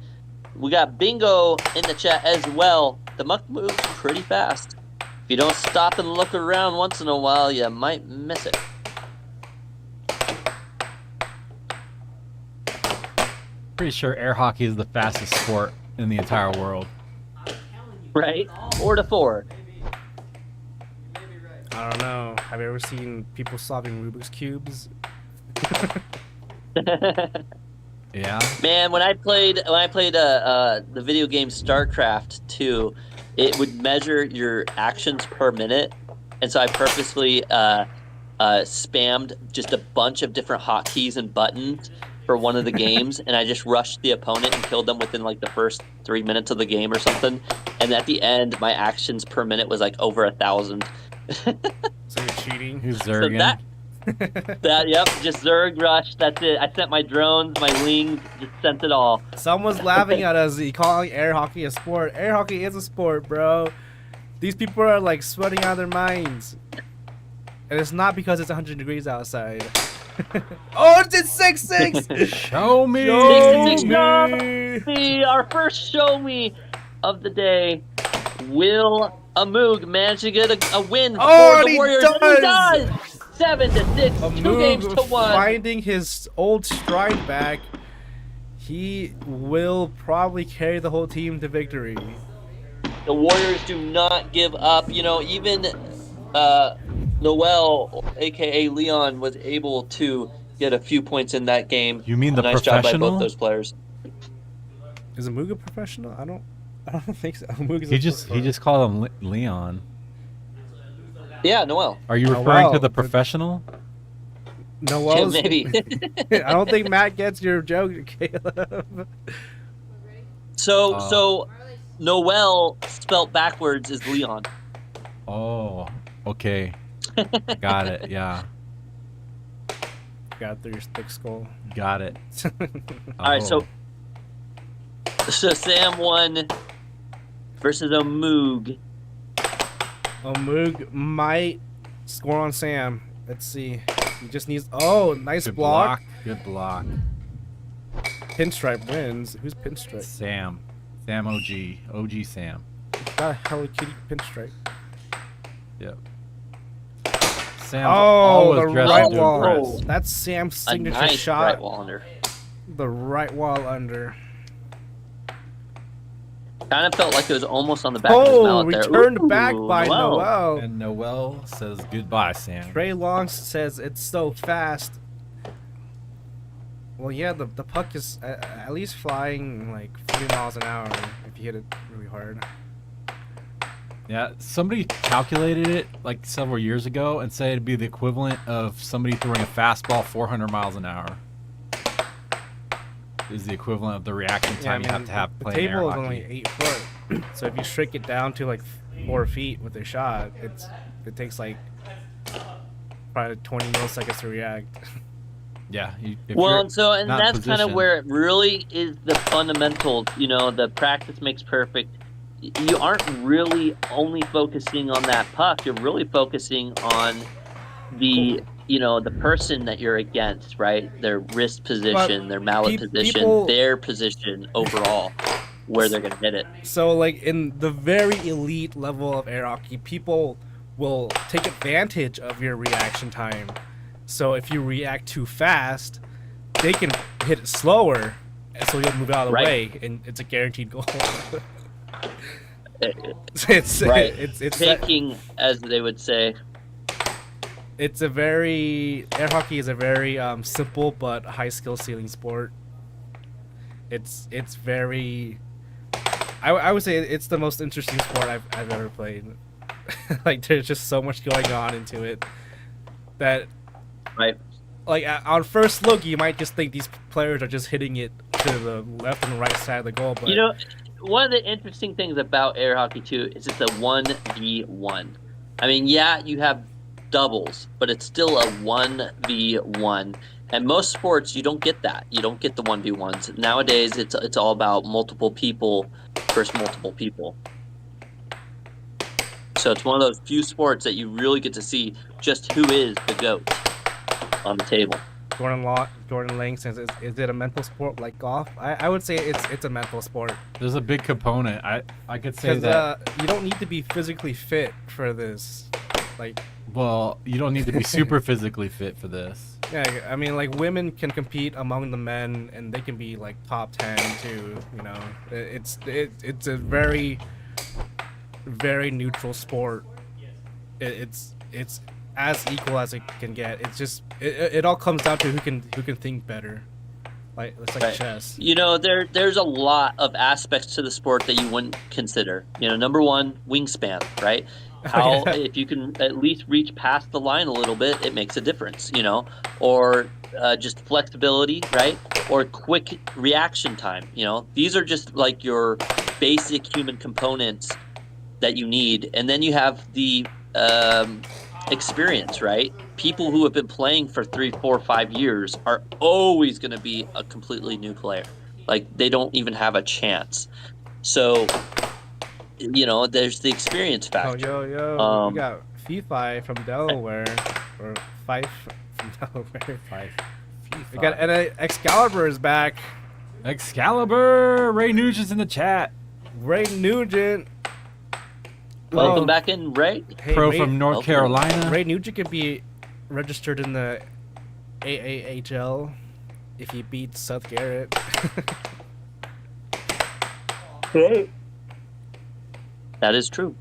We got Bingo in the chat as well. The muck moves pretty fast. If you don't stop and look around once in a while, you might miss it. Pretty sure air hockey is the fastest sport in the entire world. Right? 4-4. I don't know. Have you ever seen people solving Rubik's cubes? Yeah. Man, when I played the video game StarCraft 2, it would measure your actions per minute, and so I purposely spammed just a bunch of different hotkeys and buttons for one of the games, and I just rushed the opponent and killed them within like the first 3 minutes of the game or something. And at the end, my actions per minute was like over 1,000. So you're cheating? Who's So Zergan? yep, just Zerg rush. That's it. I sent my drones, my wings, just sent it all. Someone's laughing at us. He calling air hockey a sport. Air hockey is a sport, bro. These people are like sweating out of their minds. And it's not because it's 100 degrees outside. Oh, it's 6-6! Show me. 6-6 me. Our first show me of the day. Will Moog manage to get a win for Oh, the he Warriors? does! And he does! 7-6, 2 games to 1. Finding his old stride back, he will probably carry the whole team to victory. The Warriors do not give up. You know, even Noel, aka Leon, was able to get a few points in that game. You mean the nice job by professional? both those players. Is Moog a professional? I don't think so. Moog is He just called him Leon. Yeah, Noel. Are you referring wow. to the professional? Noel's, Maybe. I don't think Matt gets your joke, Caleb. So Noel spelt backwards is Leon. Oh, okay. Got it. Yeah, Got through your thick skull. got it. All right, so Sam won versus a Moog. Moog might score on Sam. Let's see. He just needs. Oh, nice Good block. Good block. Pinstripe wins. Who's Pinstripe? Sam OG Sam. Got a Hello Kitty Pinstripe. Yep. Sam's Oh, always the dressed right to wall. impress. That's Sam's A signature nice shot. right wall under. The right wall under. Kind of felt like it was almost on the back of his Oh, mouth there. returned back by Noel. Noel. And Noel says goodbye, Sam. Trey Long says it's so fast. Well, yeah, the puck is at least flying like 40 miles an hour if you hit it really hard. Yeah, somebody calculated it like several years ago and said it'd be the equivalent of somebody throwing a fastball 400 miles an hour. Is the equivalent of the reaction time you have to have the playing air table is hockey. only 8 foot, so if you shrink it down to like 4 feet with a shot, it takes like probably 20 milliseconds to react. Yeah. Well, and that's kind of where it really is the fundamentals. You know, the practice makes perfect. You aren't really only focusing on that puck. You're really focusing on the the person that you're against, right? Their wrist position, their mallet position, their position overall, where they're going to hit it. So, like, in the very elite level of air hockey, people will take advantage of your reaction time. So, if you react too fast, they can hit it slower, and so you'll move out of the way, and it's a guaranteed goal. It's taking, as they would say. It's air hockey is a very simple but high skill ceiling sport. It's very, I would say it's the most interesting sport I've ever played. Like, there's just so much going on into it that, like, on first look you might just think these players are just hitting it to the left and right side of the goal, but one of the interesting things about air hockey too is it's a 1v1. I mean, yeah, you have doubles, but it's still a 1v1. And most sports, you don't get that. You don't get the 1v1s. Nowadays, it's all about multiple people versus multiple people. So it's one of those few sports that you really get to see just who is the GOAT on the table. Jordan Lang says, is it a mental sport like golf? I would say it's a mental sport. There's a big component. I could say that. You don't need to be physically fit for this. Well, you don't need to be super physically fit for this. Yeah, I mean, like, women can compete among the men, and they can be like top 10 too. You know, it's a very, very neutral sport. It's as equal as it can get. It's just it all comes down to who can think better. Like, it's like chess. You know, there's a lot of aspects to the sport that you wouldn't consider. You know, number one, wingspan, right? How if you can at least reach past the line a little bit, it makes a difference, you know, or just flexibility, right? Or quick reaction time, you know. These are just like your basic human components that you need. And then you have the experience, right? People who have been playing for 3, 4, 5 years are always going to be a completely new player. Like, they don't even have a chance. So, you know, there's the experience factor. Oh, yo. We got Fifi from Delaware. Or Fife from Delaware. Fife. We got, and Excalibur is back. Excalibur! Ray Nugent's in the chat. Ray Nugent. Welcome back in, Ray. Hey, Pro from North Carolina. Ray Nugent can be registered in the AAHL if he beats Seth Garrett. That is true.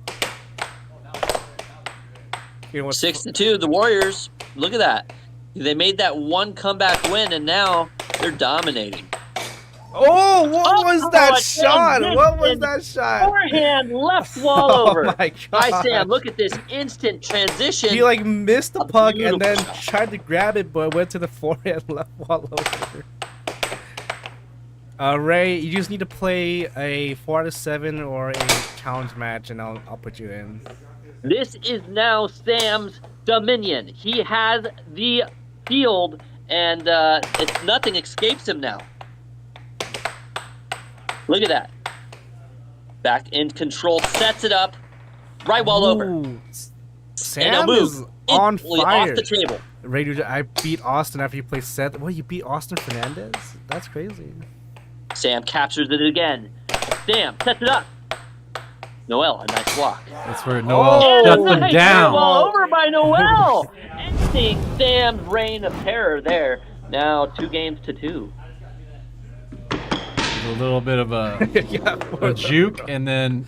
You know 6-2, the Warriors. Look at that. They made that one comeback win, and now they're dominating. Oh, what was that shot? What was that shot? Forehand left wall over. Oh my god. Hi, Sam. Look at this instant transition. He like missed the puck and then Beautiful. tried to grab it, but went to the forehand left wall over. Ray, you just need to play a 4 out of 7 or a challenge match, and I'll put you in. This is now Sam's dominion. He has the field, and it's nothing escapes him now. Look at that. Back in control, sets it up. Right wall over. Ooh, And now Sam move is on instantly fire. off the table. Radio, I beat Austin after you played Seth. What, you beat Austin Fernandez? That's crazy. Sam captures it again. Sam sets it up. Noel, a nice block. That's where Noel shuts them Nice down. ball over by Noel. Ending Sam's reign of terror there. Now 2-2. A little bit of a juke, and then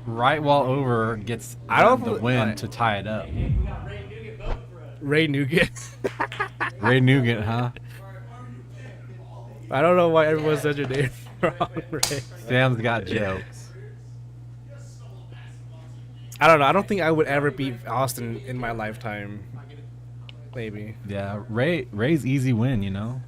right wall over gets the win to tie it up. Ray Nugent. Ray Nugent, huh? I don't know why everyone said your name wrong, Ray. Sam's got jokes. I don't know. I don't think I would ever beat Austin in my lifetime. Maybe. Yeah, Ray's easy win, you know?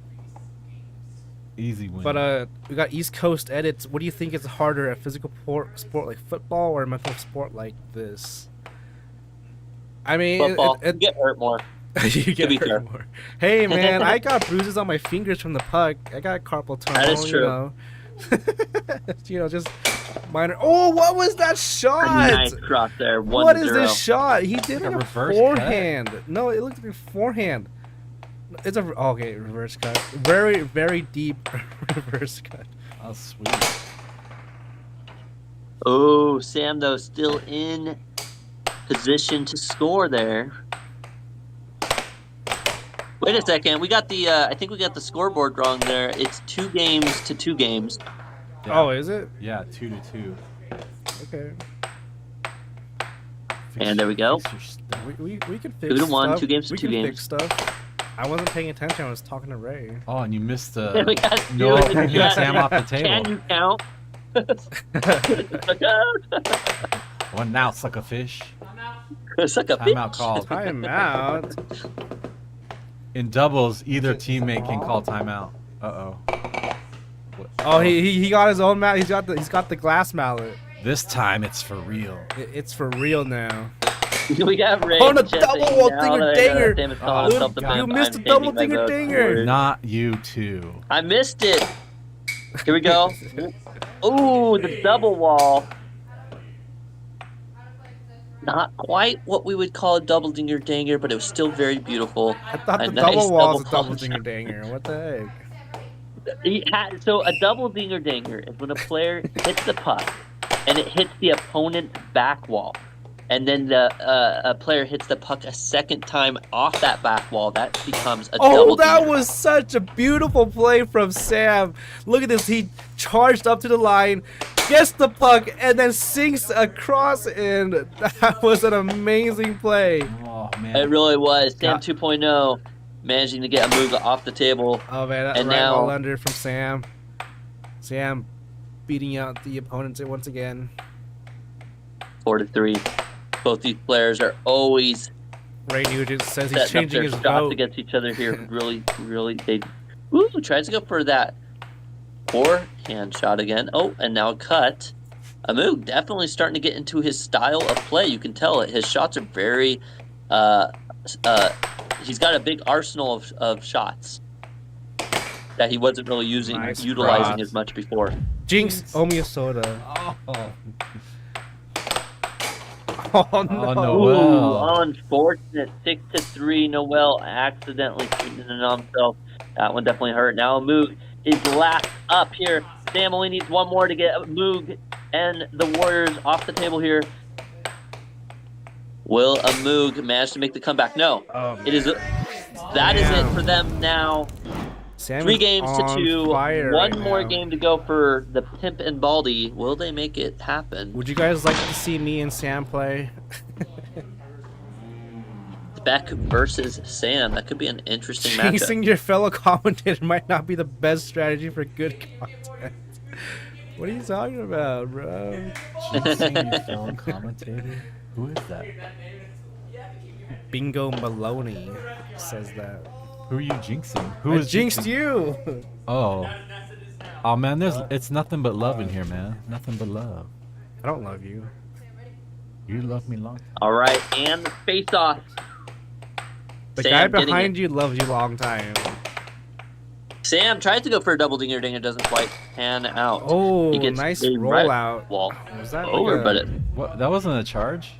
Easy win. But we got East Coast edits. What do you think is harder, a physical sport like football or a mental sport like this? I mean, Football. You get hurt more. you get be hurt fair. more. Hey man, I got bruises on my fingers from the puck. I got carpal tunnel. That is true. You know, you know, just minor. Oh, what was that shot? A nice cross there. 1-0. What is this shot? He did Like a like a reverse forehand. No, it looked like a forehand. It's a okay reverse cut. Very very deep reverse cut. Oh, sweet. Oh, Sam though still in position to score there. Wait a second, we got the I think we got the scoreboard wrong there. It's 2-2 games. Yeah. Oh, is it? Yeah, 2-2. Okay. And there we go. We can fix 2-1, stuff. 2 games to we 2 can games. fix stuff. I wasn't paying attention. I was talking to Ray. Oh, and you missed We got Noel Stu in the picking chat. Sam off the Can table. you count? One now, suck a fish. Suck a Timeout bitch. called. Time out. In doubles, either teammate can call timeout. Uh-oh. Oh, he got his own mallet. He's got the glass mallet. This time it's for real. It's for real now. We got Ray. On a checking double wall now dinger that dinger. Sam is calling himself the God. You pimp. missed I'm a double changing my dinger vote dinger. for it. Not you two. I missed it. Here we go. Ooh, the double wall. Not quite what we would call a double dinger danger, but it was still very beautiful. I thought A the nice double wall was a double double dinger dinger. What the heck? So a double dinger danger is when a player hits the puck and it hits the opponent's back wall, and then the a player hits the puck a second time off that back wall. That becomes a double Oh, that dinger. was such a beautiful play from Sam. Look at this. He charged up to the line, gets the puck, and then sinks across, and that was an amazing play. Oh, man. It really was. Sam Yeah. 2.0 managing to get a move off the table. Oh man, that And right now- ball under from Sam. Sam beating out the opponents once again. 4-3. Both these players are always Ray Nugent says he's setting up changing their his shots vote. against each other here. Really, they. Ooh, tries to go for that forehand shot again. Oh, and now a cut. Amoog definitely starting to get into his style of play. You can tell it. His shots are very. He's got a big arsenal of shots that he wasn't really Nice utilizing cross. as much before. Jinx, owe me a soda. Oh, Oh no. oh Noel. Ooh, unfortunate. 6-3. Noel accidentally shooting it on himself. That one definitely hurt. Now Moog is last up here. Sam only needs one more to get Moog and the Warriors off the table here. Will Moog manage to make the comeback? No. It is. That is it for them now. Sam 3 is games to on 2. fire One right more now. game to go for the Pimp and Baldy. Will they make it happen? Would you guys like to see me and Sam play? Beck versus Sam. That could be an interesting matchup. Jinxing your fellow commentator might not be the best strategy for good content. What are you talking about, bro? Jinxing your fellow commentator? Who is that? Bingo Maloney says that. Who are you jinxing? Who I is jinxed jinxing? you. Oh. Oh man, it's nothing but love in here, man. Nothing but love. I don't love you. You love me long. All right, and the face-off. The Sam guy getting behind it. you loves you long time. Sam tries to go for a double dinger dinger, doesn't quite pan out. Oh, He gets nice a right rollout. wall Was that over, like a- but it, What? That wasn't a charge.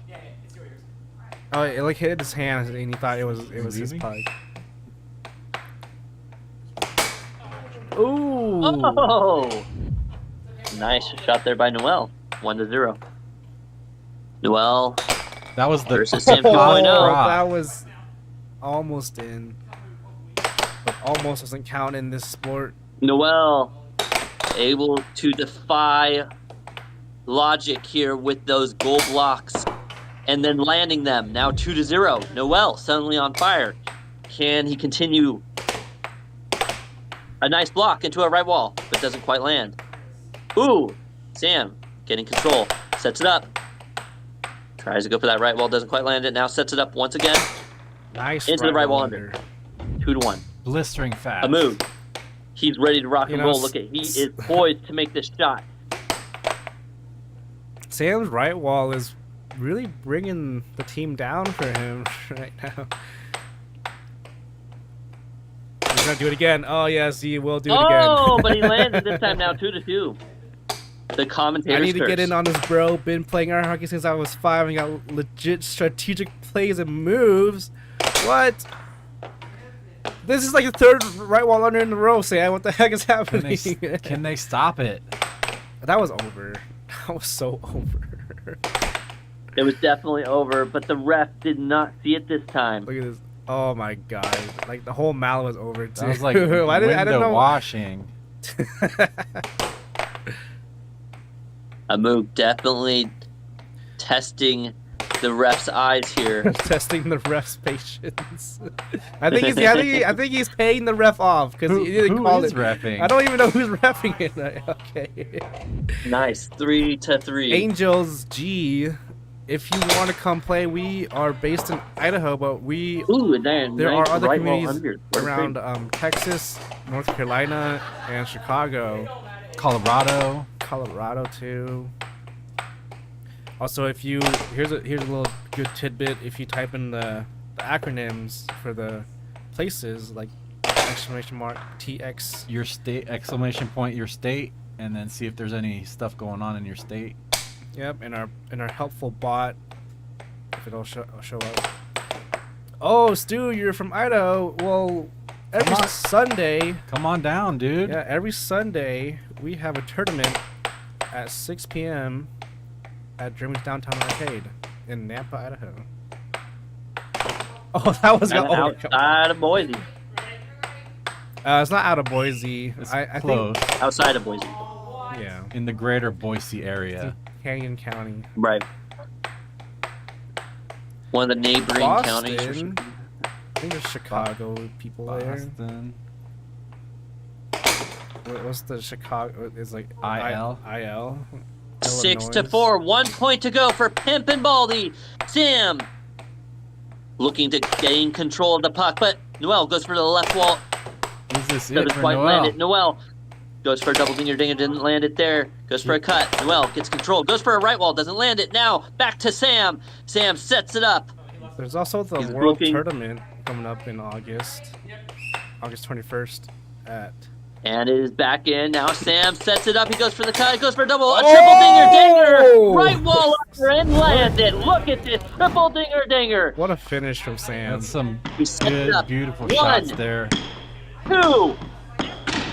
Oh, it like hit his hand and he thought it was his Leaving? puck. Ooh. oh, nice shot there by Noel. 1-0. Noel That was the versus Sam Oh, 2.0. that was almost in. But almost doesn't count in this sport. Noel able to defy logic here with those goal blocks and then landing them. Now 2-0. Noel suddenly on fire. Can he continue? A nice block into a right wall, but doesn't quite land. Ooh, Sam getting control. Sets it up. Tries to go for that right wall, doesn't quite land it. Now sets it up once again. Nice. Into the right wall under. 2-1. blistering fast. A move. He's ready to rock You and know, roll. Look at, he is poised to make this shot. Sam's right wall is really bringing the team down for him right now. He's gonna do it again. Oh yes, he will do it again. Oh, but he landed this time now 2-2. The commentators I need to curse. get in on this, bro. Been playing air hockey since I was 5 and got legit strategic plays and moves. What? This is like the third right wall under in a row, Sam. What the heck is happening? Can they stop it? That was over. That was so over. It was definitely over, but the ref did not see it this time. Look at this. Oh my god. Like the whole mall was over too. That was like I didn't window know. washing. A move definitely testing the ref's eyes here. Testing the ref's patience. I think he's paying the ref off because he didn't Who call is it. reffing? I don't even know who's refing it. Okay. Nice, 3-3. Angels G. If you want to come play, we are based in Idaho, but we Ooh, and then there nice are other right wall communities under. around Texas, North Carolina, and Chicago. Colorado too. Also, if you here's a little good tidbit. If you type in the acronyms for the places like !TX your state !, your state, and then see if there's any stuff going on in your state. Yep, in our helpful bot, if it'll show up. Oh, Stu, you're from Idaho. Well, every Sunday. Come on down, dude. Yeah, every Sunday we have a tournament at 6 p.m. at Dreamers Downtown Arcade in Nampa, Idaho. Oh, that was And outside of Boise. It's not out of Boise. It's I close. think Outside of Boise. yeah, In the greater Boise area. Canyon County. Right. One of the neighboring counties. Boston. I think there's Chicago people there. Boston. What's the Chicago? It's like IL. IL. 6-4. 1 point to go for Pimp and Baldy. Sam looking to gain control of the puck, but Noel goes for the left wall. Is this it Doesn't for quite Noel? land it. Noel goes for a double dinger dinger, didn't land it there. Goes for a cut. Noel gets control. Goes for a right wall, doesn't land it. Now back to Sam. Sam sets it up. There's also the He's World looking- Tournament coming up in August. August 21st at. And it is back in. Now Sam sets it up. He goes for the cut. Goes for a double. A triple dinger. Right wall under and landed. Look at this triple dinger. What a finish from Sam. That's some He set it good, up. beautiful 1, shots there. 2,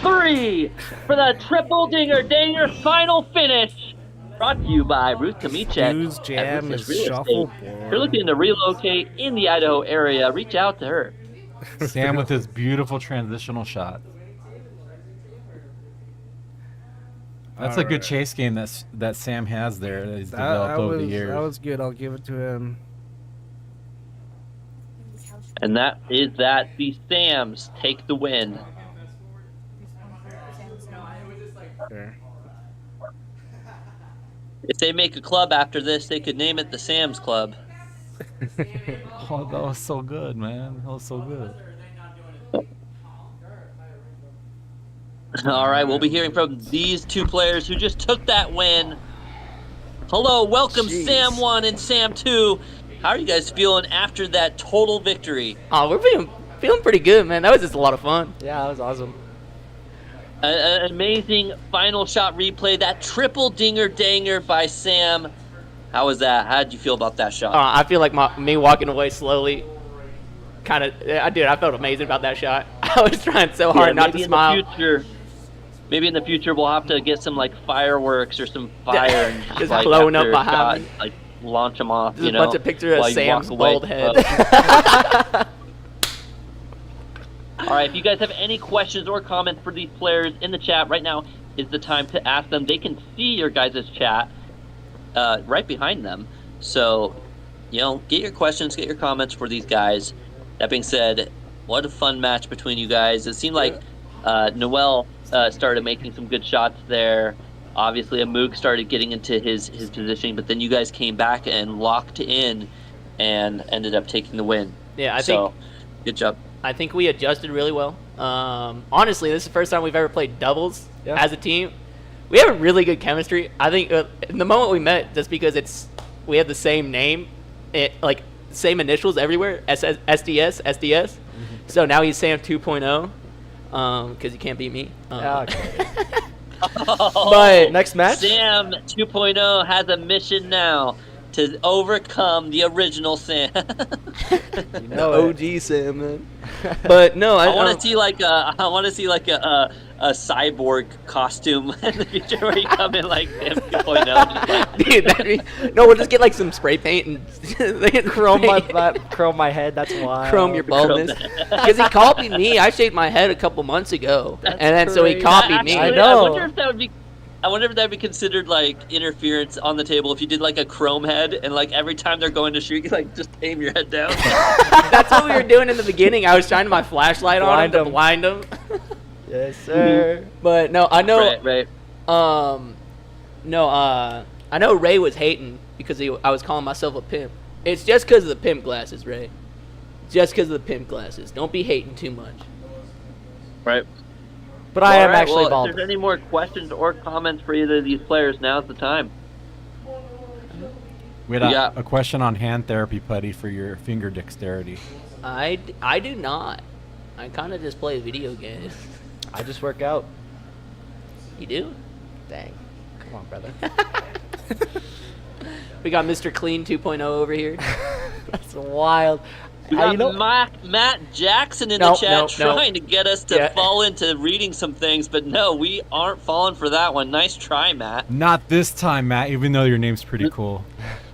3 for the triple dinger final finish. Brought to you by Ruth Kamichek. Stu's Jam at Ruthless is Real Estate. shuffleboard. If you're looking to relocate in the Idaho area, reach out to her. Sam with his beautiful transitional shot. That's a good Alright. chase game that Sam has there that he's developed That over was, the years. that was good. I'll give it to him. And that is that. The Sams take the win. Sure. If they make a club after this, they could name it the Sam's Club. Oh, that was so good, man. That was so good. All right, we'll be hearing from these two players who just took that win. Hello, welcome Jeez. Sam 1 and Sam 2. How are you guys feeling after that total victory? Oh, we're feeling pretty good, man. That was just a lot of fun. Yeah, that was awesome. An amazing final shot replay. That triple dinger danger by Sam. How was that? How did you feel about that shot? I feel like me walking away slowly. Kind of, I felt amazing about that shot. I was trying so hard not to smile. Maybe in the future we'll have to get some like fireworks or some fire and Just like, blowing up after behind me. like launch them off. Just you a know, bunch of pictures of while you Sam's walk away. bald head. All right, if you guys have any questions or comments for these players in the chat right now is the time to ask them. They can see your guys' chat right behind them. So, you know, get your questions, get your comments for these guys. That being said, what a fun match between you guys. It seemed like Noel started making some good shots there. Obviously, Moog started getting into his positioning, but then you guys came back and locked in and ended up taking the win. Yeah, I so, think good job. I think we adjusted really well. Honestly, this is the first time we've ever played doubles as a team. We have a really good chemistry. I think in the moment we met, just because we have the same name, like same initials everywhere, SDS. Mm-hmm. So now he's Sam 2.0, because he can't beat me. Okay. But next match, Sam 2.0 has a mission now to overcome the original Sam. OG Sam, man. But no, I want to see like a cyborg costume in the future where you come in like Sam 2.0. Dude, we'll just get like some spray paint and chrome my head. That's why. Chrome your baldness. Because he copied me. I shaved my head a couple months ago, and then so he crazy. copied me. I know. I wonder if that would be considered like interference on the table if you did like a chrome head and like every time they're going to shoot you like just aim your head down. That's what we were doing in the beginning. I was shining my flashlight on him to blind him. Yes, sir. But no, I know. Right. I know Ray was hating because I was calling myself a pimp. It's just because of the pimp glasses, Ray. Just because of the pimp glasses. Don't be hating too much. Right. But I am actually bald. If there's any more questions or comments for either of these players, now's the time. We had a question on hand therapy, Putty, for your finger dexterity. I do not. I kind of just play video games. I just work out. You do? Dang. Come on, brother. We got Mr. Clean 2.0 over here. That's wild. We got Matt Jackson in the chat trying to get us to fall into reading some things, but no, we aren't falling for that one. Nice try, Matt. Not this time, Matt, even though your name's pretty cool.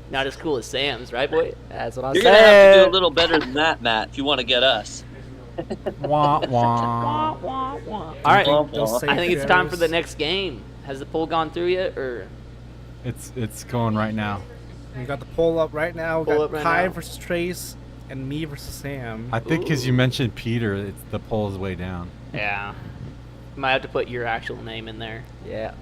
Not as cool as Sam's, right, boy? That's what I'm saying. saying. You're going to have to do a little better than that, Matt, if you want to get us. Wah, wah. All right, I think it's time for the next game. Has the poll gone through yet, or? It's going right now. We got the poll up right now. We Poll got up right Kai now. versus Trace and me versus Sam. I think because you mentioned Peter, the poll is way down. Yeah. Might have to put your actual name in there. Yeah.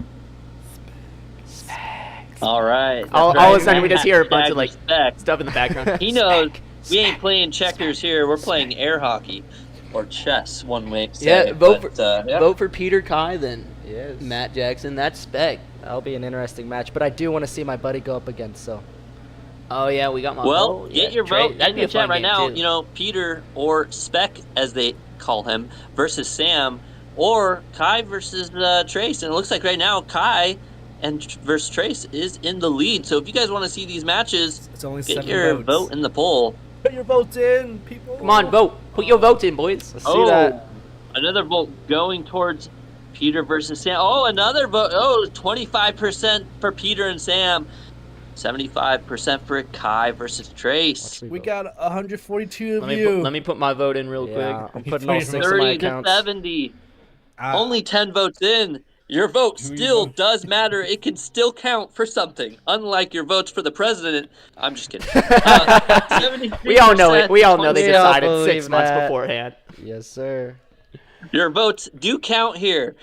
All right. All of a sudden we just hear a bunch of like Spec. stuff in the background. He knows we ain't playing checkers here. We're playing air hockey or chess, one way to say. Yeah, vote Vote for Peter Kai then. Yes. Matt Jackson. That's spec. That'll be an interesting match, but I do want to see my buddy go up against. So. Oh yeah, we got my. Well, yeah, get your Trey, vote that'd in be the a fun chat right game, now. too. You know, Peter or Spec, as they call him, versus Sam, or Kai versus Trace. And it looks like right now Kai versus Trace is in the lead. So if you guys want to see these matches, It's only get 7 your votes. vote in the poll. Put your votes in, people. Come on, vote. Put your votes in, boys. Let's see that. Another vote going towards Peter versus Sam. Oh, another vote. Oh, 25% for Peter and Sam. 75% for Kai versus Trace. We got 142 of Let you. me put my vote in real Yeah, quick. I'm putting all 6 of my 30 to accounts. 70. Only 10 votes in. Your vote still does matter. It can still count for something. Unlike your votes for the president. I'm just kidding. 73% We all know it. We all know they We all decided 6 believe months that. beforehand. Yes, sir. Your votes do count here.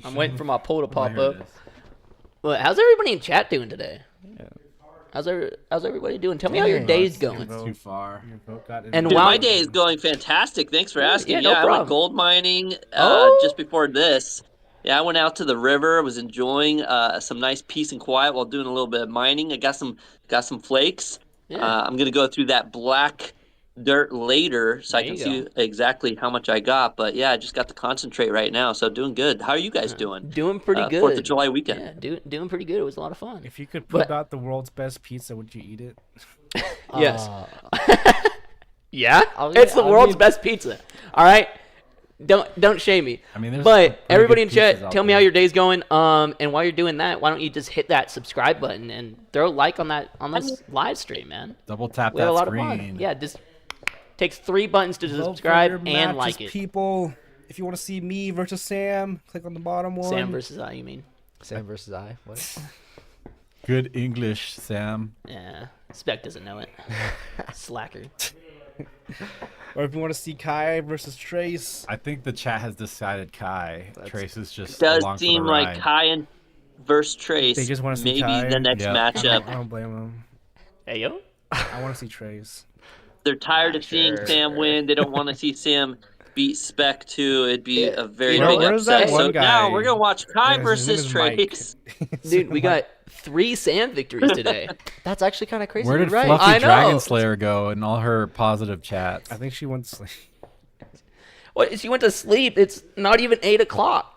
I'm waiting for my poll to pop up. Well, how's everybody in chat doing today? How's everybody doing? Tell me how your day's going. It's too far. And Dude, while my day is going fantastic. Thanks for asking. Yeah, no I went problem. gold mining Oh. just before this. Yeah, I went out to the river. I was enjoying some nice peace and quiet while doing a little bit of mining. I got some flakes. Yeah. I'm gonna go through that black dirt later so I There can you see go. exactly how much I got. But yeah, I just got to concentrate right now, so doing good. How are you guys doing? Doing pretty good. 4th of July weekend. Yeah, doing pretty good. It was a lot of fun. If you could put But- out the world's best pizza, would you eat it? Yes. Yeah, I it's the mean- world's best pizza. All right, don't shame me. I mean, there's some but pretty everybody in good chat, pizzas out tell me there. how your day's going. And while you're doing that, why don't you just hit that subscribe button and throw a like on this live stream, man? Double tap We had that a lot screen. of fun. Yeah, just takes 3 buttons to Vote for subscribe your and matches, like it. people. If you want to see me versus Sam, click on the bottom one. Sam versus I, you mean? Sam versus I. What? Good English, Sam. Yeah, Spec doesn't know it. Slacker. Or if you want to see Kai versus Trace. I think the chat has decided Kai. Trace is just Does along for seem the like ride. Kai and versus Trace. They just wanna see maybe Kai. the next Yeah. matchup. I don't blame them. Hey yo. I want to see Trace. They're tired of seeing Sam win. They don't want to see Sam beat Spec too. It'd be a very Where- big where's that upset. So one guy? now we're gonna watch Kai Yeah, his name versus is Mike. Trace. Dude, we got 3 Sam victories today. That's actually kind of crazy. Where did You're right. Fluffy I know. Dragon Slayer go and all her positive chats? I think she went to sleep. What? She went to sleep. It's not even 8 o'clock.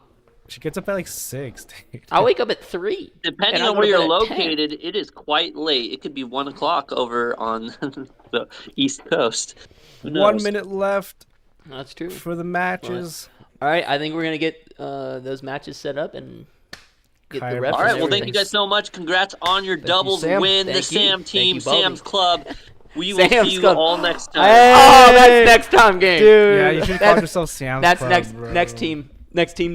She gets up at like 6. Dude. I wake up at 3. Depending and I on go where to you're bed at 10. located, it is quite late. It could be 1 o'clock over on the East Coast. Who knows? 1 minute left That's true. for the matches. All right, I think we're gonna get those matches set up and get Kai the versus refs. All right, and well, thank you everything. guys so much. Congrats on your doubles Sam. win. The Thank you. Sam Thank team, you, Bobby. Sam's Club. We will Sam's see you Club. all next time. Oh, that's next time game. Dude. Yeah, you should call yourself Sam's That's Club, next bro. next team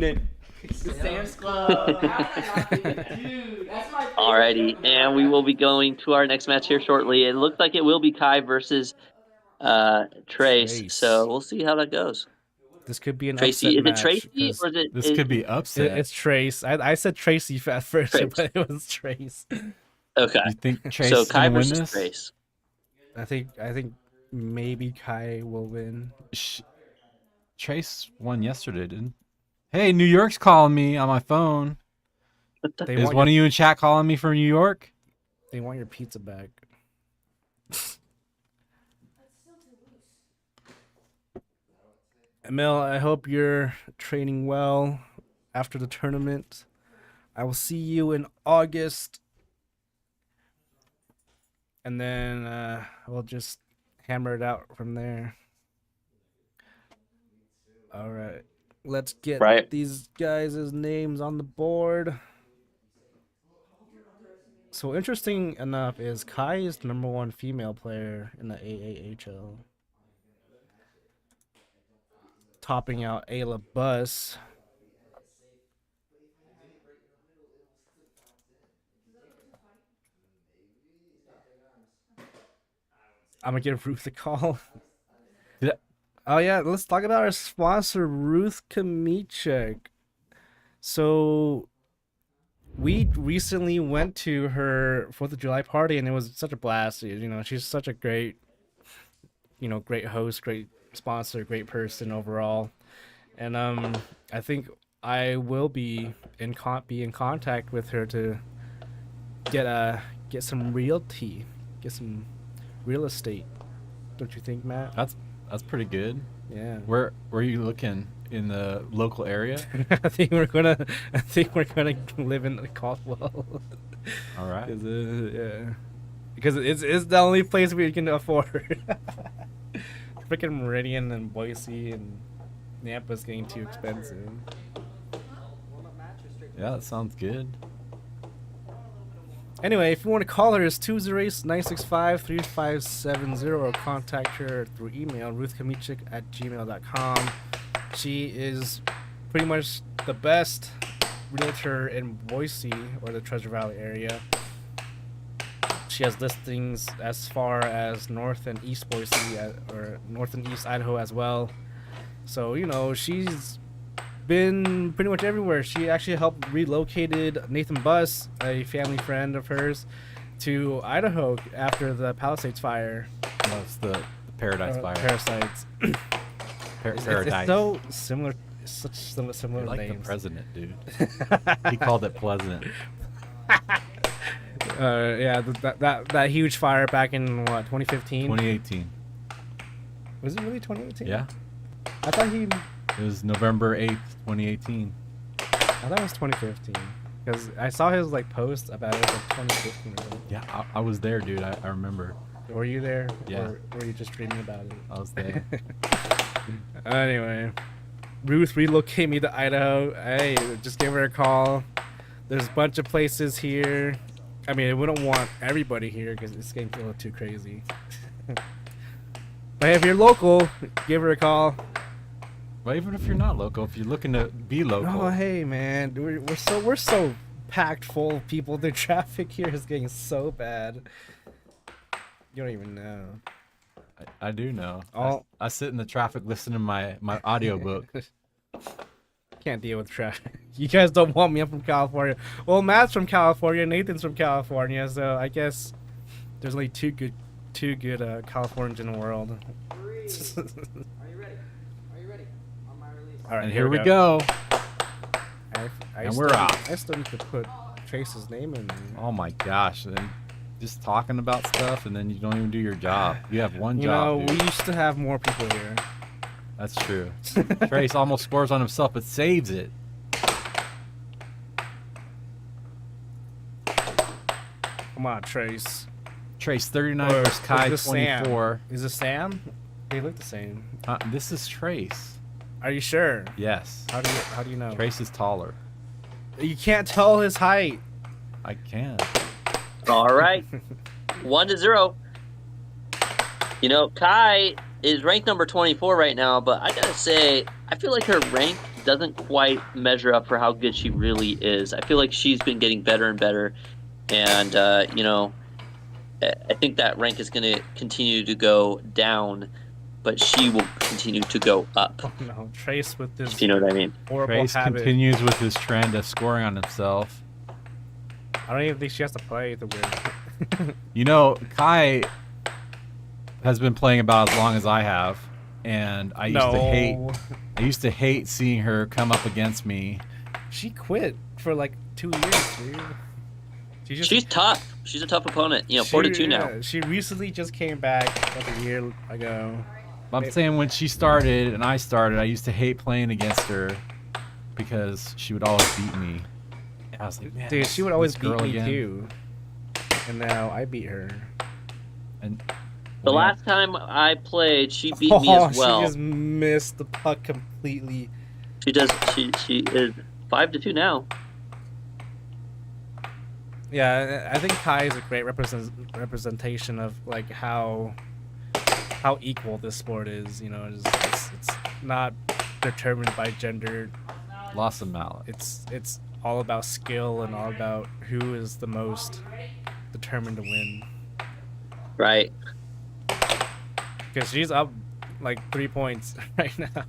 name. Sam's Club. Dude, that's my favorite. Alrighty, and we will be going to our next match here shortly. It looks like it will be Kai versus Trace. So we'll see how that goes. This could be an Tracy, upset is it match Tracy because or is it? This could be upset. it's Trace. I said Tracy at first, Trace. but it was Trace. Okay. You think Trace So is Kai gonna win versus this? Trace. I think maybe Kai will win. Trace won yesterday, didn't? Hey, New York's calling me on my phone. They Is want one your, of you in chat calling me from New York? they want your pizza back. Emil, I hope you're training well after the tournament. I will see you in August. And then we'll just hammer it out from there. All right. Let's get Right. these guys' names on the board. So interesting enough is Kai is the #1 female player in the AAHL. Topping out Ayla Bus. I'm gonna give Ruth a call. Yeah. Oh yeah, let's talk about our sponsor, Ruth Kamichek. So we recently went to her 4th of July party and it was such a blast. You know, she's such a great, great host, great sponsor, great person overall. And I think I will be in contact with her to get some realty, get some real estate. Don't you think, Matt? That's pretty good. Yeah. Where are you looking in the local area? I think we're gonna live in Caldwell. All right. Yeah, because it's the only place we can afford. Freaking Meridian and Boise and Nampa's getting too expensive. Yeah, that sounds good. Anyway, if you want to call her, it's 208-965-3570 or contact her through email, ruthkamichik@gmail.com. She is pretty much the best realtor in Boise or the Treasure Valley area. She has listings as far as North and East Boise or North and East Idaho as well. So, she's been pretty much everywhere. She actually helped relocated Nathan Buss, a family friend of hers, to Idaho after the Palisades fire. That's the Paradise Fire. Parasites. Paradise. It's so similar. such similar You're like names. the president, dude. He called it pleasant. Yeah, that huge fire back in what 2015? 2018. Was it really 2018? Yeah. I thought It was November 8th, 2018. I thought it was 2015 because I saw his like post about it like 2015 or something. Yeah, I was there, dude. I remember. Were you there? Yeah. Or were you just dreaming about it? I was there. Anyway, Ruth relocated me to Idaho. Hey, just give her a call. There's a bunch of places here. I mean, I wouldn't want everybody here because this game's a little too crazy. But if you're local, give her a call. Well, even if you're not local, if you're looking to be local. Oh, hey, man, we're so packed full of people. The traffic here is getting so bad. You don't even know. I do know. Oh. I sit in the traffic listening to my audiobook. Can't deal with traffic. You guys don't want me. I'm from California. Well, Matt's from California. Nathan's from California. So I guess there's only two good Californians in the world. Are you ready? Are you ready? On my release. All right, And here we go. And we're off. I still need to put Trace's name in. Oh my gosh. And just talking about stuff and then you don't even do your job. You have one job. You know, dude. we used to have more people here. That's true. Trace almost scores on himself but saves it. Come on, Trace. Trace 39 versus Kai 24. Is it Sam? They look the same. This is Trace. Are you sure? Yes. How do you know? Trace is taller. You can't tell his height. I can. All right. 1-0. You know, Kai is ranked number 24 right now, but I gotta say, I feel like her rank doesn't quite measure up for how good she really is. I feel like she's been getting better and better, and you know, I think that rank is going to continue to go down, but she will continue to go up. Oh, no, Trace with this. If you know what I mean. Horrible Trace habit. continues with his trend of scoring on himself. I don't even think she has to play to win. You know, Kai has been playing about as long as I have, and I used to hate seeing her come up against me. She quit for like 2 years, dude. She's tough. She's a tough opponent. You know, 4-2 now. She recently just came back like a year ago. I'm saying when she started and I started, I used to hate playing against her because she would always beat me. And I was like, man, dude, she would always this beat girl me again. too. And now I beat her. And the last time I played, she beat me as well. She just missed the puck completely. She does. She is 5-2 now. Yeah, I think Kai is a great representation of like how equal this sport is. You know, it's not determined by gender. Lost of mallet. It's all about skill and all about who is the most determined to win. Right. Because she's up like 3 points right now,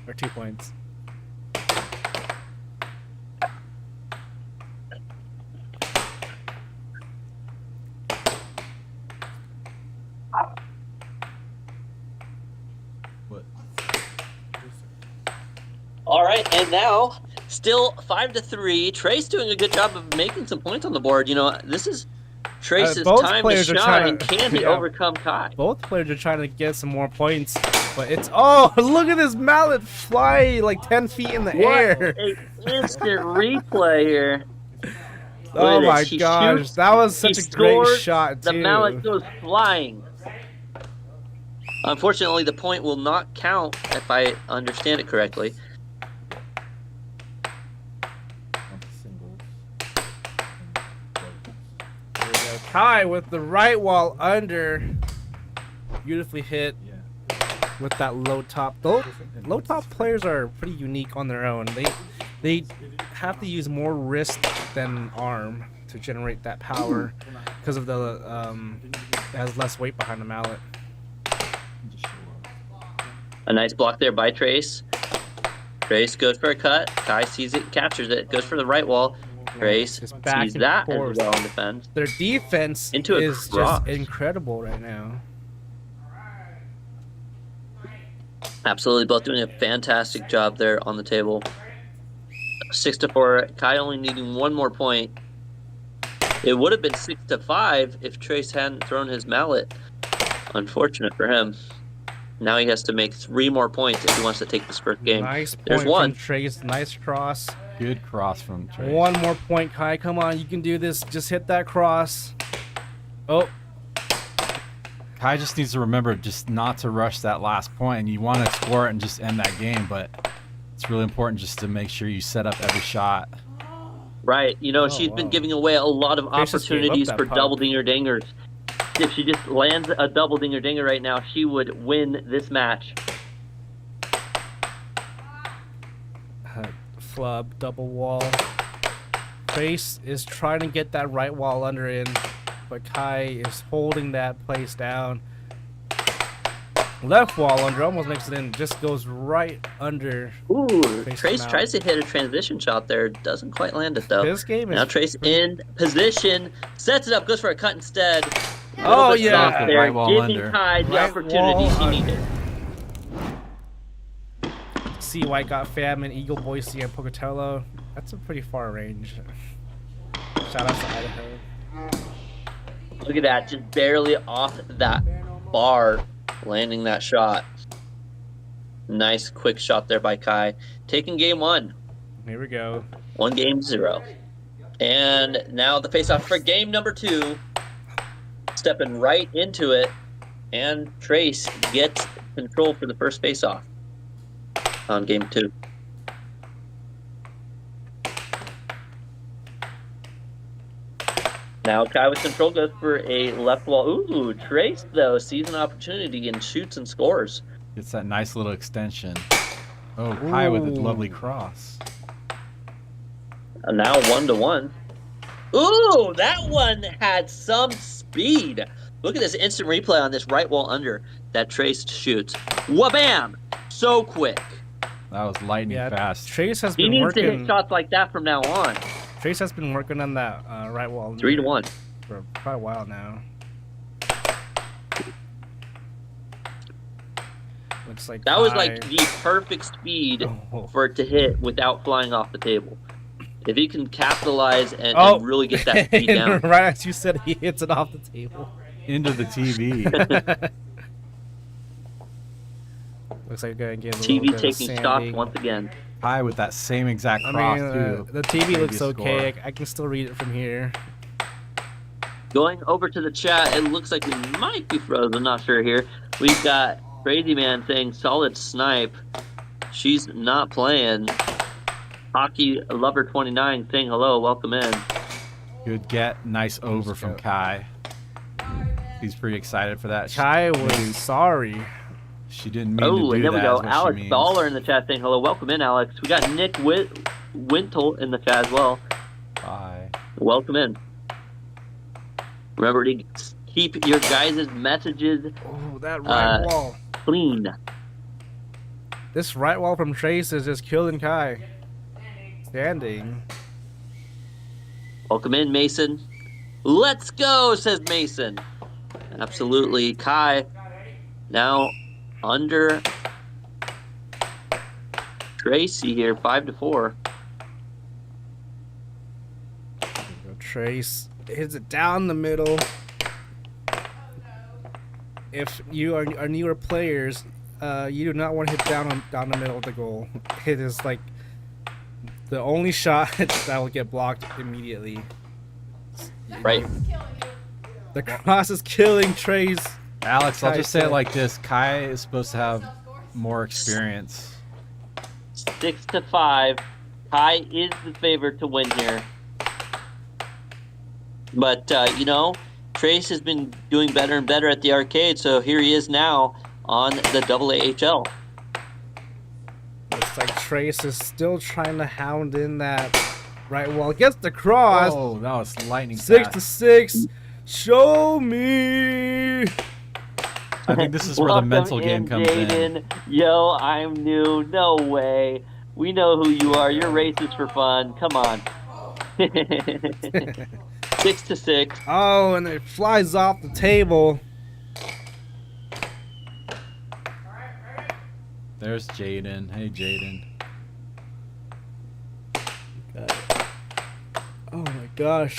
or 2 points. All right, and now still 5-3. Trace doing a good job of making some points on the board. You know, this is Trace's time to shine. Can he overcome Kai? Both players are trying to get some more points, but it's look at this mallet fly like 10 feet in the air. What an instant replay here. Oh my gosh, that was such a great shot too. The mallet goes flying. Unfortunately, the point will not count if I understand it correctly. Kai with the right wall under, beautifully hit with that low top. Those low top players are pretty unique on their own. They have to use more wrist than arm to generate that power because of the it has less weight behind the mallet. A nice block there by Trace. Trace goes for a cut. Kai sees it, captures it, goes for the right wall. Trace sees that as well in defense. Their defense is just incredible right now. Absolutely, both doing a fantastic job there on the table. 6-4. Kai only needing one more point. It would have been 6-5 if Trace hadn't thrown his mallet. Unfortunate for him. Now he has to make 3 more points if he wants to take this first game. Nice point There's one. from Trace. Nice cross. Good cross from Trace. One more point, Kai. Come on, you can do this. Just hit that cross. Oh. Kai just needs to remember just not to rush that last point. And you want to score it and just end that game, but it's really important just to make sure you set up every shot. Right. You know, she's been giving away a lot of Trace just gave up opportunities that for puck. double dinger dingers. If she just lands a double dinger dinger right now, she would win this match. Flub, double wall. Trace is trying to get that right wall under in, but Kai is holding that place down. Left wall under almost makes it in, just goes right under. Ooh, Trace tries to hit a transition shot there, doesn't quite land it though. This game is now Trace in position, sets it up, goes for a cut instead. Oh, Little bit yeah. soft there, Right wall giving under. Kai the Right opportunities he wall needed. See White got Famine, Eagle, Boise, and Pocatello. That's a pretty far range. Shout out to Idaho. Look at that, just barely off that bar, landing that shot. Nice quick shot there by Kai. Taking game 1. Here we go. 1-0. And now the face-off for game number 2. Stepping right into it. And Trace gets control for the first face-off on game 2. Now Kai with control goes for a left wall. Ooh, Trace though sees an opportunity and shoots and scores. It's that nice little extension. Oh, Kai with a lovely cross. And now 1-1. Ooh, that one had some speed. Look at this instant replay on this right wall under that Trace shoots. Wha-bam! So quick. That was lightning fast. Trace has He been needs to hit working. shots like that from now on. Trace has been working on that right wall 3-1. for quite a while now. Looks like That was Kai- like the perfect speed Oh. for it to hit without flying off the table. If he can capitalize and really get that speed down. Right as you said, he hits it off the table. Into the TV. Looks like we're gonna get a little TV bit of taking shots sanding. once again. Kai with that same exact I cross mean, too. the TV looks Previous okay. score. I can still read it from here. Going over to the chat, it looks like we might be frozen. Not sure here. We've got Crazy Man saying solid snipe. She's not playing. Hockey Lover 29 saying hello. Welcome in. Good get. Nice over from Kai. He's pretty excited for that. Kai was sorry. She didn't mean Oh, to and do there we that. go. is what she Alex means. Baller in the chat saying hello. Welcome in, Alex. We got Nick Wintle in the chat as well. Bye. Welcome in. Remember to keep your guys' messages Oh, that right wall. clean. This right wall from Trace is just killing Kai. Standing. Welcome in, Mason. Let's go, says Mason. Absolutely. Kai now under Tracy here, 5-4. Trace hits it down the middle. If you are newer players, you do not want to hit down the middle of the goal. It is like the only shot that will get blocked immediately. Right. The cross is killing Trace. Alex, I'll Kai just say it said- like this. Kai is supposed to have more experience. 6-5. Kai is the favorite to win here. But, you know, Trace has been doing better and better at the arcade, so here he is now on the AAHL. Looks like Trace is still trying to hound in that right wall. Gets the cross. Oh, that was lightning 6-6. Show me. I think this is where the Welcome mental game in, comes in. Jaden. Yo, I'm new. No way. We know who you are. You're racist for fun. Come on. 6-6. Oh, and it flies off the table. There's Jaden. Hey, Jaden. Oh my gosh,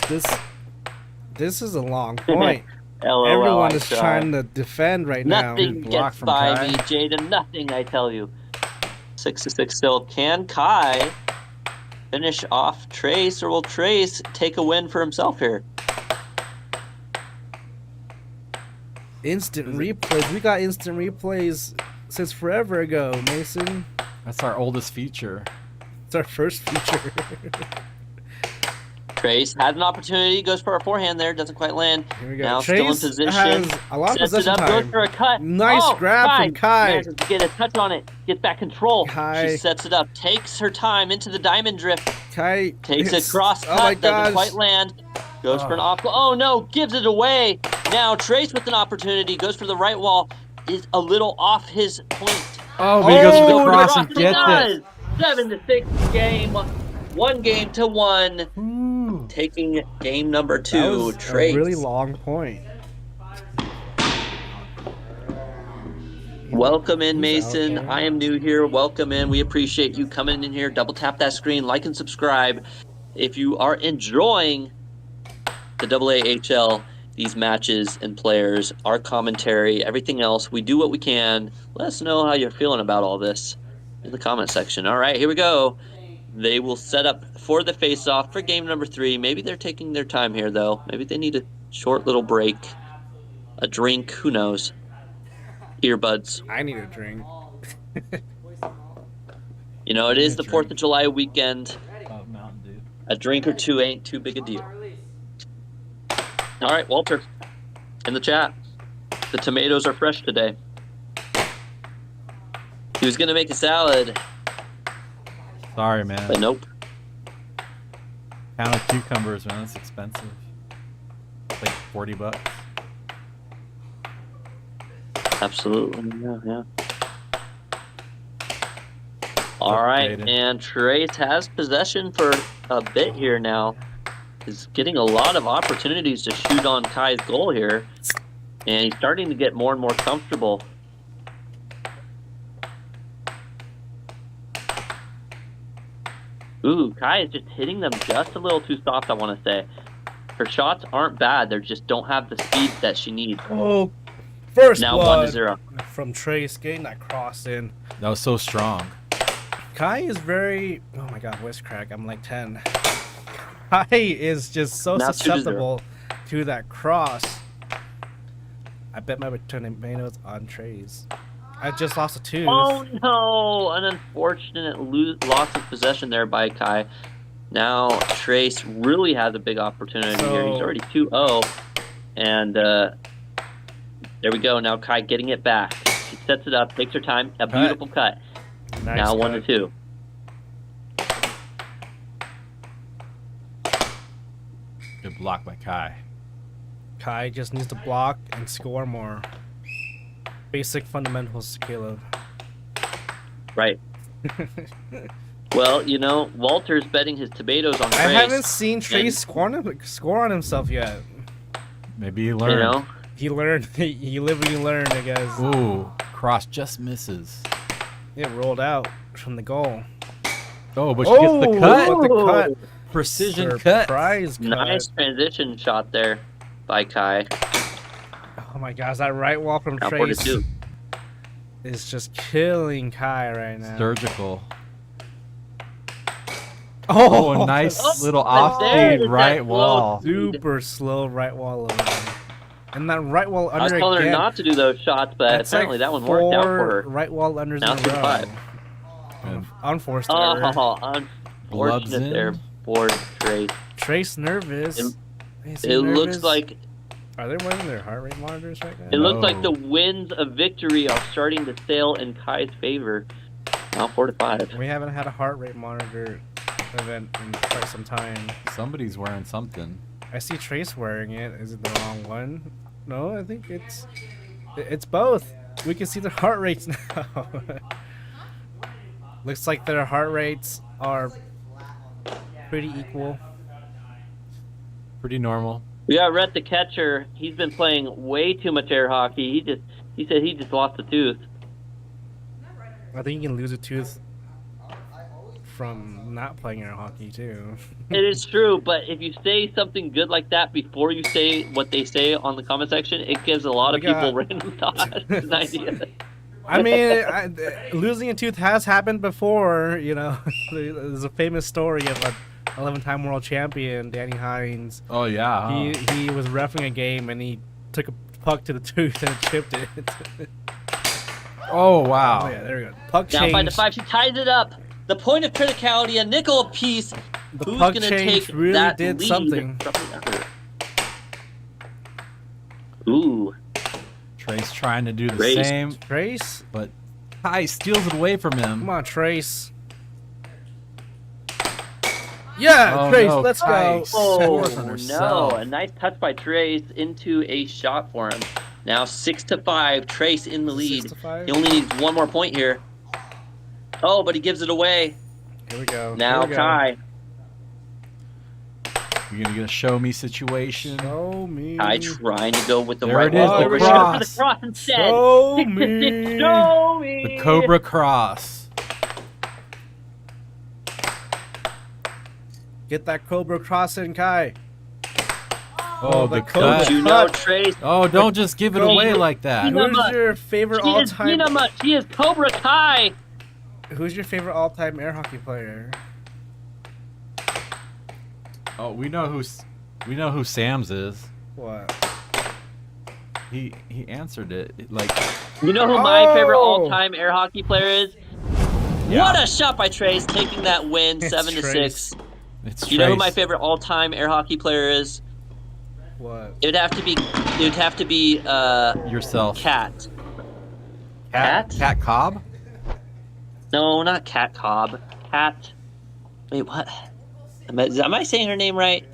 this is a long point. LOL, Everyone I is tried. trying to defend right now. Nothing block gets from by Kai. me, Jaden. Nothing, I tell you. 6-6 still. Can Kai finish off Trace, or will Trace take a win for himself here? Instant replays. We got instant replays since forever ago, Mason. That's our oldest feature. It's our first feature. Trace has an opportunity, goes for a forehand there, doesn't quite land. Here we go. Now Trace still in position. has a lot of Sets it possession up, time. goes for a cut. Nice Oh, grab from Kai. Manages to get a touch on it. Gets back control. Kai. She sets it up, takes her time into the diamond drift. Kai Takes a hits- cross Oh cut, my doesn't gosh. quite land. Goes for an off. Oh no, gives it away. Now Trace with an opportunity, goes for the right wall, is a little off his point. Oh, but he goes for Go the for cross and he gets does. it. 7-6 game. 1-1. Taking game number 2. That was Trace. a really long point. Welcome in, He's out Mason. there. I am new here. Welcome in. We appreciate you coming in here. Double tap that screen, like and subscribe. If you are enjoying the AAHL, these matches and players, our commentary, everything else, we do what we can. Let us know how you're feeling about all this in the comment section. All right, here we go. They will set up for the face-off for game number 3. Maybe they're taking their time here, though. Maybe they need a short little break, a drink, who knows. Earbuds. I need a drink. You know, it is the 4th of July weekend. Oh, Mountain Dew. A drink or two ain't too big a deal. All right, Walter, in the chat. The tomatoes are fresh today. He was going to make a salad, Sorry, man. but nope. Pound of cucumbers, man. That's expensive. It's like $40. Absolutely, yeah. All right, Jaden. and Trace has possession for a bit here now. He's getting a lot of opportunities to shoot on Kai's goal here, and he's starting to get more and more comfortable. Ooh, Kai is just hitting them just a little too soft, I want to say. Her shots aren't bad, they just don't have the speed that she needs. Oh, first Now blood 1-0. from Trace getting that cross in. That was so strong. Kai is very. Oh my god, voice crack. I'm like 10. Kai is just so Now 2-0. susceptible to that cross. I bet my tomatoes on Trace. I just lost a tooth. Oh no! An unfortunate loss of possession there by Kai. Now Trace really has a big opportunity here. He's already 2-0. And there we go. Now Kai getting it back. She sets it up, takes her time. A beautiful cut. Nice now cut. 1-2. Good block by Kai. Kai just needs to block and score more. Basic fundamentals, Caleb. Right. Well, you know, Walter's betting his tomatoes on Trace. I haven't seen Trace score on himself yet. Maybe he learned. You know? He learned. He lived and he learned, I guess. Ooh, cross just misses. It rolled out from the goal. Oh, but she gets the cut. With the cut. Precision cut. Surprise cut. Nice transition shot there by Kai. Oh my gosh, that right wall from Now Trace 4-2. is just killing Kai right now. Surgical. Oh, a nice Oh, little but off there speed is that right slow wall. super slow right wall over there. And that right wall I was under telling her again. not to do those shots, but That's apparently like that one worked out for 4 her. right wall unders Now in a row. 2-5. Unforced error. Oh, Bloods unfortunate in. there for Trace. Trace nervous. Is he It looks nervous? like Are they running their heart rate monitors right now? it looks like the winds of victory are starting to sail in Kai's favor. Now 4-5. We haven't had a heart rate monitor event in quite some time. Somebody's wearing something. I see Trace wearing it. Is it the wrong one? No, I think it's both. We can see their heart rates now. Looks like their heart rates are pretty equal. Pretty normal. We got Rhett the catcher. He's been playing way too much air hockey. He said he just lost a tooth. I think you can lose a tooth from not playing air hockey too. It is true, but if you say something good like that before you say what they say on the comment section, it gives a lot of people random thoughts and ideas. I mean, losing a tooth has happened before. You know, there's a famous story of a 11-time world champion Danny Hines. Oh yeah. He was reffing a game and he took a puck to the tooth and chipped it. Oh wow. Oh, yeah, there we go. Puck Down change. 5-5, she ties it up. The point of criticality, a nickel apiece. The Who's puck gonna change take really that did lead something. from the other? Ooh. Trace trying to do the Trace. same, Trace? but Kai steals it away from him. Come on, Trace. Yeah, Oh, Trace, no, let's Kai go. scores on Oh no! herself. A nice touch by Trace into a shot for him. Now 6-5. Trace in the lead. 6-5? He only needs one more point here. Oh, but he gives it away. Here we go. Now Here we go. Kai. You're gonna get a show me situation. Show me. Kai trying to go with the There right it is, one. the We're shooting for the cross. cross instead. Show 6-6. me. Show me. The Cobra Cross. Get that Cobra cross in, Kai. Oh, the Cobra cut. Don't you know, Trace? Oh, don't just give it away like that. Peanut Who's Butt. your favorite She is all-time? Peanut Butt. She is Cobra Kai. Who's your favorite all-time air hockey player? Oh, we know who Sam's is. What? He answered it like. You know who my favorite Oh! all-time air hockey player is? Yeah. What a shot by Trace, taking that win, It's 7-6. Trace. It's You know who Trace. my favorite all-time air hockey player is? What? It would have to be Yourself. Cat. Cat Cobb? No, not Cat Cobb. Cat. Wait, what? Am I saying her name right?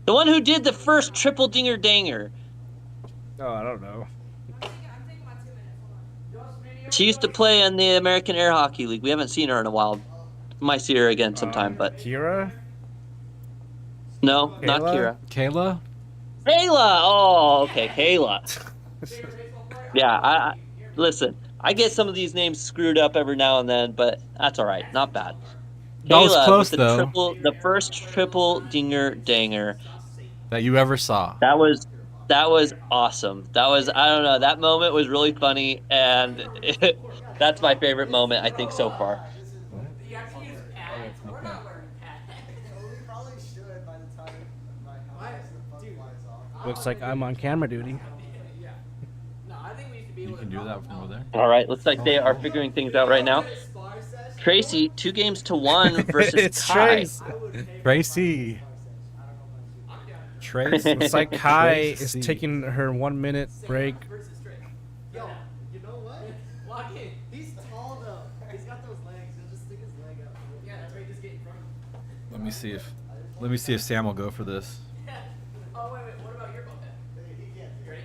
The one who did the first triple dinger danger. Oh, I don't know. She used to play in the American Air Hockey League. We haven't seen her in a while. Might see her again sometime, but Kira? no, not Kira. Kayla? Kayla! Oh, okay, Kayla. Yeah, I listen, I get some of these names screwed up every now and then, but that's all right. Not bad. That was Kayla close, with the though. the first triple dinger danger. That you ever saw. That was awesome. That was, I don't know, that moment was really funny, and that's my favorite moment, I think, so far. Looks like I'm on camera duty. You can do that from over there. All right, looks like they are figuring things out right now. Tracy, 2-1 versus It's Kai. Trace. Tracy. Trace. Looks like Kai is Tracy. taking her 1-minute break. Yo, you know what? Walk in. He's tall though. He's got those legs. He'll just stick his leg up. Yeah, that's right. Just get in front of him. Let me see if Sam will go for this. Oh wait. What about your boat then? You ready?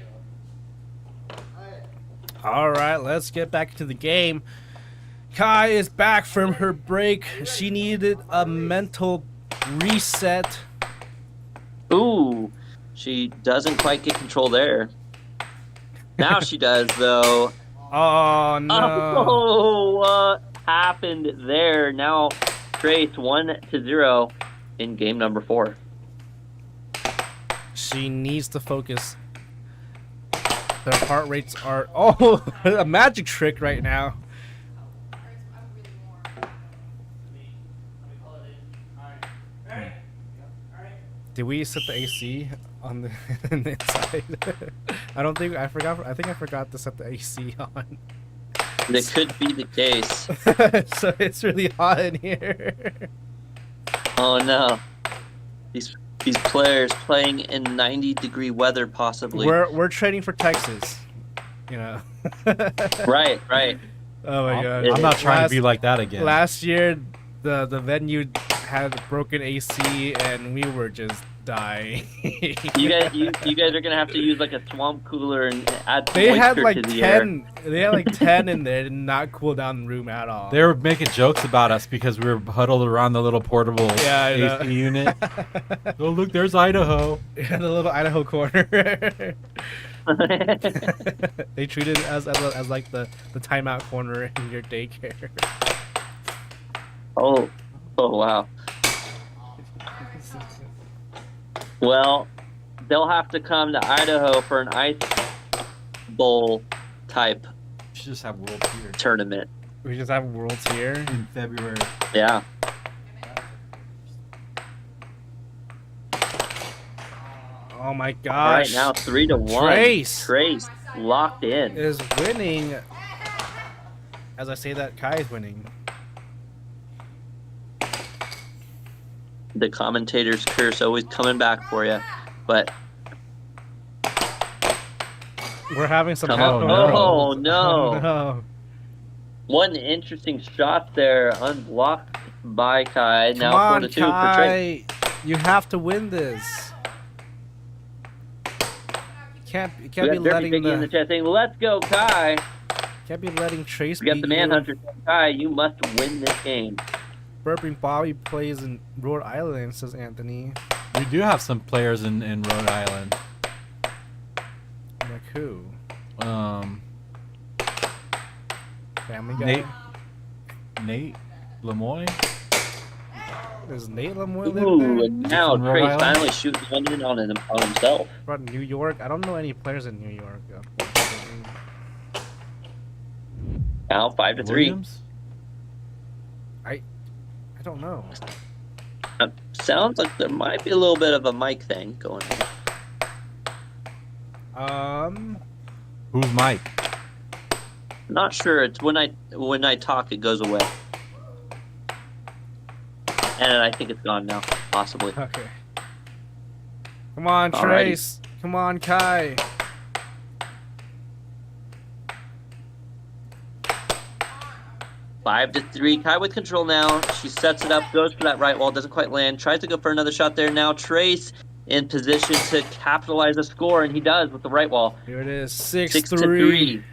All right, let's get back to the game. Kai is back from her break. She needed a mental reset. Ooh, she doesn't quite get control there. Now she does, though. Oh no! Oh, what happened there? Now Trace 1-0 in game number 4. She needs to focus. Their heart rates are a magic trick right now. Did we set the AC on the, on the inside? I think I forgot to set the AC on. That could be the case. So it's really hot in here. Oh no. These players playing in 90-degree weather, possibly. We're training for Texas. You know. Right. Oh my god. I'm not trying to be like that again. Last year the venue had broken AC and we were just dying. You guys are gonna have to use like a swamp cooler and add some They had moisture like to the 10. air. They had like 10 in there. Did not cool down the room at all. They were making jokes about us because we were huddled around the little portable Yeah, I know. AC unit. Oh, look, there's Idaho. Yeah, the little Idaho corner. They treat it as like the timeout corner in your daycare. Oh wow. Well, they'll have to come to Idaho for an ice bowl type should just have Worlds here. tournament. We just have Worlds here in February. Yeah. Oh my gosh. All right, now 3-1. Trace locked in. Is winning. As I say that, Kai is winning. The commentator's curse always coming back for you, but we're having some help. Oh no. no. One interesting shot there, unblocked by Kai. Come Now on, 4-2 Kai. for Trace. You have to win this. You can't be letting in the chat saying, "Let's go, Kai." Can't be letting Trace. We got the Manhunter. Kai, you must win this game. Burping Bobby plays in Rhode Island, says Anthony. We do have some players in Rhode Island. Like who? Family Guy. Nate Lemoyne. Does Nate Lemoyne live Ooh, there? and now Trace finally shooting one in on himself. From New York? I don't know any players in New York. Now 5-3. Williams? I don't know. Sounds like there might be a little bit of a mic thing going on. Who's Mike? Not sure. It's when I talk, it goes away, and I think it's gone now, possibly. Okay. Come on, Alrighty. Trace. Come on, Kai. Five to 3. Kai with control now. She sets it up, goes for that right wall, doesn't quite land. Tries to go for another shot there. Now Trace in position to capitalize the score, and he does with the right wall. Here it is, 6-3. 6-3.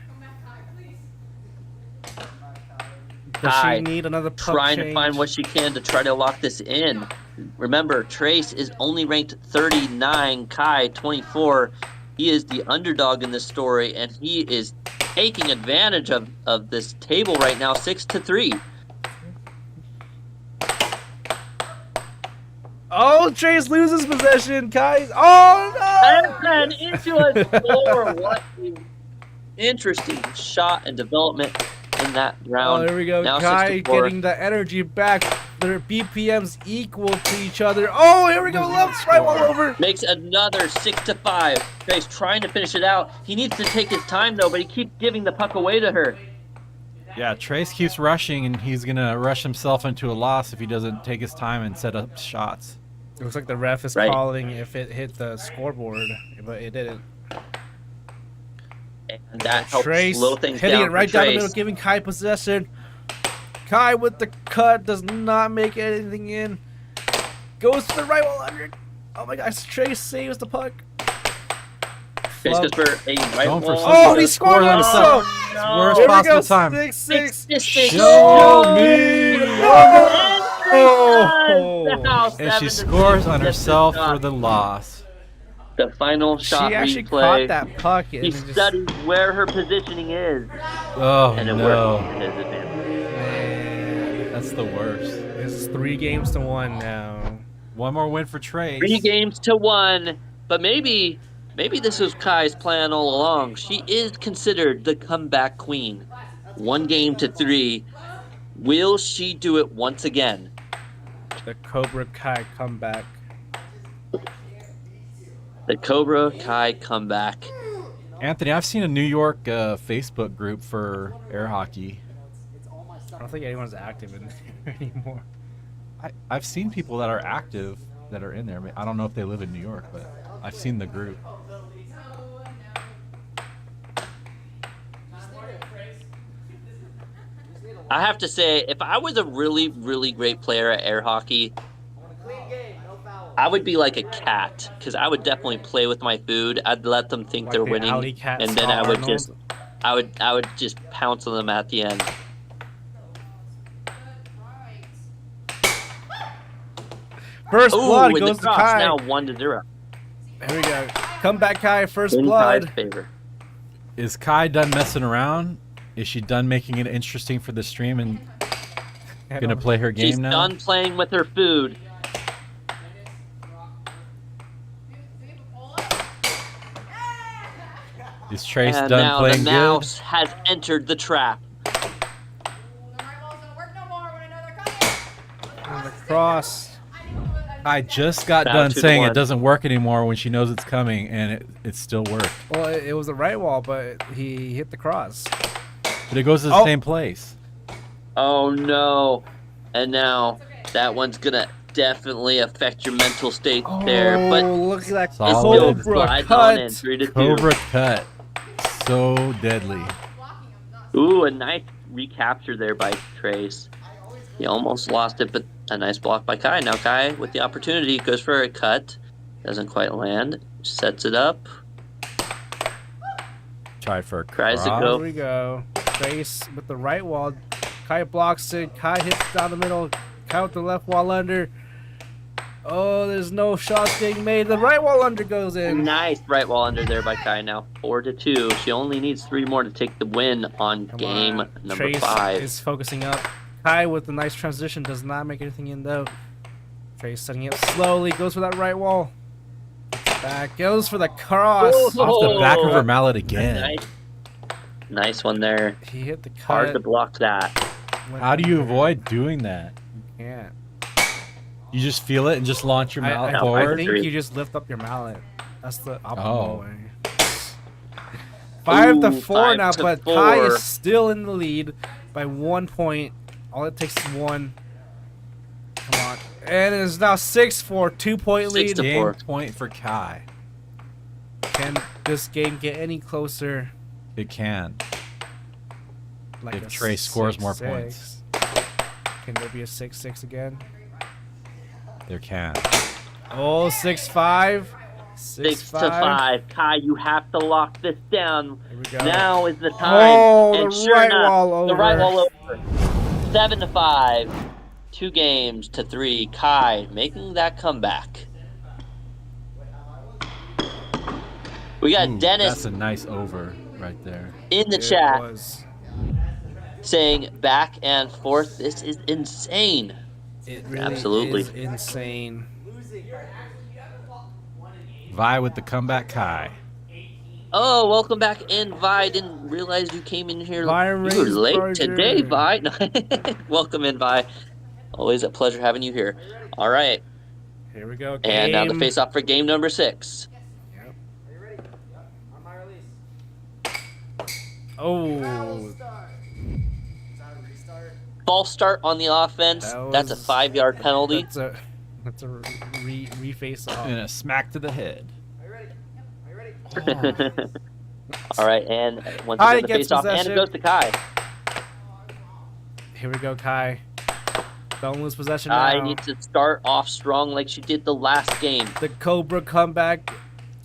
Does Kai she need another puck trying change? to find what she can to try to lock this in. Remember, Trace is only ranked 39, Kai 24. He is the underdog in this story, and he is taking advantage of this table right now, 6-3. Oh, Trace loses possession, Kai. Oh no! And into a score. What an interesting shot and development in that round. Oh, there we go. Now Kai 6-4. getting the energy back. Their BPMs equal to each other. Oh, here we go. Left, right wall over. Makes another 6-5. Trace trying to finish it out. He needs to take his time though, but he keeps giving the puck away to her. Yeah, Trace keeps rushing, and he's gonna rush himself into a loss if he doesn't take his time and set up shots. It looks like the ref is calling if it hit the scoreboard, but it didn't. And that helps Trace slow things hitting down it right for down the Trace. middle, giving Kai possession. Kai with the cut does not make anything in. Goes to the right wall under. Oh my gosh, Trace saves the puck. Trace goes for a right Going for wall. something. Oh, he scored on himself. Worst Here we possible go, time. 6-6. Show me. Oh. And she scores on herself for the loss. The final shot She actually replay. caught that puck. He studies where her positioning is. Oh and it no. worked to his advantage. That's the worst. This is 3-1 now. One more win for Trace. 3-1, but maybe this was Kai's plan all along. She is considered the comeback queen. 1-3. Will she do it once again? The Cobra Kai comeback. The Cobra Kai comeback. Anthony, I've seen a New York Facebook group for air hockey. I don't think anyone's active in there anymore. I've seen people that are active that are in there. I don't know if they live in New York, but I've seen the group. I have to say, if I was a really, really great player at air hockey, I would be like a cat, because I would definitely play with my food. I'd let them think Like they're the winning, alley cat and then I Scott would Arnold? I would just pounce on them at the end. First Ooh, blood and goes the to cross Kai. now 1-0. Here we go. Come back, Kai. First In blood. Kai's favor. Is Kai done messing around? Is she done making it interesting for the stream and gonna play her game She's now? done playing with her food. Is Trace And done now playing the good? mouse has entered the trap. And the cross. I just got Down done 2 to saying 1. it doesn't work anymore when she knows it's coming, and it still worked. Well, it was the right wall, but he hit the cross. But it goes to the same place. Oh no. And now that one's gonna definitely affect your mental state there. But look at that it still Solid. slides on in 3 to 2. Cobra cut. So deadly. Ooh, a nice recapture there by Trace. He almost lost it, but a nice block by Kai. Now Kai, with the opportunity, goes for a cut. Doesn't quite land. Sets it up. Tried for a Tries to cross. go. Here we go. Trace with the right wall. Kai blocks it. Kai hits down the middle. Kai with the left wall under. Oh, there's no shots getting made. The right wall under goes in. Nice right wall under there by Kai. Now 4 to 2. She only needs 3 more to take the win on game number Trace 5. is focusing up. Kai with the nice transition does not make anything in though. Trace setting it slowly. Goes for that right wall. Back. Goes for the cross. Off the back of her mallet again. Nice one there. He hit the cut. Hard to block that. How do you avoid doing that? Yeah. You just feel it and just launch your mallet I forward? think you just lift up your mallet. That's the optimal Oh. way. 5 to Ooh, 4 5 now, to but Kai 4. is still in the lead by 1 point. All it takes is 1. Come on. And it's now 6-4, 2-point 6 lead. to Game 4. point for Kai. Can this game get any closer? It can. Like If a Trace scores more 6-6? points. Can there be a 6-6 again? There can. Oh, 6-5. 6 to 5. Kai, you have to lock this down. Here we go. Now is the time. Oh, and the sure right enough, wall the right over. wall over. 7 to 5. 2 games to 3. Kai making that comeback. We got Ooh, Dennis That's a nice over right there. in the It chat was. saying back and forth. This is insane. It really Absolutely. is insane. Vi with the comeback Kai. Oh, welcome back in, Vi. Didn't realize you came in here. Vi You were Raised late Burger. today, Vi. Welcome in, Vi. Always a pleasure having you here. All right. Here we go. And now the game. face-off for game number 6. Yep. Oh, False start on the offense. That's a 5-yard penalty. That's a re-face off. And a smack to the head. All right, and once Kai again the gets face-off, and it possession. goes to Kai. Here we go, Kai. Don't lose possession Kai now. needs to start off strong like she did the last game. The Cobra comeback.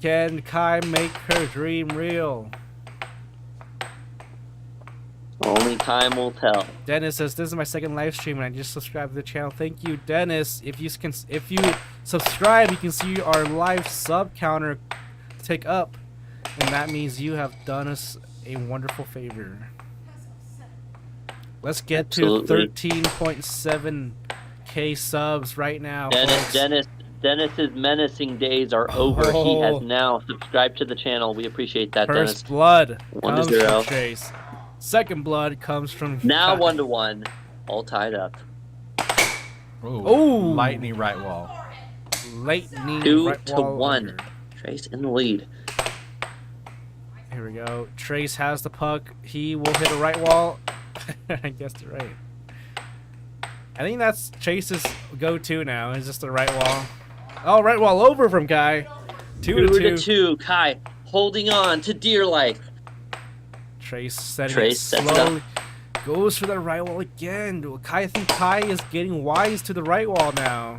Can Kai make her dream real? Only time will tell. Dennis says, "This is my second live stream, and I just subscribed to the channel. Thank you, Dennis. If you subscribe, you can see our live sub counter tick up, and that means you have done us a wonderful favor. Let's get Absolutely. to 13.7k subs right now, folks. Dennis's menacing days are over. He has now subscribed to the channel. We appreciate that, Dennis. First blood 1 to comes 0. from Chase. Second blood comes from Now Kai. 1 to 1, all tied up. Oh, lightning right wall. Lightning 2 right to wall 1. under. Trace in the lead. Here we go. Trace has the puck. He will hit a right wall. I guessed it right. I think that's Chase's go-to now. Is just the right wall. Oh, right wall over from Kai. 2 to 2. Kai holding on to dear life. Trace setting Trace it sets it slowly. Goes for the right wall again. I think Kai is getting wise to the right wall now.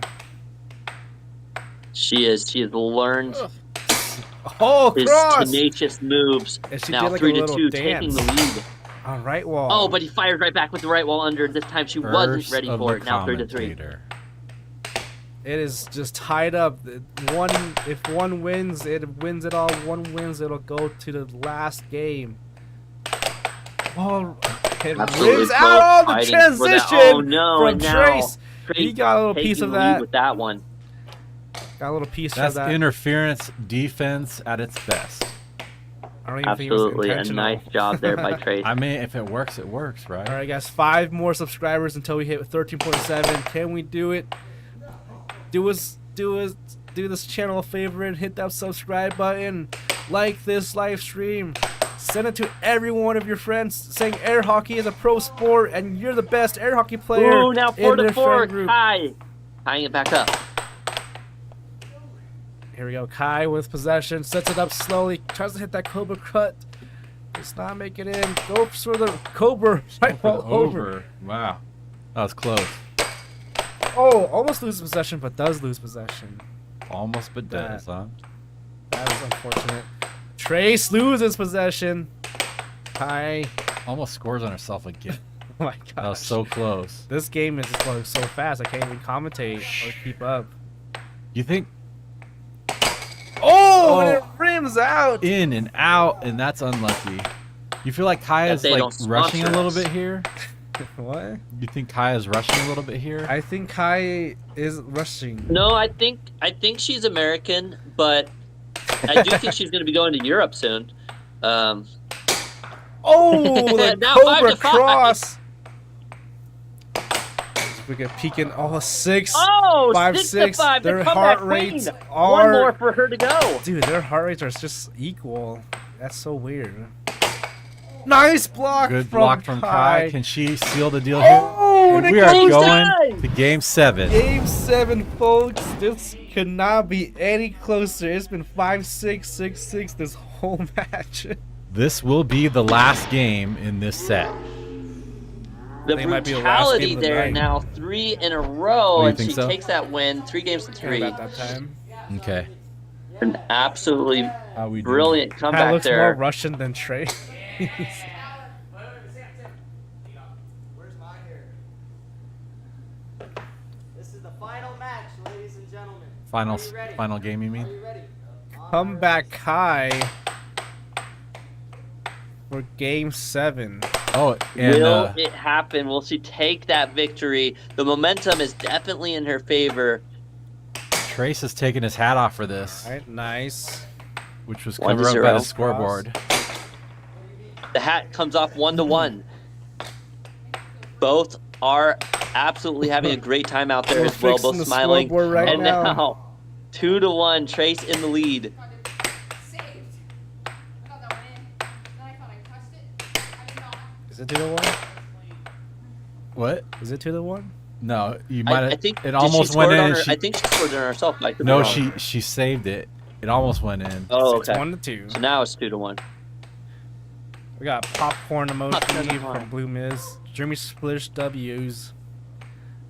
She has learned Oh, his cross! tenacious moves. And she Now did like 3 a to little 2, dance. taking the lead. On right wall. Oh, but he fired right back with the right wall under. This time she wasn't First ready of for the it. Now 3 to 3. commentator. It is just tied up. If one wins, it wins it all. One wins, it'll go to the last game. Oh, it rims out on the transition from Trace. He got a little piece of that. With that one. Got a little piece That's of that. interference defense at its best. I don't even think it was Absolutely, a intentional. nice job there by Trace. I mean, if it works, right? All right, guys, 5 more subscribers until we hit 13.7. Can we do it? Do this channel a favor and hit that subscribe button. Like this live stream. Send it to every one of your friends saying air hockey is a pro sport and you're the best air hockey player. Ooh, now 4 in to their 4. friend group. Kai tying it back up. Here we go. Kai with possession. Sets it up slowly. Tries to hit that Cobra cut. Does not make it in. Goes for the Cobra. Right over. Wow. That was close. Oh, almost loses possession, but does lose possession. Almost, but does, huh? That was unfortunate. Trace loses possession. Kai. Almost scores on herself again. Oh my god. That was so close. This game is just going so fast. I can't even commentate or keep up. You think? Oh, and it rims out. In and out, and that's unlucky. You feel like Kai is like rushing a little bit here? What? You think Kai is rushing a little bit here? I think Kai is rushing. No, I think she's American, but I do think she's going to be going to Europe soon. Oh, the Now Cobra 5-5. cross. We get peeking. Oh, 6. Oh, 5, 6 to 5. Their The heart comeback queen. rates One are. more for her to go. Dude, their heart rates are just equal. That's so weird. Nice block. Good from block from Kai. Can she seal the deal here? Oh, And and we it are goes going down. to game 7. Game 7, folks. This could not be any closer. It's been 5-6, 6-6 this whole match. This will be the last game in this set. The They might be the last brutality game of the there night. now, 3 in a row, Oh, you and think she so? takes that win, 3 games to 3. About that time. Okay. An absolutely How we doing? brilliant Kind comeback of looks more there. Russian than Trey. Where's my hair? This is the final match, ladies and gentlemen. Final Are you ready? final game, you mean? Are you ready? Comeback Kai for game 7. Oh, and Will it happen? Will she take that victory? The momentum is definitely in her favor. Trace has taken his hat off for this, All right, nice. which was 1 to covered up by the 0. scoreboard. The hat comes off 1 to 1. Both are absolutely having a great time out there We're as well, fixing both the smiling. scoreboard right And now. now 2 to 1, Trace in the lead. Is it 2 to 1? What? Is it 2 to 1? No, you might I have. think It did almost she went score it in. on and her, she, I think she scored it on herself. I could be no, wrong. she saved it. It almost went in. Oh, It's okay. 1 to 2. So now it's 2 to 1. We got popcorn emoji Popcorn emoji. from Blue Miz. Jeremy Splish W's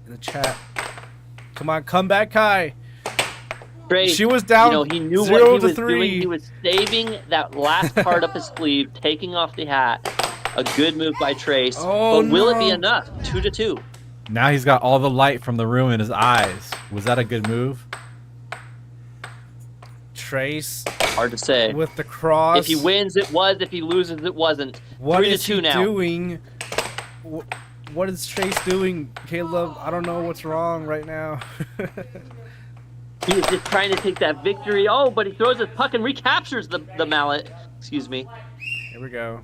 in the chat. Come on, come back, Kai. Trace, She was down You know, he knew 0 what to he was 3. doing. He was saving that last part up his sleeve, taking off the hat. A good move by Trace. Oh, but will it be no. enough? 2 to 2. Now he's got all the light from the room in his eyes. Was that a good move? Trace Hard to say. with the cross. If he wins, it was. If he loses, it wasn't. What 3 to is 2 he now. doing? What is Trace doing, Caleb? I don't know what's wrong right now. He is just trying to take that victory. Oh, but he throws his puck and recaptures the mallet. Excuse me. Here we go.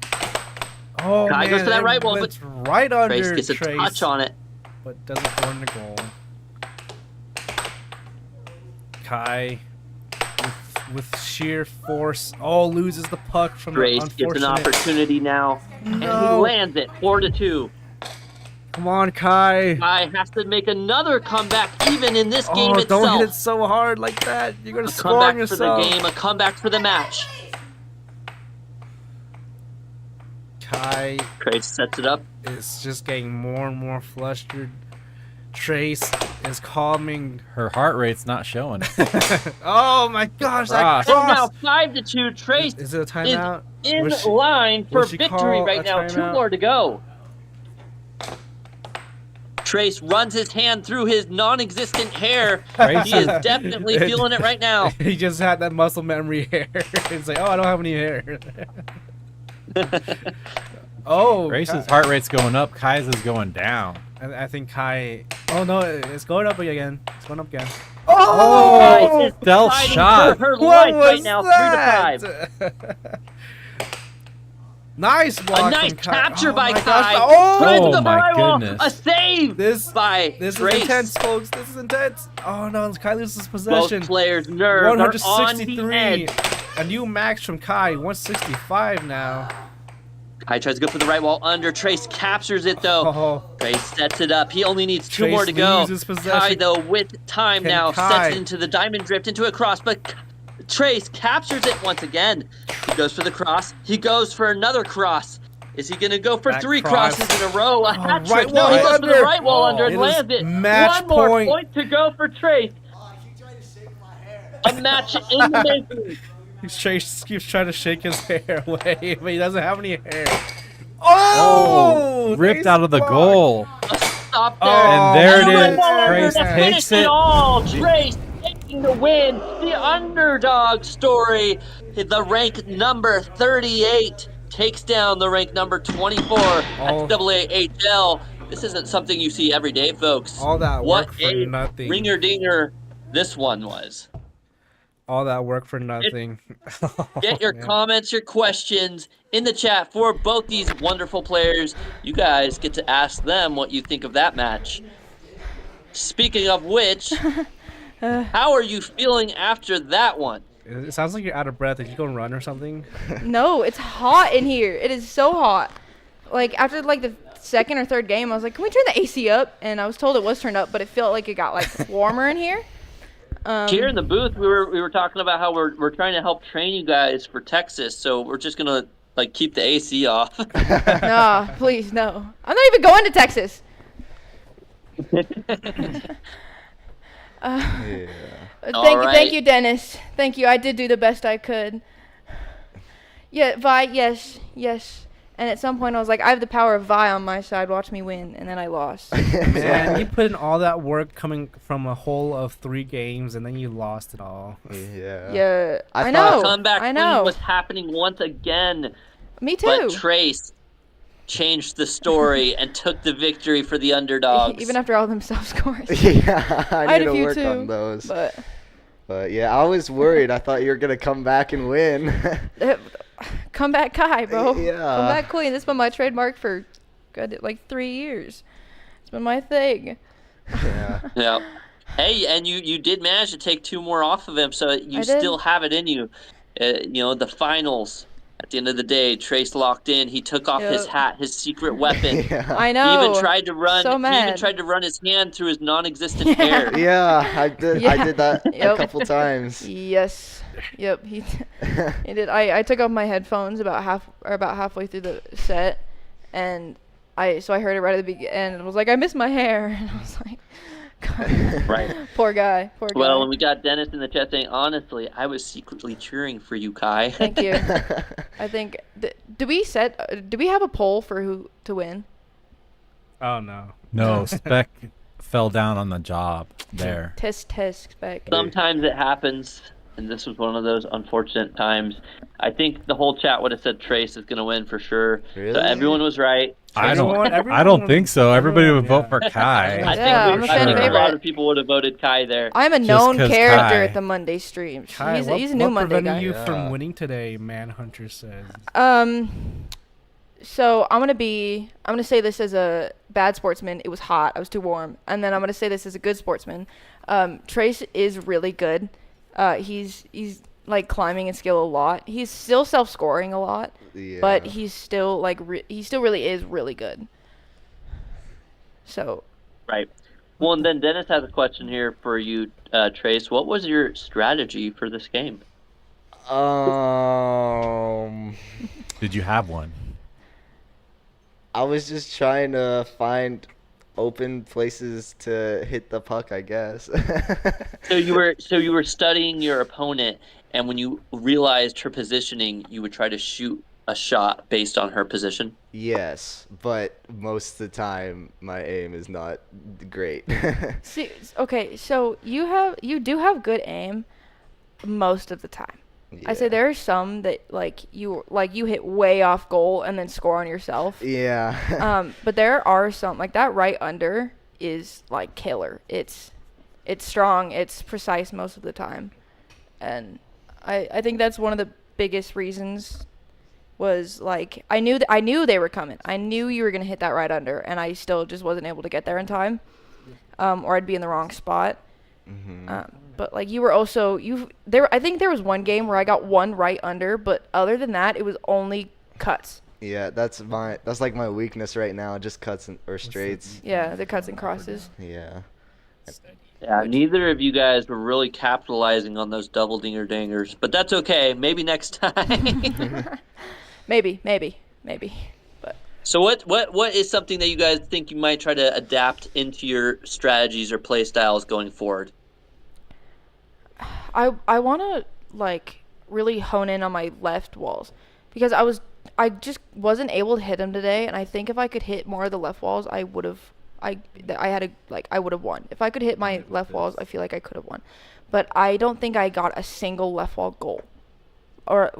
Oh, Kai man, goes for that it right one, went but right under Trace gets a Trace, touch on it. but doesn't go in the goal. Kai with sheer force. Oh, loses the puck from Trace the gets an unfortunate. opportunity now, and he No. lands it. 4 to 2. Come on, Kai. Kai has to make another comeback, even in this game Oh, itself. don't hit it so hard like that. You're gonna A score on comeback for the yourself. game, a comeback for the match. Kai Trace sets it up. is just getting more and more flustered. Trace is calming. Her heart rate's not showing. Oh my gosh, that Cross. And now cross! 5 to 2. Trace Is it a timeout? in Will she- line for will she victory call right a now. 2 timeout? more to go. Trace runs his hand through his non-existent hair. Trace He is is- definitely feeling it right now. He just had that muscle memory hair. It's like, oh, I don't have any hair. Oh, Grace's heart rate's going up. Kai's is going down. I think Kai. Oh no, it's going up again. It's going up again. Oh! Stealth Fighting shot. for her What life right was now, that? 3-5. Nice block A nice from Kai. capture Oh by my Kai. gosh. Oh, Threads the my firewall. goodness. A save by this Trace. is intense, folks. This is intense. Oh no, Kai loses possession. Both players' nerves are on the 163. edge. A new max from Kai. 165 now. Kai tries to go for the right wall under. Trace captures it though. Oh. Trace sets it up. He only needs 2 Trace more to go. loses possession. Kai though with time Can now Kai- sets it into the diamond drift into a cross, but Trace captures it once again. He goes for the cross. He goes for another cross. Is he gonna go for Back 3 cross. crosses in a row? A hat trick. right No, he wall goes for the under. right wall under and It is lands it. match One more point. point to go for Trace. A match in the making. Trace keeps trying to shake his hair away, but he doesn't have any hair. Oh! Ripped Trace out of the blocked. goal. Stop there. And there And it the is. right wall under Trace to finish takes it. all. Trace taking the win. The underdog story. The rank number 38 takes down the rank number 24 at AAHL. This isn't something you see every day, folks. All that What work for a nothing. ringer dinger this one was. All that work for nothing. Get your comments, your questions in the chat for both these wonderful players. You guys get to ask them what you think of that match. Speaking of which, how are you feeling after that one? It sounds like you're out of breath. Did you go and run or something? No, it's hot in here. It is so hot. Like after like the second or third game, I was like, "Can we turn the AC up?" And I was told it was turned up, but it felt like it got like warmer in here. Here in the booth, we were talking about how we're trying to help train you guys for Texas, so we're just gonna like keep the AC off. Nah, please no. I'm not even going to Texas. Thank you, Dennis. Thank you. I did do the best I could. Yeah, Vi. Yes. And at some point, I was like, I have the power of Vi on my side. Watch me win. And then I lost. Man, you put in all that work coming from a whole of 3 games, and then you lost it all. Yeah. I thought know. comeback I know. was happening once again. Me too. But Trace changed the story and took the victory for the underdogs. Even after all them self scores. Yeah, I had need a to few work too, on those. But yeah, I was worried. I thought you were gonna come back and win. Comeback Kai, bro. Yeah. Comeback queen. This has been my trademark for good like 3 years. It's been my thing. Yeah. Hey, and you did manage to take 2 more off of him, so you still have it in you. You know, the finals. At the end of the day, Trace locked in. He took off his hat, his secret weapon. I know. He even tried to run. So mad. He even tried to run his hand through his non-existent hair. Yeah, I did. I did that a Yep. couple times. Yes. Yep. He did. I took off my headphones about halfway through the set, and I heard it right at the beginning, and I was like, I missed my hair, and I was like, God. Right. Poor guy. Well, and we got Dennis in the chat saying, honestly, I was secretly cheering for you, Kai. Thank you. I think. Do we have a poll for who to win? Oh no. No, Spec fell down on the job there. Test spec. Sometimes it happens, and this was one of those unfortunate times. I think the whole chat would have said Trace is going to win for sure. Really? So everyone was right. I don't think so. Everybody would vote for Kai. I think a lot of people would have voted Kai there. I'm a known character at the Monday streams. Kai, He's a new Monday guy. What prevented you from winning today? Manhunter says. So I'm gonna say this as a bad sportsman. It was hot. I was too warm. And then I'm gonna say this as a good sportsman. Trace is really good. He's like climbing in skill a lot. He's still self-scoring a lot, but he's still like he still really is really good. So. Right. Well, and then Dennis has a question here for you, Trace. What was your strategy for this game? Did you have one? I was just trying to find open places to hit the puck, I guess. So you were studying your opponent, and when you realized her positioning, you would try to shoot a shot based on her position. Yes, but most of the time my aim is not great. See, okay, so you do have good aim most of the time. I say there are some that you hit way off goal and then score on yourself. Yeah. But there are some like that right under is like killer. It's strong, it's precise most of the time. And I think that's one of the biggest reasons was like I knew they were coming. I knew you were gonna hit that right under, and I still just wasn't able to get there in time, or I'd be in the wrong spot. But like you were also there. I think there was one game where I got one right under, but other than that, it was only cuts. Yeah, that's like my weakness right now, just cuts or straights. Yeah, the cuts and crosses. Yeah. Yeah, neither of you guys were really capitalizing on those double dinger dingers, but that's okay. Maybe next time. maybe. But so what is something that you guys think you might try to adapt into your strategies or play styles going forward? I want to like really hone in on my left walls because I just wasn't able to hit them today, and I think if I could hit more of the left walls, I would have. I would have won. If I could hit my left walls, I feel like I could have won. But I don't think I got a single left wall goal. Or it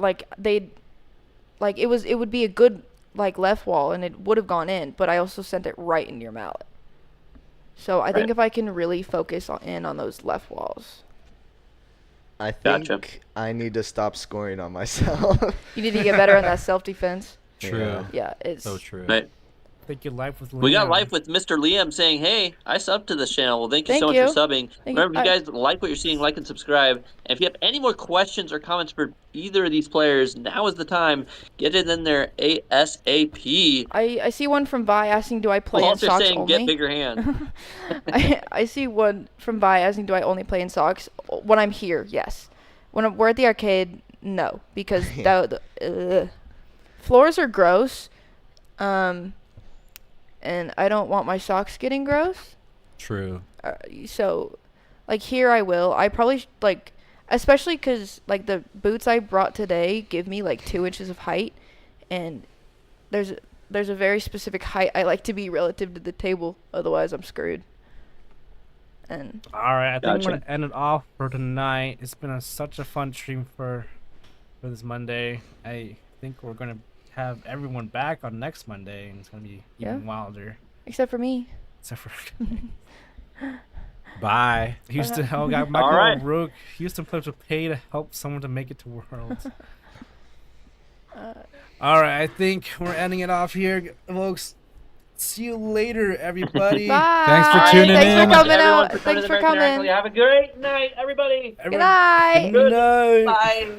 would be a good left wall and it would have gone in, but I also sent it right into your mallet. So I think if I can really focus in on those left walls. I think I need to stop scoring on myself. You need to get better on that self-defense. True. Yeah, it's so true. Right. Thank you, Life with Liam. We got Life with Mr. Liam saying, hey, I subbed to this channel. Well, thank you so much for subbing. Remember, if you guys like what you're seeing, like and subscribe. And if you have any more questions or comments for either of these players, now is the time. Get it in there ASAP. I see one from Vi asking, do I play in socks saying, only? get bigger hand. I see one from Vi asking, do I only play in socks? When I'm here, yes. When we're at the arcade, no. Because floors are gross. And I don't want my socks getting gross. True. So, here I will. I probably especially because the boots I brought today give me 2 inches of height, and there's a very specific height I like to be relative to the table. Otherwise, I'm screwed. And all right, I think we're gonna end it off for tonight. It's been such a fun stream for this Monday. I think we're gonna have everyone back on next Monday, and it's gonna be even wilder. Except for me. Except for Bye. Houston, got Michael Rook. Houston players will pay to help someone to make it to Worlds. All right, I think we're ending it off here, folks. See you later, everybody. Bye. Thanks for tuning in. Thanks for coming out. Thanks for coming. Have a great night, everybody. Good night. Good night. Bye.